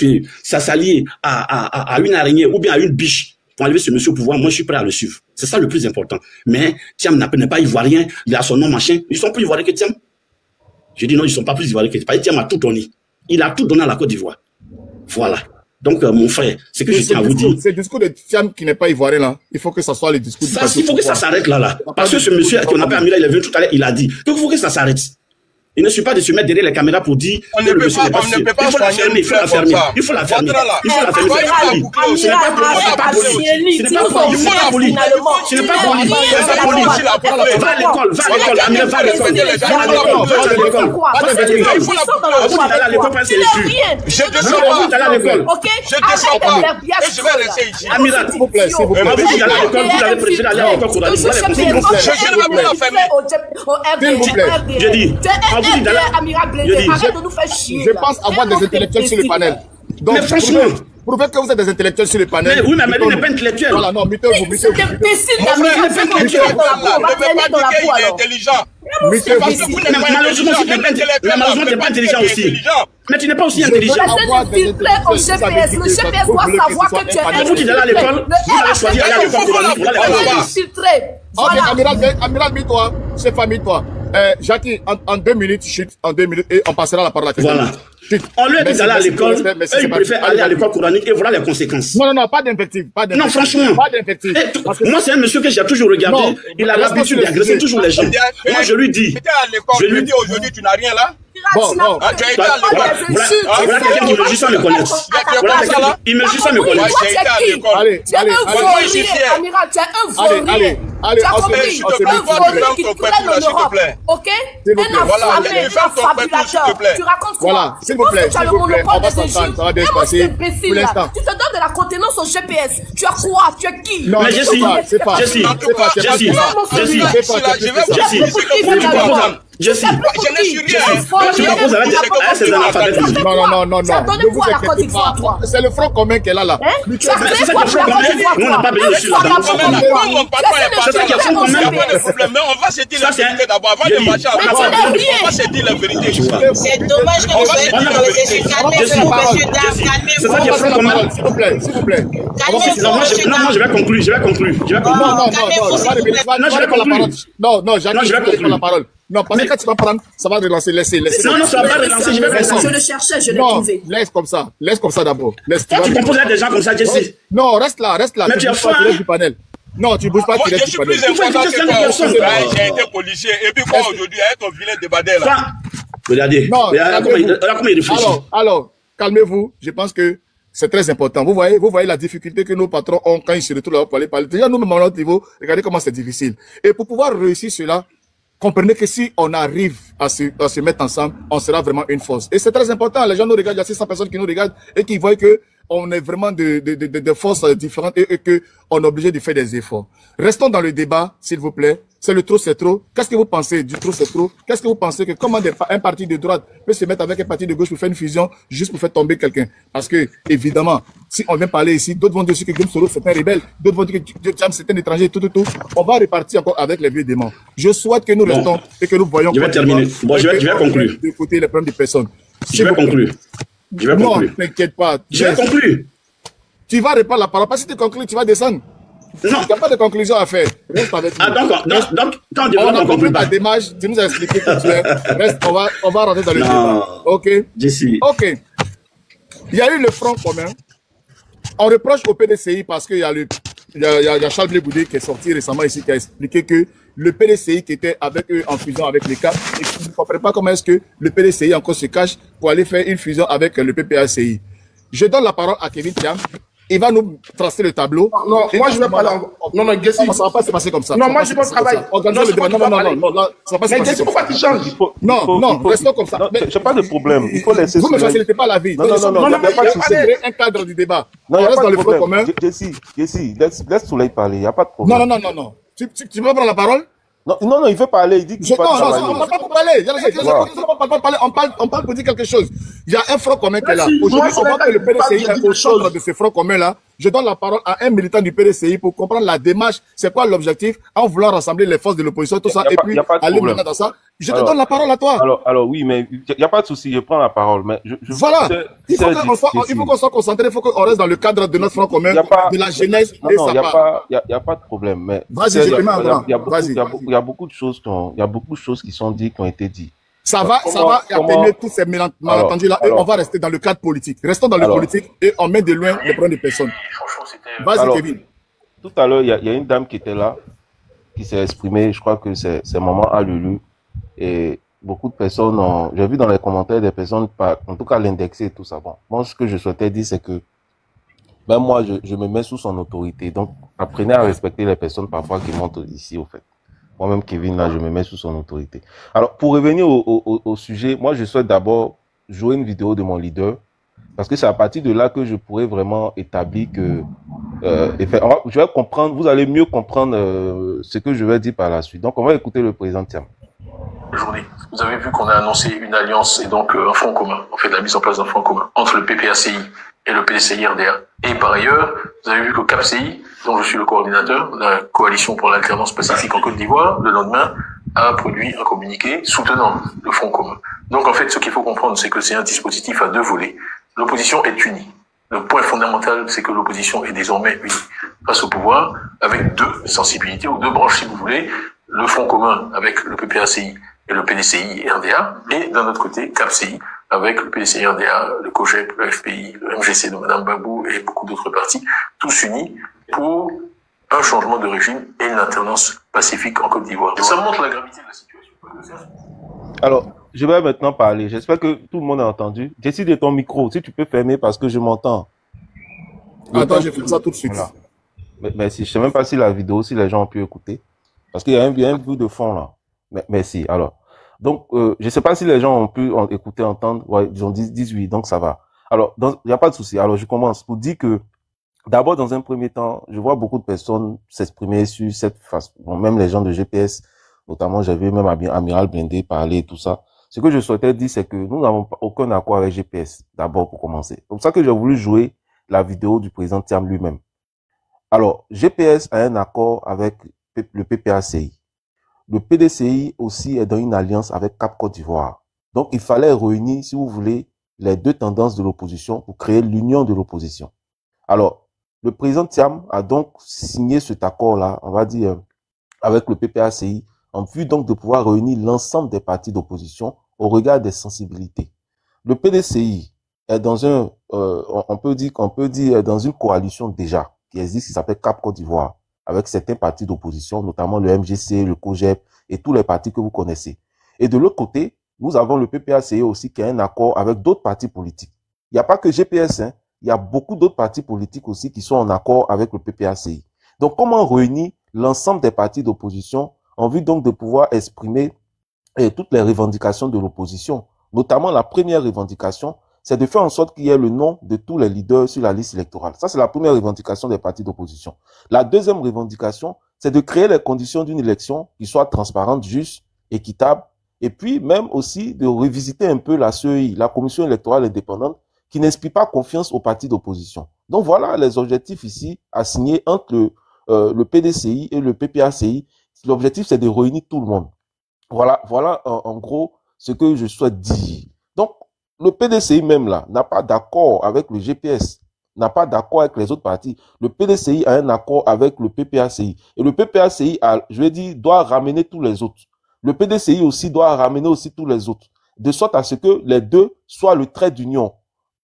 Speaker 9: s'allier à une araignée ou bien à une biche pour enlever ce monsieur au pouvoir, moi je suis prêt à le suivre. C'est ça le plus important. Mais Tiam n'est pas ivoirien, il a son nom machin. Ils sont plus ivoiriens que Tiam. Je dis non, ils ne sont pas plus ivoiriens que Tiam. Tiam a tout donné. Il a tout donné à la Côte d'Ivoire. Voilà. Donc mon frère, c'est que je tiens à vous dire.
Speaker 1: C'est le discours de Tiam qui n'est pas ivoirien là. Il faut que ça soit le discours.
Speaker 9: Il faut que ça s'arrête là. Parce que ce monsieur qu'on appelle Amira, il est venu tout à l'heure, il a dit qu'il faut que ça s'arrête. Il ne suffit pas de se mettre derrière les caméras pour dire que le monsieur n'est pas sûr. Il faut la fermer, il faut la fermer. Il faut la fermer. Il faut la fermer. Ce n'est pas poli. Ce n'est pas poli. Il faut la poli. Ce n'est pas poli. C'est pas poli. Va à l'école. Va à l'école. Amira, va à l'école. Va à l'école. Va à l'école. Va à l'école. Vous allez à l'école parce que c'est sûr.
Speaker 5: Je descends pas.
Speaker 9: Vous allez à l'école.
Speaker 5: Je descends pas. Et je vais rester ici.
Speaker 9: Amira, s'il vous plaît. Vous allez à l'école. Vous allez préférer aller à l'école pour aller.
Speaker 5: Je ne vais pas la fermer.
Speaker 1: S'il vous plaît.
Speaker 9: Je dis.
Speaker 1: Je pense avoir des intellectuels sur le panel. Donc,
Speaker 9: mais franchement,
Speaker 1: prouvez que vous êtes des intellectuels sur le panel.
Speaker 9: Mais oui, mais Amélie n'est pas intellectuel.
Speaker 1: Voilà, non, mettez-vous.
Speaker 5: Mon frère, il n'est pas intelligent. Il est intelligent.
Speaker 9: Malheureusement, tu n'es pas intelligent aussi. Mais tu n'es pas aussi intelligent.
Speaker 7: Le GPS doit savoir que tu es
Speaker 9: vous qui allez à l'école, vous allez choisir d'aller à l'école.
Speaker 1: Amiral, mis-toi. C'est pas mis-toi. Jackie, en 2 minutes, chute, en 2 minutes, et on passera la parole à quelqu'un.
Speaker 9: Voilà. On lui a dit d'aller à l'école, il préfère aller à l'école coranique et voilà les conséquences.
Speaker 1: Non, pas d'invective.
Speaker 9: Non, franchement.
Speaker 1: Pas d'invective.
Speaker 9: Moi, c'est un monsieur que j'ai toujours regardé. Il a l'habitude d'agresser toujours les gens. Moi, je lui dis.
Speaker 5: Je lui dis aujourd'hui, tu n'as rien là.
Speaker 1: Bon.
Speaker 5: Tu as été à l'école.
Speaker 9: Voilà quelqu'un qui me juste sans me connaître. Il me juste sans me connaître.
Speaker 5: J'ai été à l'école.
Speaker 1: Allez.
Speaker 7: Amiral, tu es un voleur.
Speaker 1: Allez,
Speaker 7: tu as compris, un voleur qui traîne en Europe. Ok? Un affamé, un fabulateur. Tu racontes quoi?
Speaker 1: Voilà, s'il vous plaît.
Speaker 7: Tu as le monopole des
Speaker 1: ça va bien se passer. Pour l'instant.
Speaker 7: Tu te donnes de la contenance au GPS. Tu as quoi? Tu es qui?
Speaker 1: Non,
Speaker 9: mais Jessie, Jessie,
Speaker 5: je ne suis rien.
Speaker 9: Tu proposes à ces analphabètes.
Speaker 1: Non.
Speaker 7: Tu as donné quoi à la Côte d'Ivoire, toi?
Speaker 1: C'est le front commun qu'elle a là.
Speaker 7: Tu as créé quoi pour la Côte d'Ivoire?
Speaker 9: Nous, on n'a pas besoin de suivre la
Speaker 5: Mon patron est parti. Il n'y a pas de problème. Mais on va se dire la vérité d'abord. Avant de marcher ensemble, on va se dire la vérité.
Speaker 2: C'est dommage que vous soyez dans les essuie. Calmez-vous, monsieur Dam.
Speaker 9: C'est ça qui est front commun.
Speaker 1: S'il vous plaît.
Speaker 9: Non, moi, je vais conclure.
Speaker 1: Non, Jacques, je vais prendre la parole. Non, parce que quand tu vas prendre, ça va relancer, laissez.
Speaker 9: Non, ça va pas relancer, je vais faire.
Speaker 7: Je le cherchais, je l'ai trouvé.
Speaker 1: Laisse comme ça d'abord.
Speaker 9: Toi, tu composes à des gens comme ça, Jessie.
Speaker 1: Non, reste là.
Speaker 9: Mais tu as faim,
Speaker 1: du panel. Non, tu bouges pas, tu restes du panel.
Speaker 5: Je suis plus important que toi. J'ai été policier. Et puis quoi aujourd'hui, avec ton vilain débat là?
Speaker 9: Regardez. Comment il réfléchit.
Speaker 1: Alors, calmez-vous. Je pense que c'est très important. Vous voyez la difficulté que nos patrons ont quand ils se retrouvent là pour aller parler. Déjà, nous-mêmes, à notre niveau, regardez comment c'est difficile. Et pour pouvoir réussir cela, comprenez que si on arrive à se mettre ensemble, on sera vraiment une force. Et c'est très important. Les gens nous regardent, il y a 600 personnes qui nous regardent et qui voient que on est vraiment de forces différentes et que on est obligé de faire des efforts. Restons dans le débat, s'il vous plaît. C'est le trop, c'est trop. Qu'est-ce que vous pensez du trop, c'est trop? Qu'est-ce que vous pensez que comment un parti de droite peut se mettre avec un parti de gauche pour faire une fusion juste pour faire tomber quelqu'un? Parce que, évidemment, si on vient parler ici, d'autres vont dire que Guillaume Soro c'est un rebelle, d'autres vont dire que Jam c'est un étranger, tout. On va repartir encore avec les vieux démons. Je souhaite que nous restons et que nous voyons.
Speaker 9: Je vais terminer. Bon, je vais conclure.
Speaker 1: De côté les problèmes des personnes.
Speaker 9: Je vais conclure.
Speaker 1: Non, t'inquiète pas.
Speaker 9: Je vais conclure.
Speaker 1: Tu vas répondre la parole. Parce que si tu conclus, tu vas descendre.
Speaker 9: Non.
Speaker 1: Tu n'as pas de conclusion à faire. Reste avec nous.
Speaker 9: Ah, d'accord. Donc, quand
Speaker 1: on a compris ta démarche. Tu nous as expliqué que tu es. Reste, on va rentrer dans le débat. OK? OK. Il y a eu le front commun. On reproche au PDCI parce qu'il y a Charles Blé Goudé qui est sorti récemment ici, qui a expliqué que le PDCI qui était avec eux en fusion avec les CAP, et qui ne comprend pas comment est-ce que le PDCI encore se cache pour aller faire une fusion avec le PPACI. Je donne la parole à Kevin Thiam. Il va nous tracer le tableau.
Speaker 11: Non, moi je vais pas là. Non, Gessi.
Speaker 1: Ça va pas se passer comme ça.
Speaker 11: Non, moi je vais au travail.
Speaker 1: Organisons le débat. Non, ça va pas se passer.
Speaker 11: Mais Gessi, pourquoi tu changes?
Speaker 1: Non, restons comme ça.
Speaker 13: J'ai pas de problème. Il faut laisser.
Speaker 1: Vous ne facilitez pas la vie.
Speaker 13: Non, il n'y a pas de souci.
Speaker 1: Un cadre du débat.
Speaker 13: Non,
Speaker 1: on reste dans le front commun.
Speaker 13: Gessi, laisse Soleil parler. Il n'y a pas de problème.
Speaker 1: Non. Tu veux prendre la parole?
Speaker 13: Non, il veut parler, il dit qu'il
Speaker 1: on ne parle pas pour parler. Il y a des gens qui on parle pour dire quelque chose. Il y a un front commun qui est là. Aujourd'hui, on voit que le PDCI est au centre de ce front commun-là. Je donne la parole à un militant du PDCI pour comprendre la démarche, c'est quoi l'objectif, en voulant rassembler les forces de l'opposition, tout ça, et puis aller maintenant dans ça. Je te donne la parole à toi.
Speaker 13: Alors oui, mais il n'y a pas de souci, je prends la parole. Mais
Speaker 1: voilà. Il faut qu'on soit concentré, il faut qu'on reste dans le cadre de notre front commun, de la jeunesse.
Speaker 13: Non, il n'y a pas de problème. Mais
Speaker 1: vas-y, je te mets en grand.
Speaker 13: Il y a beaucoup de choses qui sont dites, qui ont été dites.
Speaker 1: Ça va atténuer tous ces malentendus-là et on va rester dans le cadre politique. Restons dans le politique et on met de loin les problèmes des personnes. Vas-y, Kevin.
Speaker 13: Tout à l'heure, il y a une dame qui était là, qui s'est exprimée, je crois que c'est maman Alulu. Et beaucoup de personnes j'ai vu dans les commentaires des personnes, en tout cas l'indexer et tout ça. Bon, moi, ce que je souhaitais dire, c'est que ben moi, je me mets sous son autorité. Donc, apprenez à respecter les personnes parfois qui montent ici, au fait. Moi-même, Kevin, là, je me mets sous son autorité. Alors, pour revenir au sujet, moi, je souhaite d'abord jouer une vidéo de mon leader, parce que c'est à partir de là que je pourrais vraiment établir que... je vais comprendre, vous allez mieux comprendre ce que je vais dire par la suite. Donc, on va écouter le président Thiam.
Speaker 14: Aujourd'hui, vous avez vu qu'on a annoncé une alliance et donc un front commun. On fait de la mise en place d'un front commun entre le PPACI et le PDCI-RDA. Et par ailleurs, vous avez vu que CAPCI, dont je suis le coordinateur, la Coalition pour l'alternance pacifique en Côte d'Ivoire, le lendemain, a produit un communiqué soutenant le front commun. Donc en fait, ce qu'il faut comprendre, c'est que c'est un dispositif à deux volets. L'opposition est unie. Le point fondamental, c'est que l'opposition est désormais unie face au pouvoir, avec deux sensibilités, ou deux branches si vous voulez, le front commun avec le PPACI et le PDCI-RDA, et d'un autre côté, CAPCI, avec le PDCI-RDA, le COGEP, le FPI, le MGC de Mme Babou et beaucoup d'autres partis, tous unis pour un changement de régime et une alternance pacifique en Côte d'Ivoire. Ça montre la gravité de la situation.
Speaker 13: Alors, je vais maintenant parler. J'espère que tout le monde a entendu. Décide ton micro, si tu peux fermer parce que je m'entends.
Speaker 1: Attends, je fais ça tout de suite. Voilà.
Speaker 13: Mais si, je ne sais même pas si la vidéo, si les gens ont pu écouter. Parce qu'il y a un bruit de fond là. Merci. Alors. Donc, je ne sais pas si les gens ont pu écouter, entendre. Ouais, ils ont dit 18, donc ça va. Alors, il n'y a pas de souci. Alors, je commence pour dire que, d'abord, dans un premier temps, je vois beaucoup de personnes s'exprimer sur cette phase. Bon, même les gens de GPS, notamment, j'ai vu même Amiral Blindé parler et tout ça. Ce que je souhaitais dire, c'est que nous n'avons aucun accord avec GPS, d'abord, pour commencer. C'est pour ça que j'ai voulu jouer la vidéo du président Thiam lui-même. Alors, GPS a un accord avec le PPACI. Le PDCI aussi est dans une alliance avec Cap Côte d'Ivoire. Donc, il fallait réunir, si vous voulez, les deux tendances de l'opposition pour créer l'union de l'opposition. Alors, le président Thiam a donc signé cet accord-là, on va dire, avec le PPACI, en vue donc de pouvoir réunir l'ensemble des partis d'opposition au regard des sensibilités. Le PDCI est dans on peut dire dans une coalition déjà, qui existe, qui s'appelle Cap Côte d'Ivoire, avec certains partis d'opposition, notamment le MGC, le COGEP et tous les partis que vous connaissez. Et de l'autre côté, nous avons le PPACI aussi qui a un accord avec d'autres partis politiques. Il n'y a pas que GPS, hein, il y a beaucoup d'autres partis politiques aussi qui sont en accord avec le PPACI. Donc, comment réunir l'ensemble des partis d'opposition en vue donc de pouvoir exprimer toutes les revendications de l'opposition. Notamment la première revendication, c'est de faire en sorte qu'il y ait le nom de tous les leaders sur la liste électorale. Ça, c'est la première revendication des partis d'opposition. La deuxième revendication, c'est de créer les conditions d'une élection qui soit transparente, juste, équitable, et puis même aussi de revisiter un peu la CEI, la Commission électorale indépendante, qui n'inspire pas confiance aux partis d'opposition. Donc voilà les objectifs ici assignés entre le PDCI et le PPACI. L'objectif, c'est de réunir tout le monde. Voilà en gros ce que je souhaite dire. Donc, le PDCI même là n'a pas d'accord avec le GPS, n'a pas d'accord avec les autres partis. Le PDCI a un accord avec le PPACI. Et le PPACI, je vais dire, doit ramener tous les autres. Le PDCI aussi doit ramener aussi tous les autres. De sorte à ce que les deux soient le trait d'union.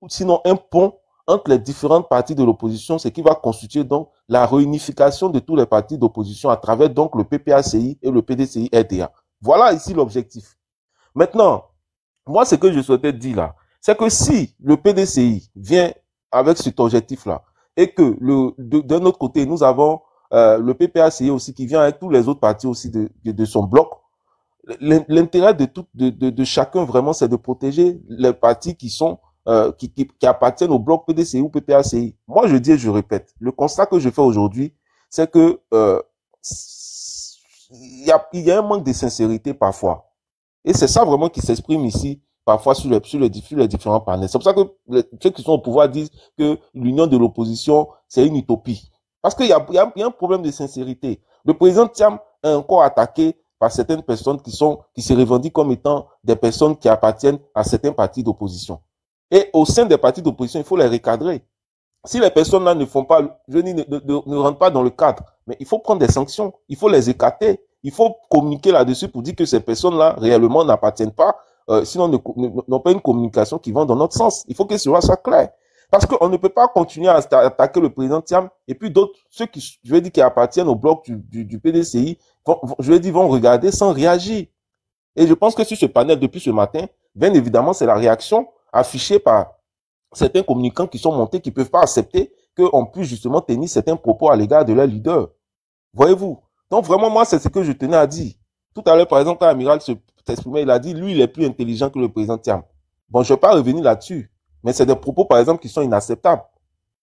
Speaker 13: Sinon, un pont entre les différentes parties de l'opposition, ce qui va constituer donc la réunification de tous les partis d'opposition à travers donc le PPACI et le PDCI-RDA. Voilà ici l'objectif. Maintenant, moi, ce que je souhaitais dire là, c'est que si le PDCI vient avec cet objectif-là et que d'un autre côté, nous avons le PPACI aussi qui vient avec tous les autres partis aussi de son bloc, l'intérêt de chacun vraiment, c'est de protéger les partis qui sont qui appartiennent au bloc PDCI ou PPACI. Moi, je dis et je répète, le constat que je fais aujourd'hui, c'est que il y a un manque de sincérité parfois. Et c'est ça vraiment qui s'exprime ici, parfois sur les différents panels. C'est pour ça que ceux qui sont au pouvoir disent que l'union de l'opposition, c'est une utopie. Parce qu'il y a un problème de sincérité. Le président Thiam est encore attaqué par certaines personnes qui se revendiquent comme étant des personnes qui appartiennent à certains partis d'opposition. Et au sein des partis d'opposition, il faut les recadrer. Si les personnes-là ne font pas, ne rentrent pas dans le cadre, mais il faut prendre des sanctions, il faut les écarter, il faut communiquer là-dessus pour dire que ces personnes-là réellement n'appartiennent pas, sinon n'ont pas une communication qui va dans notre sens. Il faut que cela soit clair. Parce qu'on ne peut pas continuer à attaquer le président Thiam et puis d'autres, ceux qui, je vais dire, qui appartiennent au bloc du PDCI, vont regarder sans réagir. Et je pense que sur ce panel, depuis ce matin, bien évidemment, c'est la réaction affichée par certains communicants qui sont montés, qui ne peuvent pas accepter qu'on puisse justement tenir certains propos à l'égard de leur leader. Voyez-vous? Donc vraiment, moi, c'est ce que je tenais à dire. Tout à l'heure, par exemple, quand Amiral s'exprimait, il a dit, lui, il est plus intelligent que le président Thiam. Bon, je ne vais pas revenir là-dessus, mais c'est des propos, par exemple, qui sont inacceptables.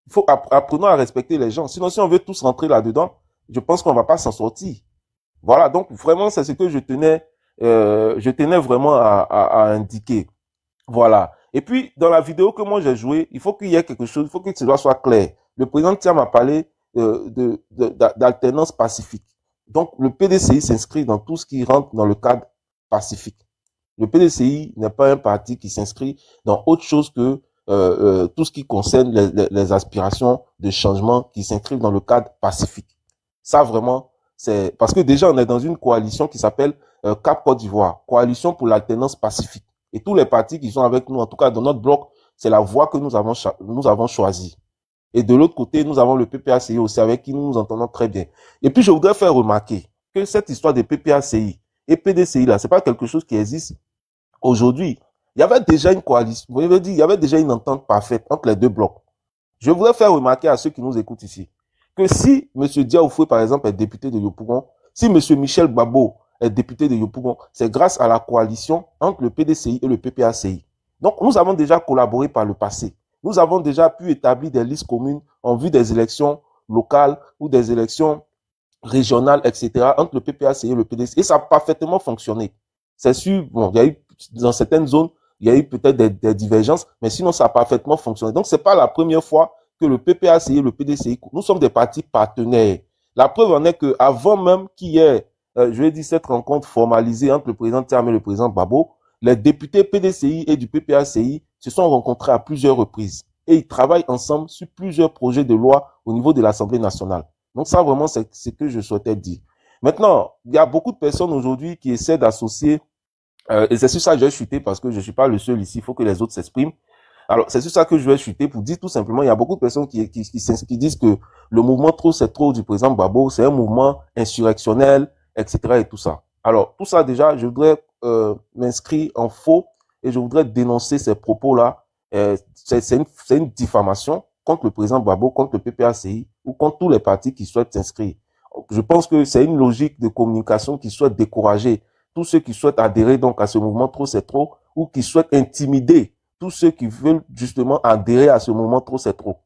Speaker 13: Il faut apprenons à respecter les gens. Sinon, si on veut tous rentrer là-dedans, je pense qu'on ne va pas s'en sortir. Voilà, donc vraiment, c'est ce que je tenais vraiment à indiquer. Voilà. Et puis, dans la vidéo que moi j'ai jouée, il faut qu'il y ait quelque chose, il faut que cela soit clair. Le président Thiam a parlé d'alternance pacifique. Donc, le PDCI s'inscrit dans tout ce qui rentre dans le cadre pacifique. Le PDCI n'est pas un parti qui s'inscrit dans autre chose que tout ce qui concerne les aspirations de changement qui s'inscrivent dans le cadre pacifique. Ça, vraiment, c'est parce que déjà, on est dans une coalition qui s'appelle Cap Côte d'Ivoire, coalition pour l'alternance pacifique. Et tous les partis qui sont avec nous, en tout cas dans notre bloc, c'est la voie que nous avons choisie. Et de l'autre côté, nous avons le PPACI aussi, avec qui nous nous entendons très bien. Et puis, je voudrais faire remarquer que cette histoire de PPACI et PDCI, là, c'est pas quelque chose qui existe aujourd'hui. Il y avait déjà une coalition, vous voyez dire, il y avait déjà une entente parfaite entre les deux blocs. Je voudrais faire remarquer à ceux qui nous écoutent ici, que si M. Diaoufoué, par exemple, est député de Yopougon, si M. Michel Gbagbo est député de Yopougon, c'est grâce à la coalition entre le PDCI et le PPACI. Donc, nous avons déjà collaboré par le passé. Nous avons déjà pu établir des listes communes en vue des élections locales ou des élections régionales, etc., entre le PPACI et le PDCI. Et ça a parfaitement fonctionné. C'est sûr, bon, il y a eu, dans certaines zones, il y a eu peut-être des divergences, mais sinon, ça a parfaitement fonctionné. Donc, c'est pas la première fois que le PPACI et le PDCI, nous sommes des partis partenaires. La preuve en est que avant même qu'il y ait je vais dire cette rencontre formalisée entre le président Thiam et le président Gbagbo, les députés PDCI et du PPACI se sont rencontrés à plusieurs reprises et ils travaillent ensemble sur plusieurs projets de loi au niveau de l'Assemblée nationale. Donc ça vraiment c'est ce que je souhaitais dire. Maintenant, il y a beaucoup de personnes aujourd'hui qui essaient d'associer, et c'est sur ça que je vais chuter parce que je ne suis pas le seul ici, il faut que les autres s'expriment. Alors c'est sur ça que je vais chuter pour dire tout simplement, il y a beaucoup de personnes qui disent que le mouvement Trop c'est trop du président Gbagbo, c'est un mouvement insurrectionnel, etc. et tout ça. Alors, tout ça déjà, je voudrais m'inscrire en faux et je voudrais dénoncer ces propos-là. C'est une diffamation contre le président Gbagbo, contre le PPACI ou contre tous les partis qui souhaitent s'inscrire. Je pense que c'est une logique de communication qui souhaite décourager tous ceux qui souhaitent adhérer donc à ce mouvement Trop c'est trop, ou qui souhaitent intimider tous ceux qui veulent justement adhérer à ce mouvement Trop c'est trop.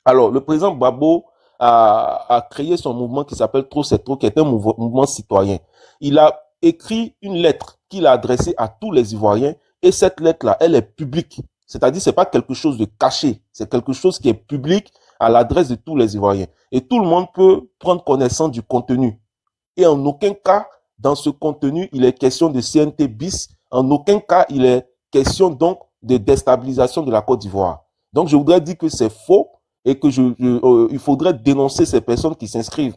Speaker 13: Alors, le président Gbagbo a créé son mouvement qui s'appelle Trop c'est trop, qui est un mouvement citoyen. Il a écrit une lettre qu'il a adressée à tous les Ivoiriens, et cette lettre-là, elle est publique. C'est-à-dire, c'est pas quelque chose de caché, c'est quelque chose qui est public à l'adresse de tous les Ivoiriens. Et tout le monde peut prendre connaissance du contenu. Et en aucun cas, dans ce contenu, il est question de CNT bis. En aucun cas, il est question donc de déstabilisation de la Côte d'Ivoire. Donc, je voudrais dire que c'est faux et que il faudrait dénoncer ces personnes qui s'inscrivent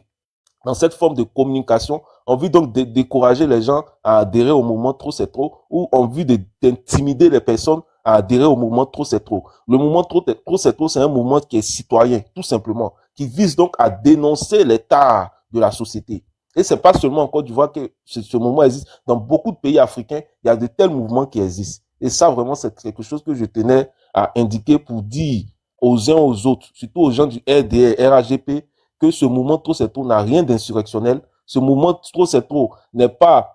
Speaker 13: dans cette forme de communication en vue donc de décourager les gens à adhérer au mouvement Trop c'est trop, ou en vue d'intimider les personnes à adhérer au mouvement Trop c'est trop. Le mouvement Trop c'est trop, c'est un mouvement qui est citoyen, tout simplement, qui vise donc à dénoncer l'état de la société. Et c'est pas seulement en Côte d'Ivoire que ce mouvement existe. Dans beaucoup de pays africains, il y a de tels mouvements qui existent. Et ça, vraiment, c'est quelque chose que je tenais à indiquer pour dire aux uns aux autres, surtout aux gens du RDR, RAGP, que ce mouvement Trop c'est trop n'a rien d'insurrectionnel. Ce mouvement Trop c'est trop n'est pas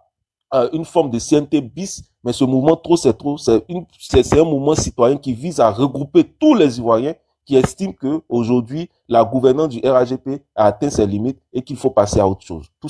Speaker 13: une forme de CNT bis, mais ce mouvement Trop c'est trop, c'est un mouvement citoyen qui vise à regrouper tous les Ivoiriens qui estiment que aujourd'hui la gouvernance du RAGP a atteint ses limites et qu'il faut passer à autre chose. Tout